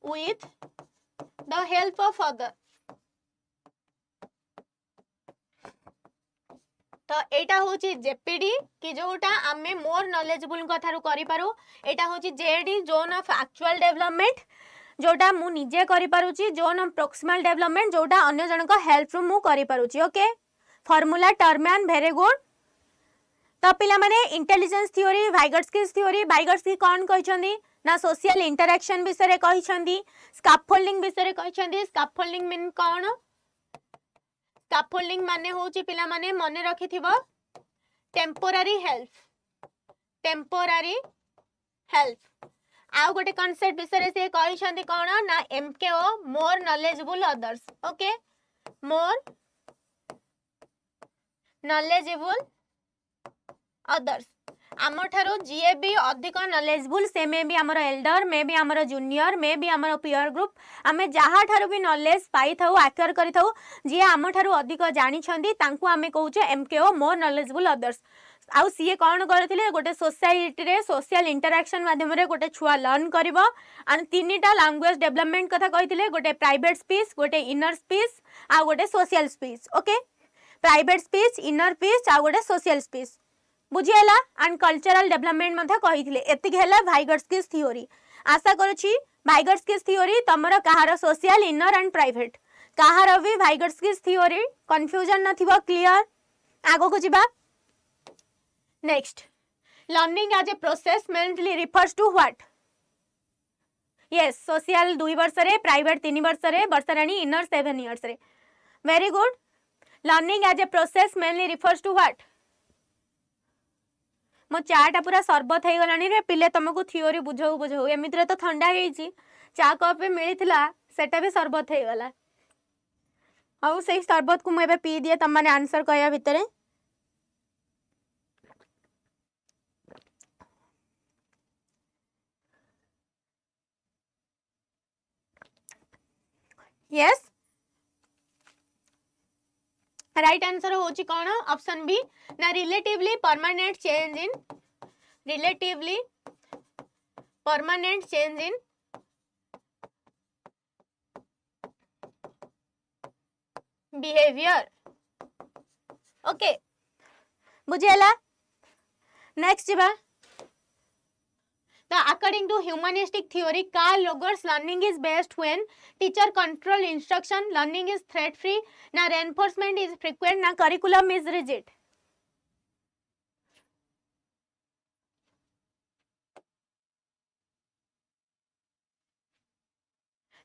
with the help of other. तो एटा होची जेपीडी कि जोटा आमे मोर नॉलेजेबल कथारु करि पारू. एटा होची जेडी जोन ऑफ एक्चुअल डेवलपमेंट जोटा मु निजे करि पारुची. जोन ऑफ प्रोक्सिमल डेवलपमेंट जोटा अन्य जन को हेल्प रु मु करि पारुची. Okay formula Terman very good. तो पिला माने intelligence theory Vygotsky's theory. Vygotsky कोन कहिसंदी ना सोशल इंटरैक्शन विषय रे कहिसंदी. स्कैफोल्डिंग विषय रे कहिसंदी. स्कैफोल्डिंग मीन कोन? स्कैफोल्डिंग माने होची पिला माने मने रखिथिबो टेम्पोरारी हेल्प. Temporary help. आउ गोटे कांसेप्ट विषय से कहिसंदी कोन ना M K O more knowledgeable others. Okay more knowledgeable others. आम ठारो जीए भी अधिक नॉलेजेबल से मे भी आमर एल्डर मे भी आमर जूनियर मे भी आमर पीयर ग्रुप आमे जहा ठारो भी नॉलेज पाई थाउ एक्वायर करि थाउ जे आम ठारो अधिक जानि छंदी तांकु आमे कहूचे एमकेओ मोर नॉलेजेबल अदर्स. आउ सीए कोन करथिले गोटे सोसाइटी रे सोशल इंटरैक्शन माध्यम रे गोटे छुआ लर्न करबो. एंड तीनटा लैंग्वेज डेवलपमेंट कथा कहिथिले गोटे प्राइवेट स्पीच गोटे इनर स्पीच आ गोटे social speech. Okay private speech inner speech आ गोटे सोशल स्पीच बुझिएला. एंड कल्चरल डेवलपमेंट मथा कहिथिले. एतिक हैला वाइगोट्स्कीज थ्योरी. आशा करूची वाइगोट्स्कीज थ्योरी तमरो कहार सोशल इनर एंड प्राइवेट कहार भी वाइगोट्स्कीज थ्योरी कंफ्यूजन नथिबो. क्लियर आगो को जिबा. Next learning as a process mainly refers to what? Yes social 2 वर्ष रे प्राइवेट 3 वर्ष रे वर्षराणी इनर 7 इयर्स रे. Very good. Learning as a process mainly refers to what? मो चाटा पूरा सरबत हो गलानी रे पिले तुमको थ्योरी बुझाऊ बुझाऊ एमिति रे तो ठंडा होईची चा कप मिलिथिला सेटा भी सरबत हो गला. आउ सेही सरबत को मैं पी दिए तुम माने आंसर कहया भितरे. यस राइट आंसर होची कौन? ऑप्शन बी ना relatively permanent change in relatively permanent change in behaviour. Okay बुझेला. नेक्स्ट जीवा. The according to humanistic theory, Carl Rogers learning is best when teacher control instruction, learning is threat free, na reinforcement is frequent, na curriculum is rigid.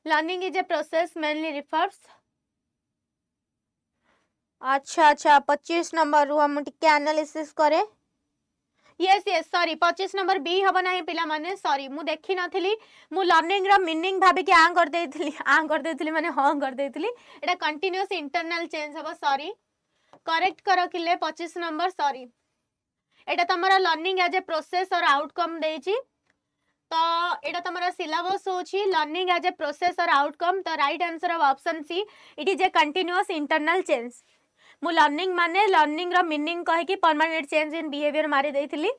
Learning is a process mainly refers. अच्छा 25 number रू हम टिके analysis करे. Yes yes sorry 25 number B हबो नाही पिला माने sorry मु देखि नथिली. मु लर्निंग रा मीनिंग भाबे कि आ कर देथिली माने हां कर देथिली. एटा कंटीन्यूअस इंटरनल चेंज हबो. सॉरी करेक्ट करो किले 25 नंबर. सॉरी एटा तमरा लर्निंग एज ए प्रोसेस और आउटकम देछि. तो एटा तमरा सिलेबस होछि लर्निंग एज ए प्रोसेस और आउटकम. तो right answer of option C it is a continuous internal change. मु लर्निंग माने लर्निंग रा मीनिंग कहे कि परमानेंट चेंज इन बिहेवियर मारी देथिली.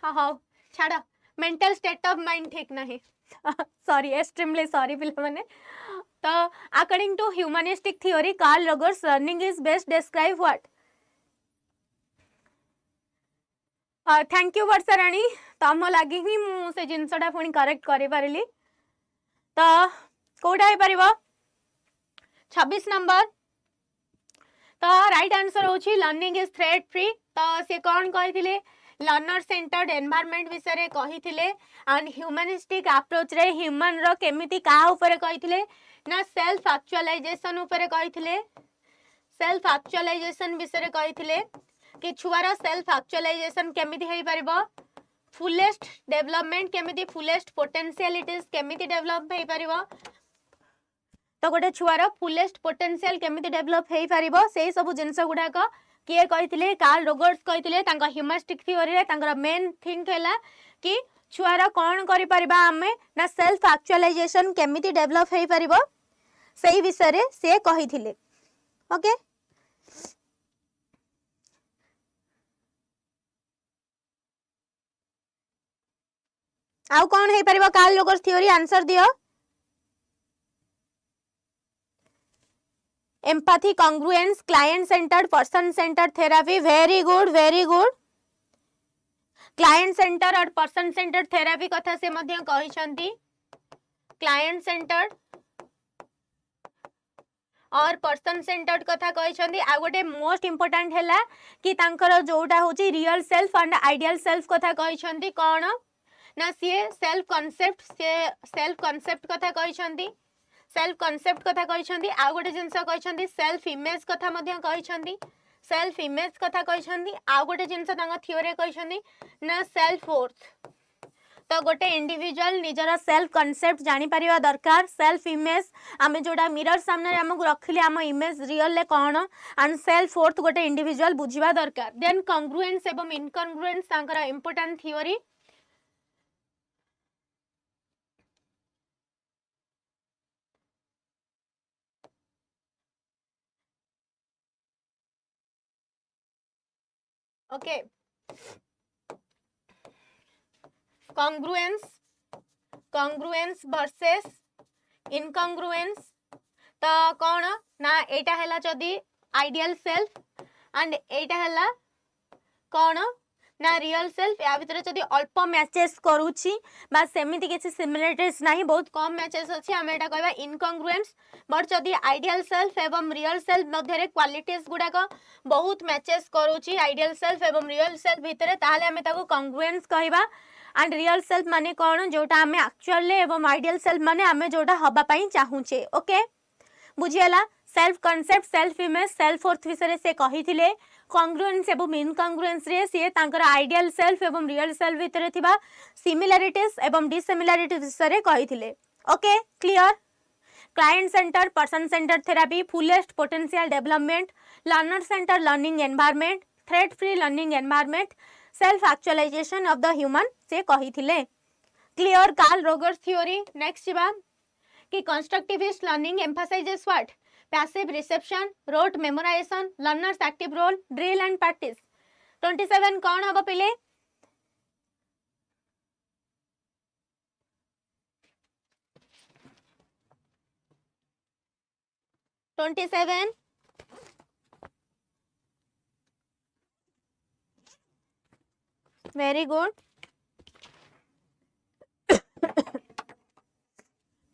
हां हां छाड़ा मेंटल स्टेट ऑफ माइंड ठीक नहीं. सॉरी एक्सट्रीमली सॉरी पिला माने. तो according to humanistic theory Carl Rogers learning is best describe what? Thank you Varsharani. तम लगी ही मु से जिनसटा पुणी करेक्ट करि पारिली. तो कोडा हे परिबो 26 नंबर. तो राइट आंसर होची लर्निंग इज थ्रेट फ्री. तो से कौन कहिथिले लर्नर सेंटर्ड एनवायरनमेंट विषय रे कहिथिले. एंड ह्यूमनिस्टिक अप्रोच रे ह्यूमन रो केमिति का ऊपर कहिथिले ना सेल्फ एक्चुअलाइजेशन ऊपर कहिथिले. सेल्फ एक्चुअलाइजेशन विषय कही कि छुआर सेल्फ एक्चुअलाइजेशन केमिति हेई परिबो, फुलेस्ट डेवलपमेंट केमिति, फुलेस्ट पोटेंशियलिटीज केमिति डेवलप हेई परिबो, तो गोटे छुआर फुलेस्ट पोटेंशियल केमिति डेवलप हेई परिबो, सेही सब जिंस गुडाक किए कही कार्ल रोगर्स कही ह्यूमरिस्टिक थ्योरी रे तांकर मेन थिंग हैला कि छुआर कौन करि परिबा आमे ना सेल्फ एक्चुअलाइजेशन केमिति डेवलप हेई परिबो सेही विषय रे से कही। ओके आउ कौन हेई परिबो कार्ल रोगर्स थ्योरी, आंसर दियो। Empathy, congruence, client centred, person centred therapy, very good very good. Client centre और पर्सन सेंटर्ड थेरापी कथा से मध्य कहिसंती, क्लाइंट सेंटर्ड और पर्सन सेंटर्ड कथा कहिसंती। आ गोटे मोस्ट इंपोर्टेंट हैला कि तांकर जोटा होची real self and ideal self कथा कहिसंती, कोन ना सीए सेल्फ कॉन्सेप्ट कथा कहिसंती, सेल्फ कॉन्सेप्ट कथा कहिसंती। आ गोटे जिंस कहिसंती सेल्फ इमेज कथा मध्य कहिसंती, सेल्फ इमेज कथा कहिसंती। आ गोटे जिंस तांग थ्योरी कहिसंती ना सेल्फ वर्थ। तो गोटे इंडिविजुअल निजर सेल्फ कॉन्सेप्ट जानि परिबा दरकार, सेल्फ इमेज आमे जोडा मिरर सामने रे हमकु रखिले हम इमेज रियल ले कोन एंड सेल्फ वर्थ गोटे इंडिविजुअल बुझिबा दरकार। देन कॉन्ग्रुएंस एवं इनकॉन्ग्रुएंस तांकर important theory. Okay congruence versus incongruence, तो कौन ना एटा हैला जदी आइडियल सेल्फ एंड एटा हैला कौन ना रियल सेल्फ। या भितर जदी अल्प मैचेस करूची बा सेमिति किछि सिमिलरिटीज नाही, बहुत कम मैचेस अछि, हम एटा कहबा इनकॉन्ग्रुएंस। बट जदी आइडियल सेल्फ एवं रियल सेल्फ मध्य रे क्वालिटीज गुडाक बहुत मैचेस करूची आइडियल सेल्फ एवं रियल सेल्फ भितर, ताहाले हमें ताको कॉन्ग्रुएंस कहबा। एंड रियल सेल्फ माने कौन जोटा हमें एक्चुअल एवं आइडियल सेल्फ माने हमें जोटा हबा पई चाहूचे। ओके बुझियला, self concept, self image, self worth विषय से कहिथिले। कॉन्ग्रुएंस एवं इनकॉन्ग्रुएंस रे से तांकर आइडियल सेल्फ एवं रियल सेल्फ भितर थिबा सिमिलरिटीज एवं डिसिमिलरिटीज विषय कहिथिले। Okay clear. Client center, person center therapy, fullest potential development, learner center learning environment, threat free learning environment, self actualization of the human से कहिथिले। Clear Carl Rogers theory. Next बा कि constructivist learning emphasizes what, passive reception, rote memorisation, learners active role, drill and practice. 27 कौन हबो पिले, 27 very good.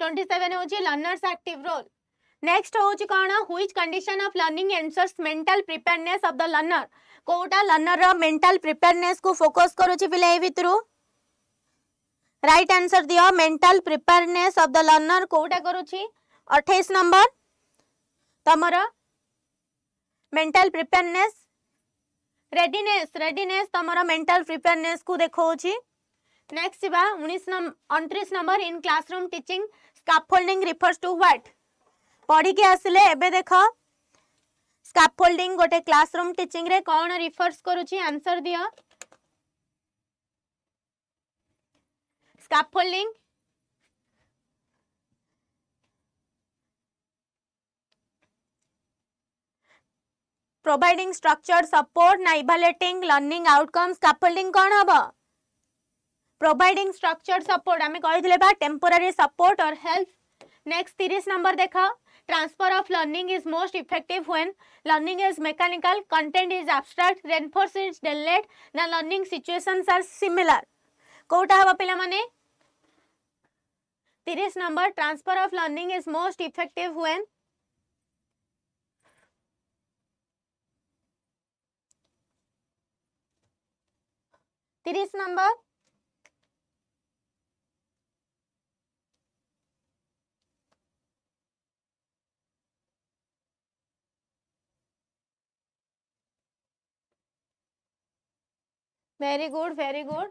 27 होची learners active role. Next होची कोन, which condition of learning answers mental preparedness of the learner, कोटा learner रो mental preparedness को focus करूची पिले ए भितरु। राइट आंसर दियो, mental preparedness of the learner कोटा करूची 28 नंबर तमरा मेंटल प्रिपेयरनेस, रेडीनेस तमरा मेंटल प्रिपेयरनेस को देखौची। नेक्स्ट बा 29 number in classroom teaching scaffolding refers to what, पढ़ी के आसिले एबे देखो स्कैफोल्डिंग गोटे क्लासरूम टीचिंग रे कौन रिफर्स करूची, आंसर दियो। स्कैफोल्डिंग प्रोवाइडिंग स्ट्रक्चर्ड सपोर्ट ना इवैल्यूएटिंग लर्निंग आउटकम, स्कैफोल्डिंग कौन हबो, प्रोवाइडिंग स्ट्रक्चर्ड सपोर्ट आमे कहिथिले बा टेम्पोररी सपोर्ट और हेल्प। नेक्स्ट 30 नंबर देखा, transfer of learning is most effective when learning is mechanical, content is abstract, reinforce is delayed ना learning situations are similar, कोटा हबो पिला माने 30 number transfer of learning is most effective when 30 number very good, very good.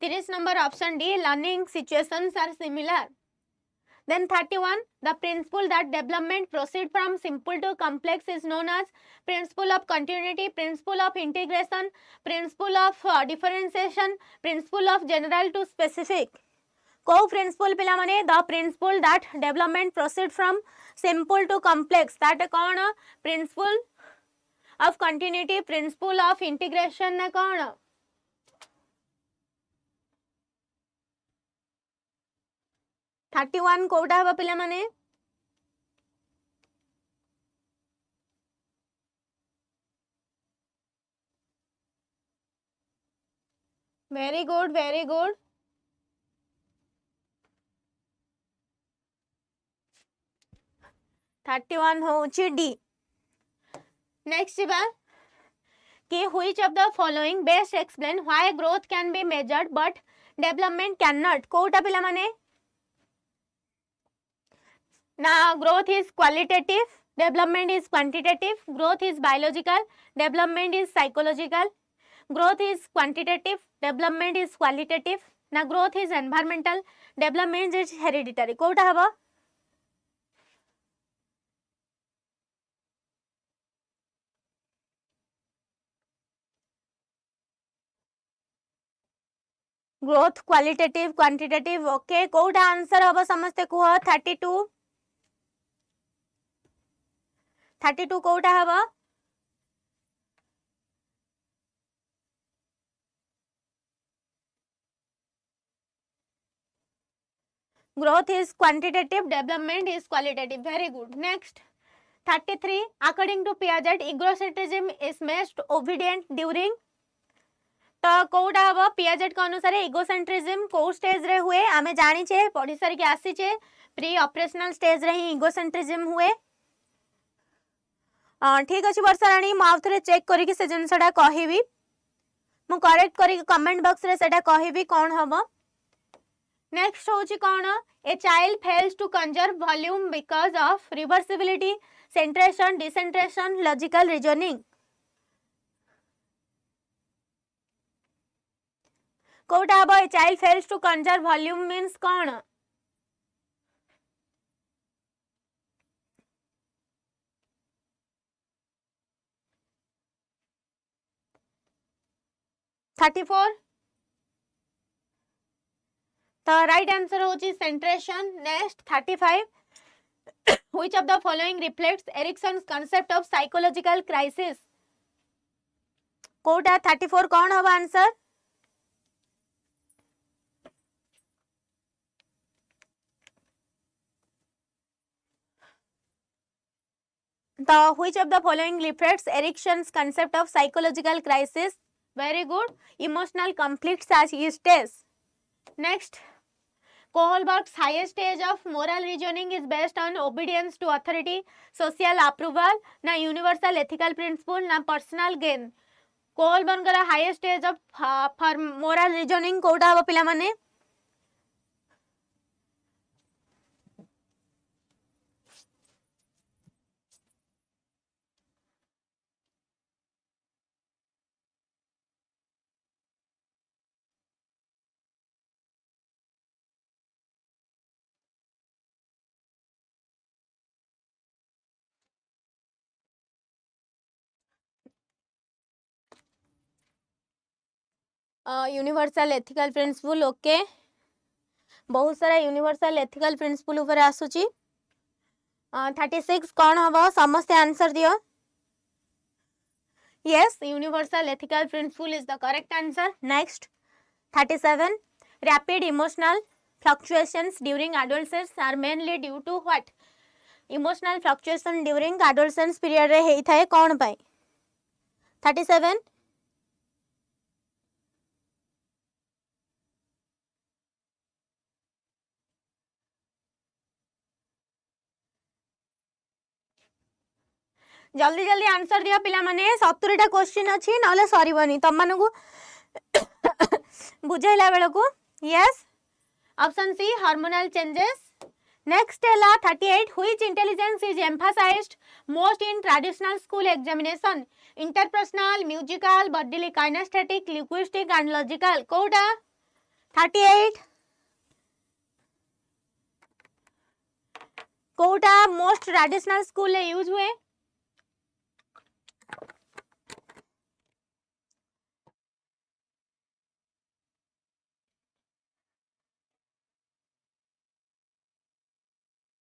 30 number option D, learning situations are similar. Then 31, the principle that development proceed from simple to complex is known as principle of continuity, principle of integration, principle of differentiation, principle of general to specific. को principle पिला माने the principle that development proceed from simple to complex that कौन principle of continuity principle of integration ना कौन 31 कोटा हवा पिला माने very good very good 31 होची डी नेक्स्ट बा कि which of the following best explain why growth can be measured but development can not कोटा पिला माने ना growth is qualitative development is quantitative growth is biological development is psychological growth is quantitative development is qualitative ना growth is environmental development is hereditary कोटा हबा growth qualitative quantitative okay कोटा answer हम समस्ते कुह 32 कोटा हम growth is quantitative development is qualitative very good next 33 according to Piaget egocentrism is most obedient during तो कोटा हम Piaget के अनुसार इगोसेंट्रिज्म को स्टेज रे हुए आमे जानी छे पढ़ी सारी के आसी छे प्री ऑपरेशनल स्टेज रे ही इगोसेंट्रिज्म हुए ठीक अछि वर्षा रानी म आउथरे चेक करी कि से जिनसडा कहिबी मु करेक्ट करी कमेंट बॉक्स रे सेटा कहिबी कोन हबो नेक्स्ट होची कोन a child fails to conserve volume because of reversibility centration decentration logical reasoning कोटा अब a child fails to conserve volume means कोन थर्टी फोर तो राइट आंसर होची centration next 35 which of the following reflects Erikson's concept of psychological crisis कोटा 34 कौन होगा answer The which of the following reflects Erickson's concept of psychological crisis? Very good. Emotional conflicts as stage. Next, Kohlberg's highest stage of moral reasoning is based on obedience to authority, social approval, na universal ethical principle, na personal gain. Kohlberg का highest stage of for moral reasoning कोटा हवा पिला माने universal ethical principal okay बहुत सारा universal ethical principal ऊपर आसुची 36 कौन हम समस्ते आंसर दियो yes universal ethical principle is the correct answer next 37 rapid emotional fluctuations during adolescence are mainly due to what emotional fluctuation during adolescence period रे हेई थाए कौन पाई 37 जल्दी जल्दी आंसर दिया पिला माने 70टा क्वेश्चन अछि नले सरीबनी तम मानकु बुझैला बेलकु yes option C hormonal changes Next ହେଲା 38 which intelligence is emphasized most in traditional school examination interpersonal musical bodily kinesthetic linguistic and logical कोटा 38 कोटा most traditional school रे यूज हुए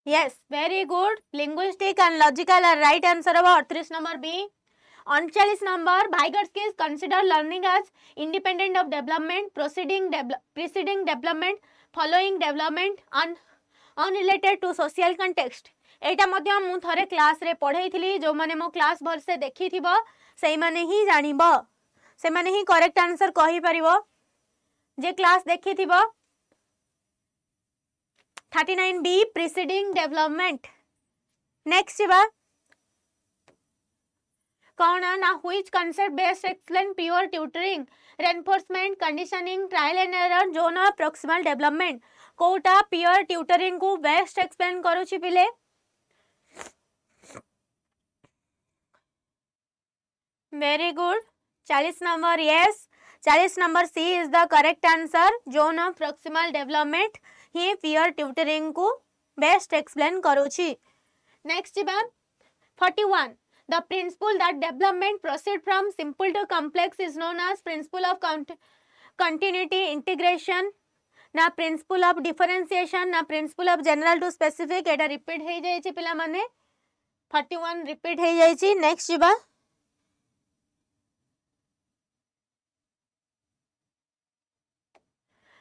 Yes, very good. Linguistic and logical are right answer of 38 number B. 39 number Vygotsky is considered learning as independent of development, preceding development, following development, unrelated to social context. एटा मध्य मु थरे class रे पढ़ाई जो माने मो class भरसे देखी थिबो सेई माने ही जानिबो से माने ही करेक्ट आंसर कहि परिबो जे क्लास देखी थिबो 39B preceding development. Next बा कौन ना which concept best explain pure tutoring, reinforcement, conditioning, trial and error, zone of proximal development. Kota pure tutoring को best explain करूची पिले very good 40 number yes 40 number C is the correct answer zone of proximal development he peer tutoring को best explain करूची next बा 41 the principle that development proceed from simple to complex is known as principle of continuity integration ना principle of differentiation ना principle of general to specific Etah repeat हे जाइछि पिला माने 41 repeat हे जाइछि next बा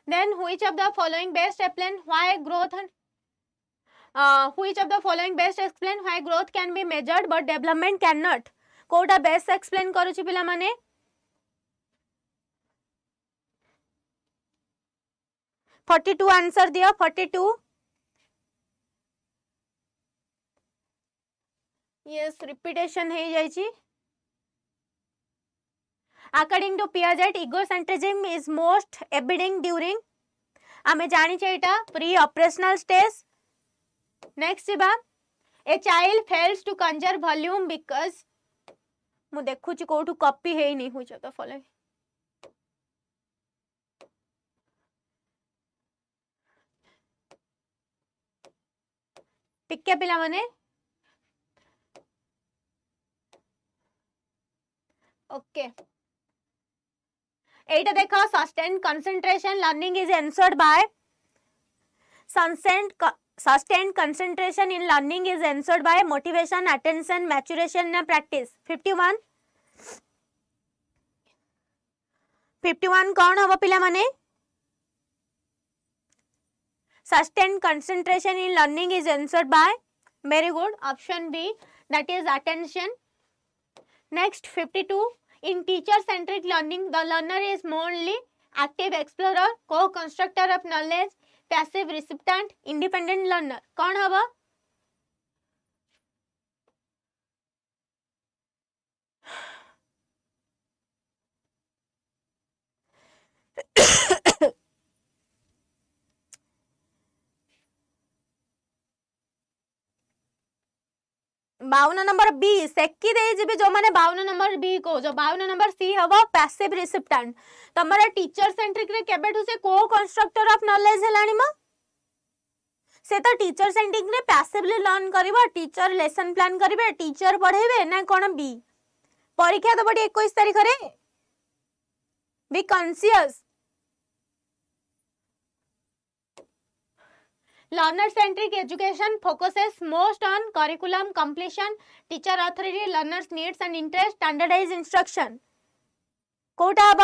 then which of the following best explain why growth which of the following best explain why growth can be measured but development cannot Kota best explain करूची पिला माने 42 answer दियो 42 yes repetition hey जाइची according to Piaget egocentrism is most evident during आमे जानी चाहिए pre operational stage next बा a child fails to conserve volume because मु देखुची कोठू copy हे नहीं हुई तो फॉलो टिके पिला माने ओके एटा देखो sustained concentration learning is ensured by sustained concentration in learning is ensured by motivation attention maturation and practice 51 कौन हबो पिला माने sustained concentration in learning is ensured by very good option B that is attention next 52 in teacher centric learning the learner is morally active explorer co-constructor of knowledge passive recipient independent learner कौन हबो बावन number B सेकी दे जिबे जो माने 52 number B को जो 52 number C हबो passive recipient तमरा teacher centric रे केबेठु से को कंस्ट्रक्टर ऑफ नॉलेज हेलानी म से तो टीचर सेंट्रिक रे पैसिवली लर्न करबो टीचर लेसन प्लान करबे टीचर पढेबे ना कोन बी परीक्षा तो बडी 21 तारिख रे be conscious learner centric education focuses most on curriculum completion teacher authority learners needs and interest standardized instruction कोटा अब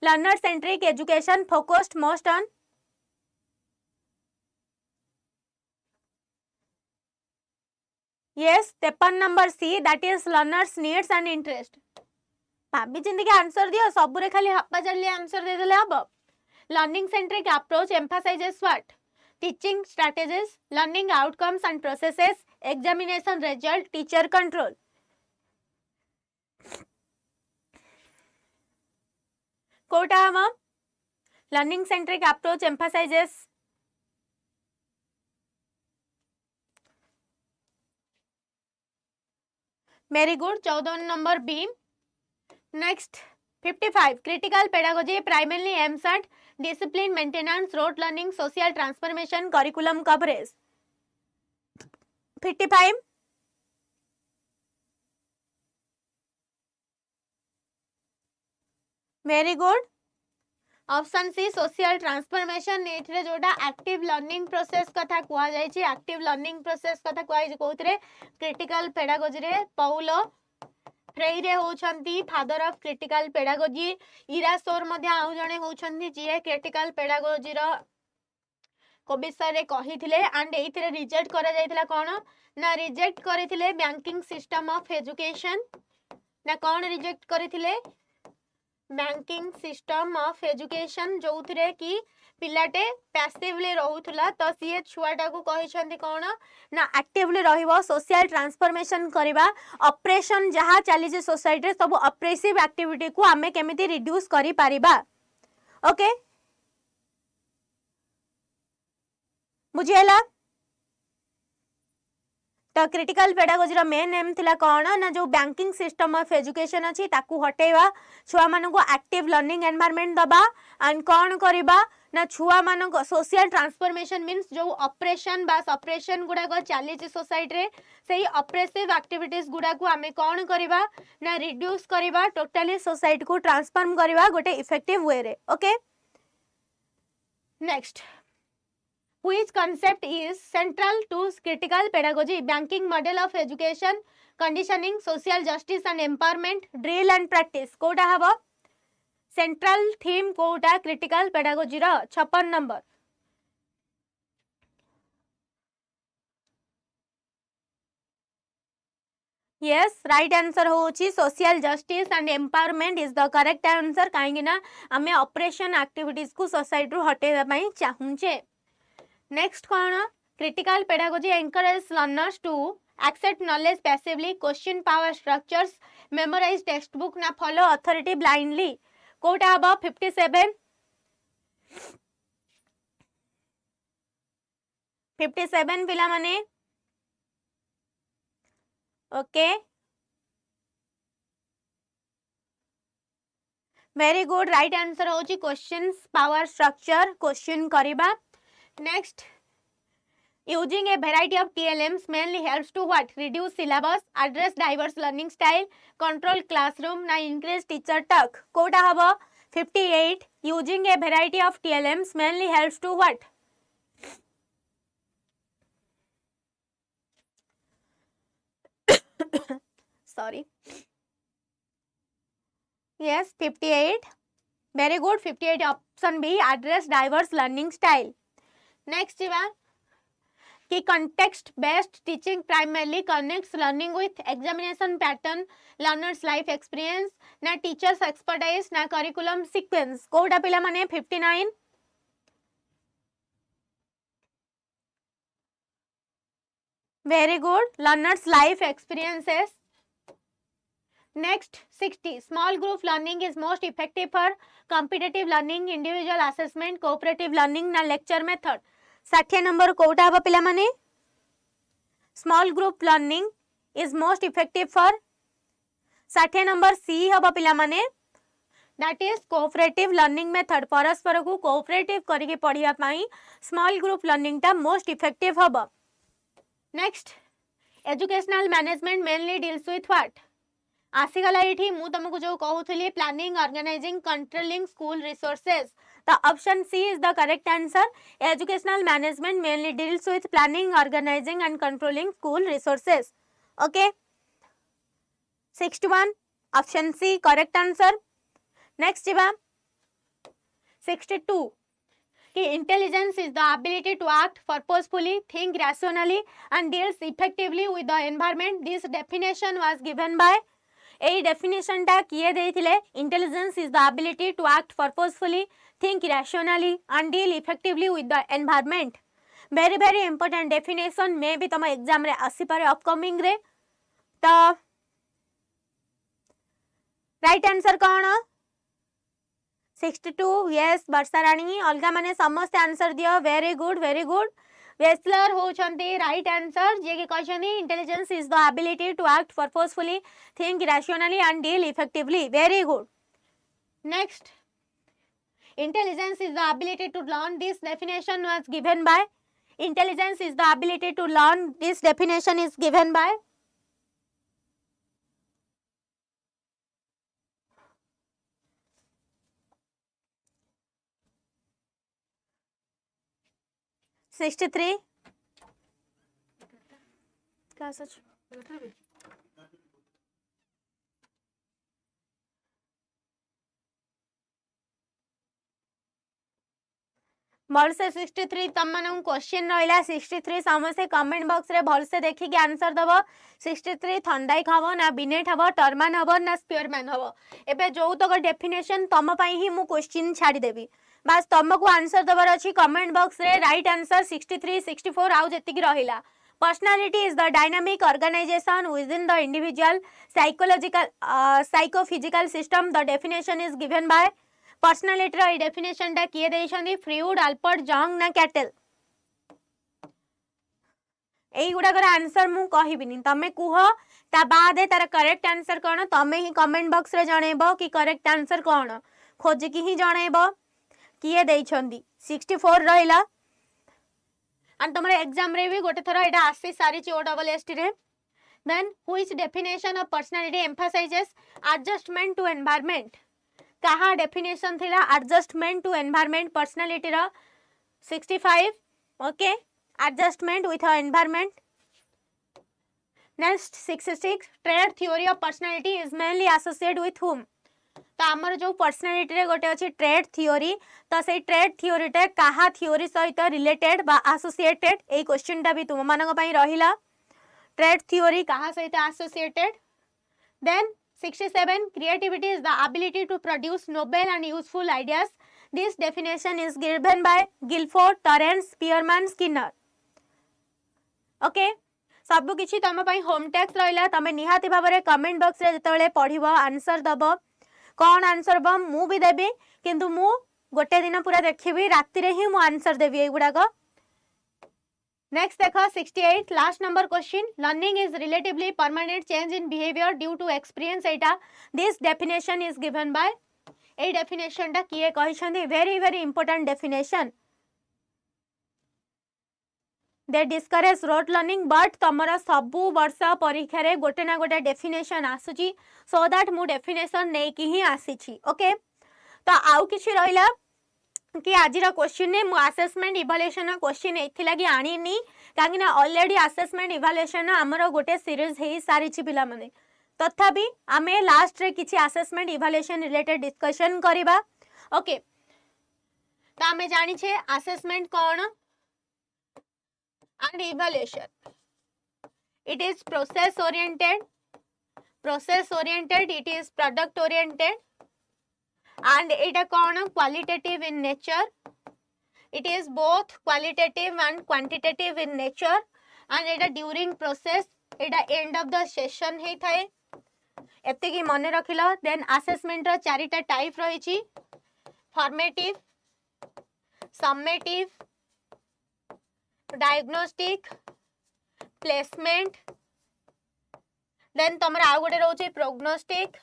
learner centric education focused most on yes 53 number C that is learners needs and interest भाभी चिंती के answer दियो सब रे खाली हापा चली answer दे देले अब learning centric approach emphasizes what teaching strategies learning outcomes and processes examination result teacher control Kota हम learning centric approach emphasizes very good 14 number B. Next 55 critical pedagogy primarily aims at discipline maintenance rote learning social transformation curriculum coverage. 55 very good option C social transformation एथरे जोटा active learning process कथा कुआ जायछि active learning process कथा कुआ जायछि कोथरे critical pedagogy रे Paulo Freire होछंती फादर ऑफ क्रिटिकल पेडागोजी। इरासोर मध्ये आउ जणे होछंती जे क्रिटिकल पेडागोजी रो को विषय रे कहिथिले एंड एथरे रिजेक्ट करा जायतिला कोन ना रिजेक्ट करिथिले बैंकिंग सिस्टम ऑफ एजुकेशन ना कोन रिजेक्ट करिथिले बैंकिंग सिस्टम ऑफ एजुकेशन जो थे कि पिलाटे पैसिवली रहउथला तो सी छुआटा को कहिसंती कोन ना एक्टिवली रहिबो सोशल ट्रांसफॉर्मेशन करबा ऑपरेशन जहा चली जे सोसाइटी रे सब ऑपरेसिव एक्टिविटी को हमें केमिति रिड्यूस करि परिबा। ओके बुझियला तो क्रिटिकल पेडागोजी रो मेन एम थिला कोन ना जो बैंकिंग सिस्टम ऑफ एजुकेशन अछि ताकू हटेवा छुआ मानन को एक्टिव लर्निंग एनवायरनमेंट दबा एंड कोन करबा ना छुआ मानन को सोशल ट्रांसफॉर्मेशन मींस जो ऑपरेशन बास ऑपरेशन गुडा को चली छि सोसाइटी रे सेही ऑपरेसिव एक्टिविटीज गुडा को हमें कोन करबा ना रिड्यूस करबा टोटली सोसाइटी को ट्रांसफॉर्म करबा गोटे इफेक्टिव वे रे। Okay next Which concept is central to critical pedagogy? Banking model of education, conditioning, social justice and empowerment, drill and practice. कोटा हबो central theme कोटा critical pedagogy रो 56 नंबर। Yes, right answer होची social justice and empowerment is the correct answer। काहेकि ना हमें operation activities को सोसाइटी रो हटेबा पई चाहुचे। नेक्स्ट कौन critical pedagogy encourage learners to accept knowledge passively question power structures memorise text book ना फॉलो अथॉरिटी ब्लाइंडली कोटा हबो 57 पिला माने। Okay very good right answer होची क्वेश्चंस पावर स्ट्रक्चर क्वेश्चन करिबा। Next, using a variety of TLMs mainly helps to what? Reduce syllabus, address diverse learning style, control classroom, na increase teacher talk. Kota haba 58. Using a variety of TLMs mainly helps to what? Sorry. Yes, 58. Very good. 58 option B. Address diverse learning style. Next कि context based teaching primarily connects learning with examination pattern, learners life experience ना teachers expertise ना curriculum sequence। Kota पिला माने 59 very good learners life experiences। Next 60 small group learning is most effective for competitive learning, individual assessment, cooperative learning ना lecture method। 60 number कोटा हबो पिला माने small group learning is most effective for 60 number C हबो पिला माने that is cooperative learning method परस्पर को कोऑपरेटिव करिके पढिया पई स्मॉल ग्रुप लर्निंग ता मोस्ट इफेक्टिव हबो। Next educational management mainly deals with what आसीगला एठी मु तुमको जो कहउथली planning organizing controlling school resources the option C is the correct answer। educational management mainly deals with planning, organizing and controlling school resources। okay 61 option C correct answer। next jiba 62 कि intelligence is the ability to act purposefully, think rationally and deals effectively with the environment। this definition was given by এই डेफिनेशनटा किए देथिले intelligence is the ability to act purposefully, think rationally and deal effectively with the environment. Very important definition मे भी तुम exam रे आसी पारे अपकमिंग रे। तो राइट आंसर कौन 62 यस वर्षा राणी अलगा माने समस्त आंसर दियो वेरी गुड वेस्लर होचंती राइट आंसर जे कि कहचंती intelligence is the ability to act purposefully think rationally and deal effectively very good next intelligence is the ability to learn this definition was given by intelligence is the ability to learn this definition is given by $63 क्या सच भलसे 63 तम मान question रहा 63 समस्ते comment box रे भलसे देखिक answer दब 63 थंडाइक हम ना बिनेट हम टर्मान हम ना स्पीयरमैन हम एबे जो तक डेफिनेशन तुम ही मु क्वेश्चन छाड़देवी बास तुमको आंसर दबार अच्छी कमेंट बॉक्स रे राइट आंसर 63 64 आउ जेतिक रहिला personality is the dynamic organisation within the individual psychological psychophysical system the definition is given by personality रो डेफिनेशन टा किए देइछंदी फ्रीवुड अल्बर्ट जंग ना कैटल एई गुडाकर आंसर मु कहिबिनी तमे कुह ता बादे तार करेक्ट आंसर कोन तमे ही कमेंट बॉक्स रे जणेबो कि करेक्ट आंसर कोन खोज की ही जणेबो किए देइछंदी 64 रहिला एंड तमरे एग्जाम रे भी गोटे थरा एटा आसी सारी OSST रे then which definition of personality emphasizes adjustment to environment कहा डेफिनेशन थिला एडजस्टमेंट टू एनवायरनमेंट पर्सनालिटी रा 65 okay adjustment with environment next 66 trait theory of personality is mainly associated with हुम तो आमर जो पर्सनालिटी रे गोटे अछि ट्रेड थ्योरी तो से ट्रेड थ्योरी टे कहा थ्योरी सहित रिलेटेड बा एसोसिएटेड ए क्वेश्चन टा भी तुम मानक पई रहिला ट्रेड थ्योरी कहा सहित associated then 67 creativity is the ability to produce novel and useful ideas this definition is given by Guilford Torrance Spearman Skinner okay सब किछि तम पई होम टैक्स रहिला तमे निहाती भाबरे कमेंट बॉक्स रे जतबेले पढिबो आंसर दबो कोन आंसर बम मु भी देबी किंतु मु गोटे दिन पूरा देखिबी राति रे ही मु आंसर देबी ए गुडा को नेक्स्ट देखो 68 last number question learning is relatively permanent change in behaviour due to experience एटा this definition is given by a definition टा किए कहिसंदी very very important definition they discourage rote learning but तमरा सबु वर्ष परीक्षा रे गोटे ना गोटे डेफिनेशन आसुची सो दैट मु डेफिनेशन नै कि ही आसीची ओके तो आउ किछि रहिला कि आज क्वेश्चन ने मु असेसमेंट इवैल्यूएशन क्वेश्चन एथि कि आनीनी काहे ना ऑलरेडी असेसमेंट इवैल्यूएशन हमरो गोटे सीरीज हे सारी पिला माने तथापि आमे लास्ट रे किछि असेसमेंट इवैल्यूएशन रिलेटेड डिस्कशन करिबा ओके तो आमे जानि छे assessment cone and evaluation it is process oriented it is product oriented and it a qualitative in nature it is both qualitative and quantitative in nature and it a during process it a end of the session हे थाए एते की मने रखिलो then assessment रो चारिटा type रही छी formative summative diagnostic placement then तमरा आ गोटे रहउची प्रोग्नोस्टिक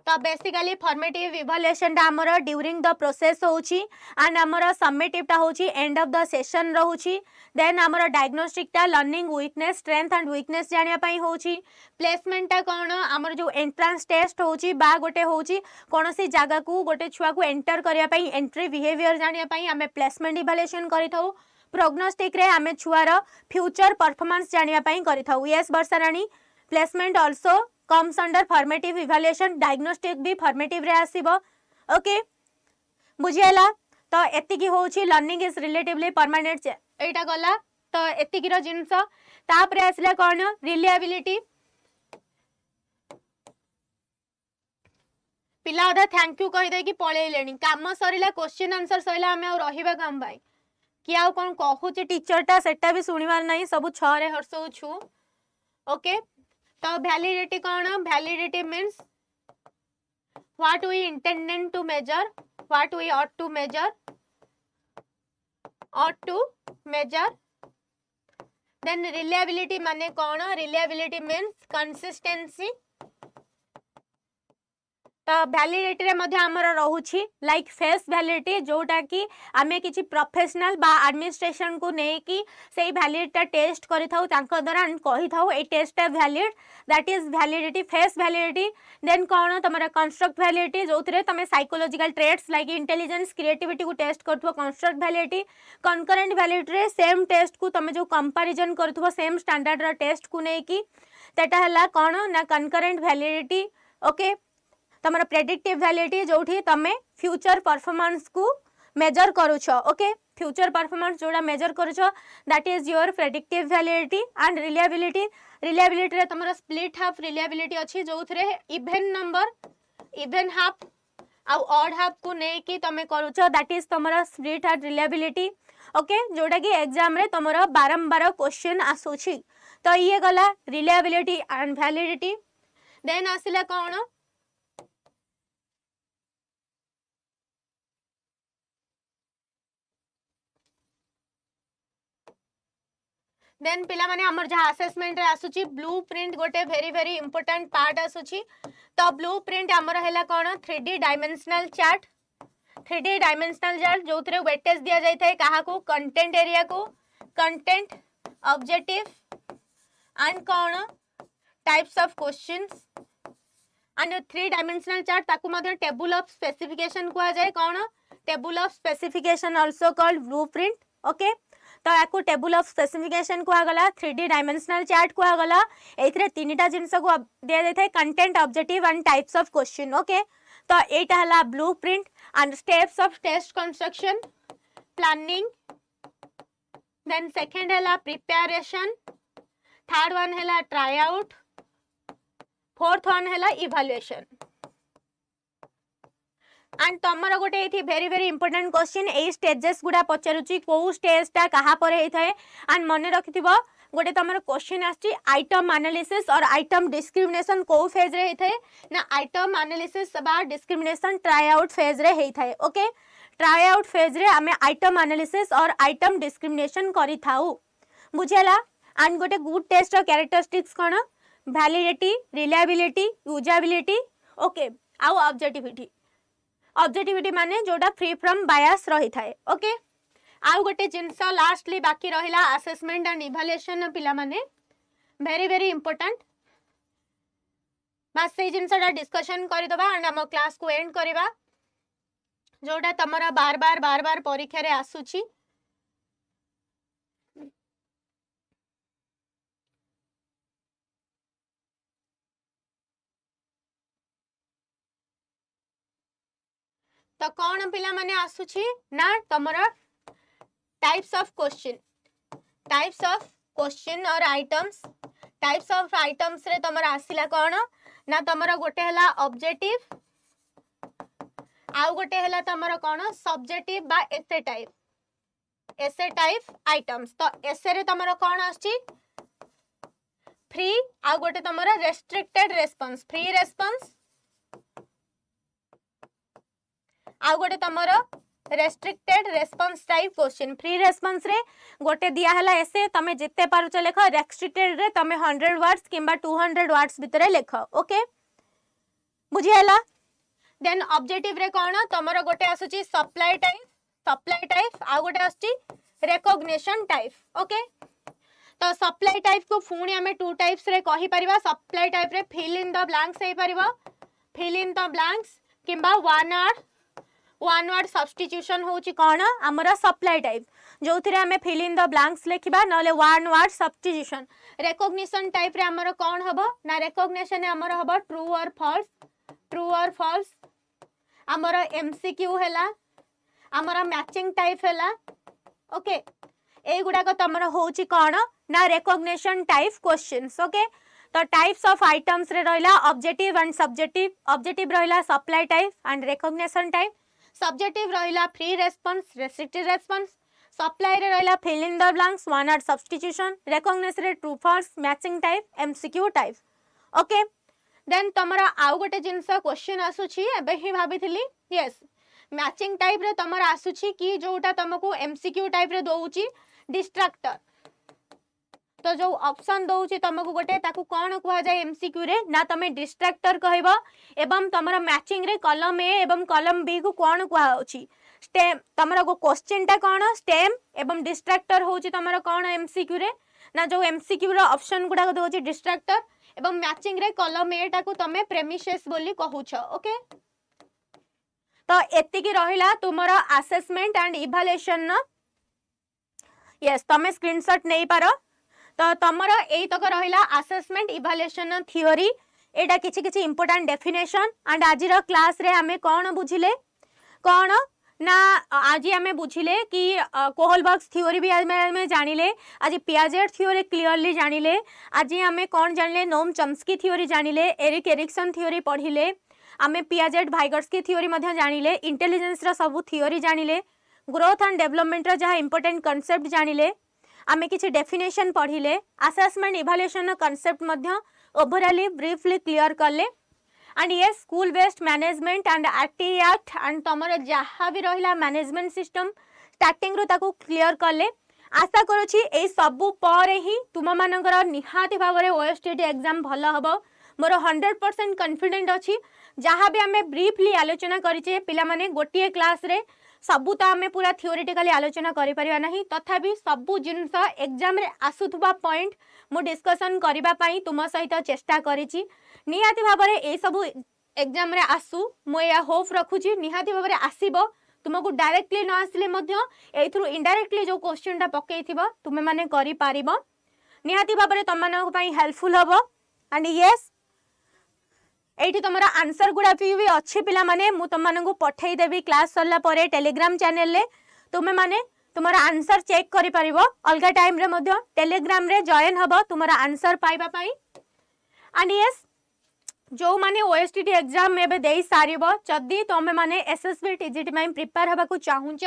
तो बेसिकली फॉर्मेटिव इवैल्यूएशन टा हमर ड्यूरिंग द प्रोसेस होउची एंड हमर सम्मेटिव टा होउची एंड ऑफ द सेशन रहउची देन हमर डायग्नोस्टिक टा learning weakness strength and weakness जानिया पई होउची प्लेसमेंट टा कोन हमर जो एंट्रेंस टेस्ट होउची बा गोटे होउची कोनोसी जगह को गोटे छुआ को एंटर करिया पई एंट्री बिहेवियर जानिया पई हमें प्लेसमेंट इवैल्यूएशन करिथौ प्रोग्नोस्टिक रे हमें छुआर फ्यूचर परफॉर्मेंस जानिया पई करिथौ yes Varsharani placement also comes under formative evaluation diagnostic भी formative रे आसीबो ओके बुझियला तो एति की होउची लर्निंग इज रिलेटिवली परमानेंट एटा गला तो एति की रो जिंस तापरे आसला कोन रिलायबिलिटी पिला अधा थैंक यू कहि दे कि पळे लेनी काम सरिला क्वेश्चन आंसर सरिला हमें और रहिबा काम भाई कि आ कोन कहूची टीचर टा सेटा भी सुनिवार नहीं सब 6 रे हरसौ छु ओके तो वैलिडिटी कौन validity means what we intended to measure what we ought to measure ought to measure. Then reliability माने कौन? Reliability means consistency. तो भैलिडिटी रे मध्य हमर रहउछि लाइक फेस भैलिडिटी जोटा कि आमे किछि प्रोफेशनल बा एडमिनिस्ट्रेशन को नै कि सेही भैलिडिटी टेस्ट करि थाउ तांको द्वारा कहि थाउ ए टेस्ट है valid, that is validity face validity. Then कोन तमरा कंस्ट्रक्ट वैलिडिटी जोथरे तमे psychological traits like intelligence creativity को टेस्ट करथो कंस्ट्रक्ट वैलिडिटी. कंकरेंट वैलिडिटी रे सेम टेस्ट को तमे जो कंपैरिजन करथो सेम स्टैंडर्ड रा टेस्ट को नै कि तेटा हला कोन ना कंकरेंट वैलिडिटी. ओके तमरा प्रेडिक्टिव वैलिडिटी जोठी तमे फ्यूचर परफॉर्मेंस को मेजर करूछ. ओके फ्यूचर परफॉर्मेंस जोड़ा मेजर करूछ that is your predictive validity. And reliability reliability रे तमरा स्प्लिट हाफ रिलायबिलिटी अछि जोथरे इवन नंबर इवन हाफ आ ऑड हाफ को नै कि तमे करूछ दैट इज तमरा स्प्लिट हाफ रिलायबिलिटी. ओके जोड़ा कि एग्जाम रे तमरा बारंबार क्वेश्चन आसुछि. तो ये गला रिलायबिलिटी एंड वैलिडिटी. देन आसिला कोन देन पिला माने हमर जहा असेसमेंट रे आसुची ब्लूप्रिंट गोटे वेरी वेरी इंपोर्टेंट पार्ट आसुची. तो ब्लूप्रिंट हमर हैला कोन 3D dimensional chart. 3D dimensional chart जोथरे वेटेज दिया जाय थाए काहा को कंटेंट एरिया को कंटेंट ऑब्जेक्टिव एंड कोन types of questions and 3 dimensional chart ताकू मध्ये टेबल ऑफ स्पेसिफिकेशन को आ जाय कोन table of specification also called blueprint. Okay तो याकू टेबल ऑफ स्पेसिफिकेशन को आगला 3D डायमेंशनल चार्ट को आगला एथरे तीनटा जिंस को दिया जाय थाए content objective and types of question. Okay तो एटा हला blueprint and steps of test construction planning. Then second हला प्रिपरेशन, थर्ड वन हला ट्राई आउट, फोर्थ वन हला इवैल्यूएशन. एंड तमरा गोटे एथि वेरी वेरी इंपोर्टेंट क्वेश्चन ए स्टेजेस गुडा पचारुची को स्टेजटा कहा पर हे थाए. एंड मन रखिथिबो गोटे तमरा क्वेश्चन आछि आइटम एनालिसिस और आइटम डिस्क्रिमिनेशन को फेज रे हे थाए ना आइटम एनालिसिस बा डिस्क्रिमिनेशन ट्राई आउट फेज रे हे थाए. ओके ट्राई आउट फेज रे हमें आइटम एनालिसिस और आइटम डिस्क्रिमिनेशन करि थाउ बुझेला. एंड गोटे गुड टेस्ट ऑफ कैरेक्टरिस्टिक्स कोन वैलिडिटी रिलायबिलिटी यूजेबिलिटी. ओके आउ ऑब्जेक्टिविटी. ऑब्जेक्टिविटी माने जोटा फ्री फ्रॉम बायस रही थाए. ओके आउ गोटे जिंस लास्टली बाकी रहिला असेसमेंट एंड इवैल्यूएशन पिला माने वेरी वेरी इंपोर्टेंट. बस से जिंसटा डिस्कशन करि दबा एंड हम क्लास को एंड करबा जोटा तमरा बार बार परीक्षा रे आसुची. तो कौन पिला माने आसुची ना तमरा टाइप्स ऑफ क्वेश्चन और आइटम्स. टाइप्स ऑफ आइटम्स रे तमरा आसिला कौन ना तमरा गोटे हला ऑब्जेक्टिव आउ गोटे हला तमरा कौन सब्जेक्टिव बा एसे टाइप आइटम्स. तो एसे रे तमरा कौन आछि फ्री आउ गोटे तमरा रेस्ट्रिक्टेड रेस्पॉन्स फ्री रेस्पॉन्स आउ गोटे तमर restricted response type question. Free response रे गोटे दिया हला ऐसे तमे जिते पारुछ लेख, रेस्ट्रिक्टेड रे तमे 100 वर्ड्स किंबा 200 वर्ड्स भितरे लेख. ओके बुझी हला. देन ऑब्जेक्टिव रे कोन तमर गोटे आसुची सप्लाई टाइप आ गोटे आसुची रिकॉग्निशन टाइप. ओके तो सप्लाई टाइप को फुणी हमें 2 टाइप्स रे कहि परिबा. सप्लाई टाइप रे फिल इन द ब्लैंक्स हे परिबा फिल इन द ब्लैंक्स किंबा वन वर्ड सब्स्टिट्यूशन होची कोन हमरा सप्लाई टाइप जो थिरे हमें फिल इन द ब्लैंक्स लिखिबा नले one word substitution. Recognition type रे हमर कोन हबो ना रिकॉग्निशन हमर हबो ट्रू और फॉल्स. हमर एमसीक्यू हैला हमर मैचिंग टाइप हैला. ओके ए गुडा को तमर होची कोन ना रिकॉग्निशन टाइप क्वेश्चंस. ओके तो टाइप्स ऑफ आइटम्स रे रहला ऑब्जेक्टिव एंड सब्जेक्टिव. ऑब्जेक्टिव रहला supply type and recognition type. Subjective रहला free response restricted response. Supply रे रहला fill in the blanks one word substitution. Recognition रे true false matching type MCQ type. Okay then तमरा आउ गोटे जिंस question आसुची एबे ही भाबिथिली यस मैचिंग टाइप रे तमर आसुची कि जोटा तुमको एमसीक्यू टाइप रे दोउची डिस्ट्रैक्टर। तो जो ऑप्शन दउची तुमको गोटे ताकू कोन कुआ जाय एमसीक्यू रे ना तमे डिस्ट्रैक्टर कहबो एवं तमरा मैचिंग रे कॉलम ए एवं कॉलम बी को कोन कुआ होची स्टेम। तमरा को क्वेश्चन टा कोन स्टेम एवं डिस्ट्रैक्टर होची तमरा कोन एमसीक्यू रे ना जो एमसीक्यू रो ऑप्शन गुडा दोची डिस्ट्रैक्टर एवं मैचिंग रे कॉलम ए टा को तमे प्रेमिसेस बोली कहूछ। ओके तो एतिकी रहिला तुमरा असेसमेंट एंड इवैल्यूएशन न। यस तमे स्क्रीनशॉट नै पारो। तो तमरा एई तक रहिला असेसमेंट इवैल्यूएशन थ्योरी एटा किछि किछि इंपोर्टेंट डेफिनेशन एंड आजिर क्लास रे हमें कोन बुझिले कोन ना आज हमें बुझिले कि कोहलबर्ग्स थ्योरी भी हमें जानिले आज पियाजेट थ्योरी क्लियरली जानिले आज हमें कोन जानिले नोम चम्स्की थ्योरी जानिले एरिक एरिक्सन थ्योरी पढ़िले हमें पियाजेट वाइगोट्स्की थ्योरी मध्य जानिले इंटेलिजेंस रा सब थ्योरी जानिले ग्रोथ एंड डेवलपमेंट रा जहा इंपोर्टेंट कांसेप्ट जानिले आमे किछि डेफिनेशन पढ़िले असेसमेंट इवैल्यूएशन कांसेप्ट मध्य ओवरऑली ब्रीफली क्लियर करले एंड ये school based management and RT act and तमर जहाँ भी रहिला मैनेजमेंट सिस्टम स्टार्टिंग रो ताकू क्लियर करले। आशा करूछि ए सबु परे ही तुम मानकर निहाती भाव में ओएसटीटी एग्जाम भल हबो मोर 100% कॉन्फिडेंट अछि। जहाँ भी आमे ब्रीफली आलोचना करिचे पिला माने गोटिए क्लास रे सबू तो आमे पूरा थियोरेटिकली आलोचना करि परिबा नाही तथापि सबू जिनस एग्जाम रे आसुथबा पॉइंट मो डिस्कशन करिबा पई तुम सहित चेष्टा करिछि। निहाती भाव में ए सबू एग्जाम रे आसु मो या होप रखुछि निहाती भाव में आसीबो तुमको डायरेक्टली न आसिले मध्य एथुरु इनडायरेक्टली जो क्वेश्चन टा पकेइथिबो तुमे माने करि पारिबो निहाती भाव में तमनको पई हेल्पफुल हबो। एंड यस एठी तमरा आंसर गुडा भी अच्छी पिला माने मु तमनको पठेई देबी क्लास सरला परे टेलीग्राम चैनल ले तुमे माने तुम्हारा आंसर चेक करि परिबो अलगा टाइम रे मध्य टेलीग्राम रे जॉइन हबो तुम्हारा आंसर पाइबा पई। एंड यस जो माने ओएसटीटी एग्जाम एबे देई सारिबो जदी तमे माने एसएसबी टीजीटी में प्रिपेयर हबा को चाहुच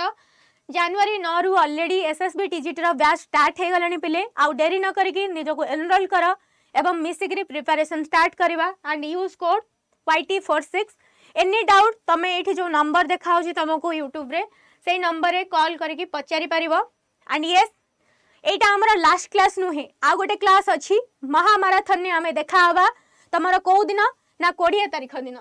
जनवरी 9 रु ऑलरेडी एसएसबी टीजीटी रो बैच स्टार्ट हे गलानी पिले आउ देरी न करिकि निजको एनरोल करो एवं मिसिकरी प्रिपरेशन स्टार्ट करवा and use code YT46। Any doubt तमे एठी जो नंबर देखा तुमको यूट्यूब रे से नंबर रे कॉल करके पचारि पारिबो। एंड यस एटा हमरा लास्ट क्लास नुहे आ गोटे क्लास अछि महामाराथन ने हमें देखा हवा तमरो को दिन ना 20 तारिख दिन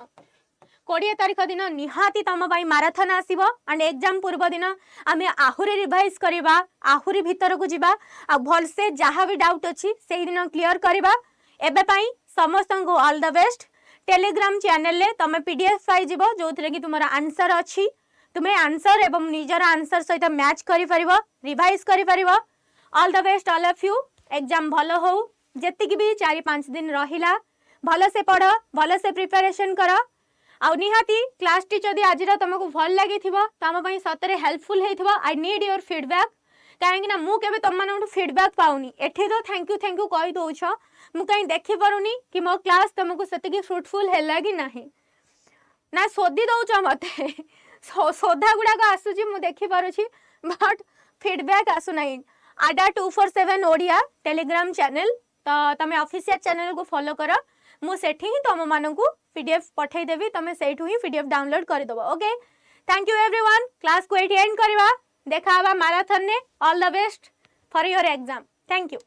20 तारिख दिन निहाती तम बाई माराथन आसीबो एंड एग्जाम पूर्व दिन आमे आहुरी रिवाइज करबा आहुरी भीतर को जिबा आ भल से जहाँ भी डाउट अछि सेही दिन क्लियर करबा। एबे पाई समस्त को all the best. Telegram channel ले तमे पीडीएफ पाई जिवो जोथरे कि तुम्हारा आंसर अछि तुमे आंसर एवं निजर आंसर सहित मैच करि परिबो रिवाइज करि परिबो। All the best all of you. Exam भलो हो जेतिक भी 4-5 दिन रहिला भलो से पढ़ो भलो से प्रिपरेशन करो आ निहाती क्लास टी जदी आज तुमको भल लगी तम पई सतरे हेल्पफुल हेइथिबो। आई नीड योर फीडबैक कहीं ना मु केबे तुम मानू फीडबैक पाउनी एठी तो थैंक यू कहि दउछ मु कहीं देखि पारुनी कि मो क्लास तुमको सेतिकी फ्रूटफुल हैला कि नाही ना सोदी दउछ मते सोधा गुडा का आसुची मु देखि पारुची बट फीडबैक आसु नाही। आडा 247 ओडिया टेलीग्राम चैनल तो तमे ऑफिशियल चैनल को फॉलो करो मु सेठी ही तुम मानू पीडीएफ पठेई देबी तमे सेठू ही पीडीएफ डाउनलोड कर दबो। Okay thank you everyone. Class को एटी एंड करवा देखा हवा माराथन ने। All the best for your exam. Thank you.